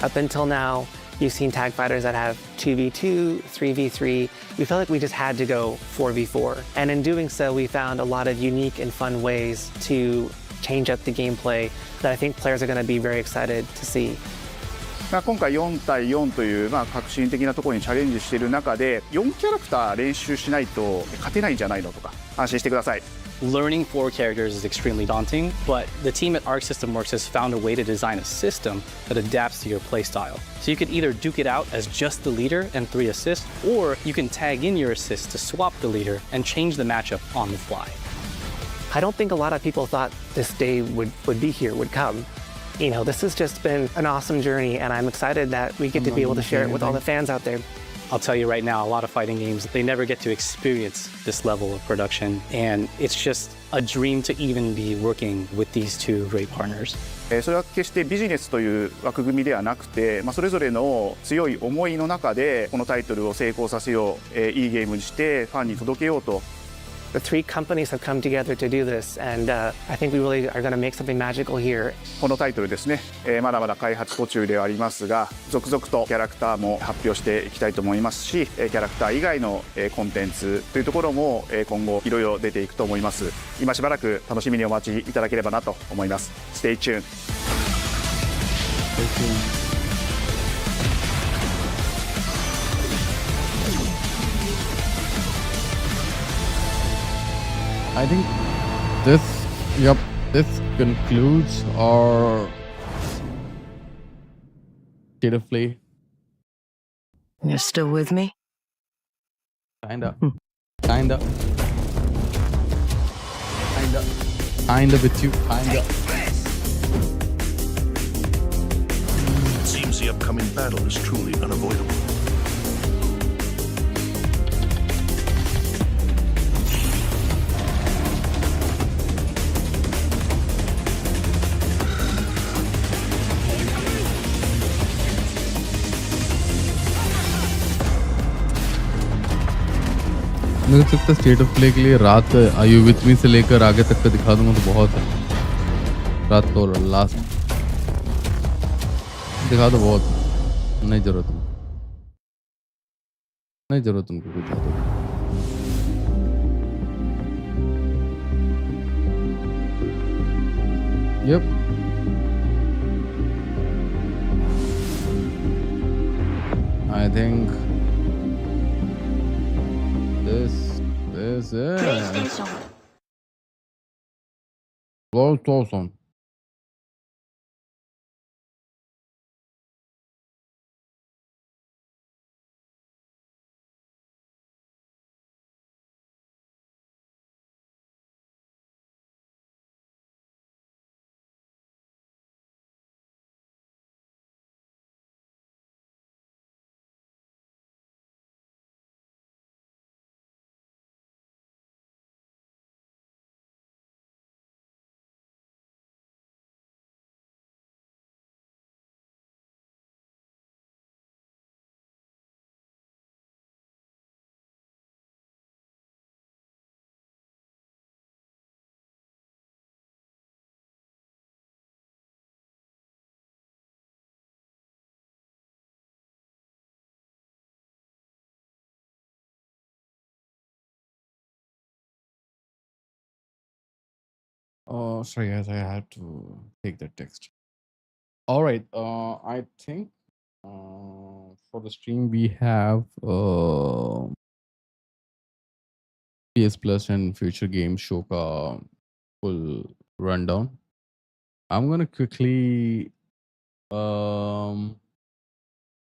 Up until now, you've seen tag fighters that have 2v2, 3v3. We felt like we just had to go 4v4. And in doing so, we found a lot of unique and fun ways to change up the gameplay that I think players are going to be very excited to see. 今回4対4という革新的なところにチャレンジしている中で4キャラクター練習しないと勝てないんじゃないのとか安心してください。Learning 4 characters is extremely daunting, but the team at Arc System Works has found a way to design a system that adapts to your playstyle. So you could either duke it out as just the leader and 3 assists, or you can tag in your assists to swap the leader and change the matchup on the fly. I don't think a lot of people thought this day would be here, would come. You know, this has just been an awesome journey, and I'm excited that we get to be able to share it with all the fans out there. I'll tell you right now, a lot of fighting games, they never get to experience this level of production, and it's just a dream to even be working with these two great partners. それは決してビジネスという枠組みではなくて、それぞれの強い思いの中でこのタイトルを成功させよう、いいゲームにしてファンに届けようと。The 3 companies have come together to do this, and I think we really are going to make something magical here. このタイトルですね、まだまだ開発途中ではありますが、続々とキャラクターも発表していきたいと思いますし、キャラクター以外のコンテンツというところも今後いろいろ出ていくと思います。今しばらく楽しみにお待ちいただければなと思います。Stay tuned. I think this concludes our state of play. You're still with me? Kinda. Kinda. Kinda. Kinda with you. Kinda. It seems the upcoming battle is truly unavoidable. मेरे को लगता है state of play के लिए रात are you with me से लेकर आगे तक का दिखा दूंगा तो बहुत है। रात को लास्ट दिखा दो बहुत है। नहीं जरूरत उनको कुछ yup I think this is it. Well, awesome. Oh, sorry guys, I had to take that text. All right, I think for the stream we have PS Plus and future games show ka full rundown. I'm gonna quickly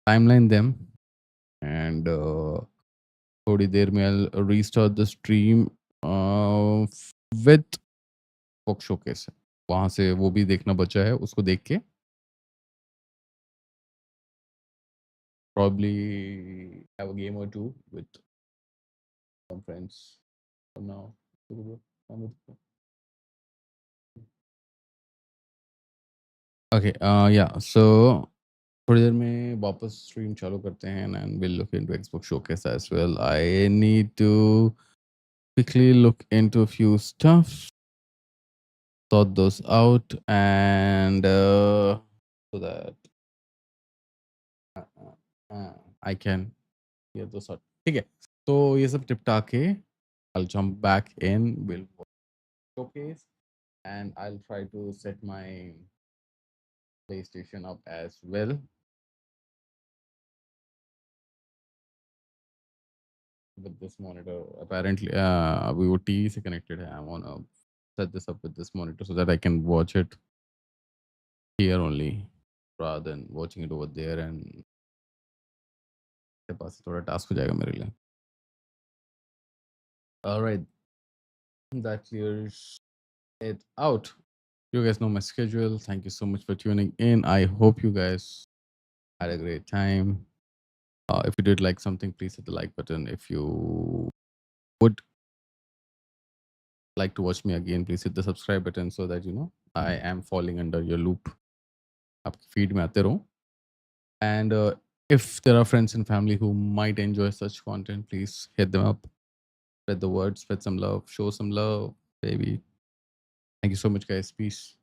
timeline them and थोड़ी देर में I'll restart the stream with Xbox Showcase. वहां से वो भी देखना बचा है, उसको देख के probably have a game or two with some friends for now. Okay, yeah, so थोड़ी देर में वापस स्ट्रीम चालू करते हैं and we'll look into Xbox Showcase as well. I need to quickly look into a few stuff, sort those out, and so that I can get those out. ठीक है, तो ये सब टिपटा के I'll jump back in, we'll Showcase, and I'll try to set my PlayStation up as well. With this monitor, apparently we were TV se connected. I want to set this up with this monitor so that I can watch it here only rather than watching it over there, and के पास थोड़ा task हो जाएगा मेरे लिए. All right, that clears it out. You guys know my schedule. Thank you so much for tuning in. I hope you guys had a great time. If you did like something, please hit the like button. If you would like to watch me again, please hit the subscribe button so that you know I am falling under your loop. आपकी feed में आते रहूं. And if there are friends and family who might enjoy such content, please hit them up. Spread the word, spread some love, show some love, baby. Thank you so much, guys. Peace.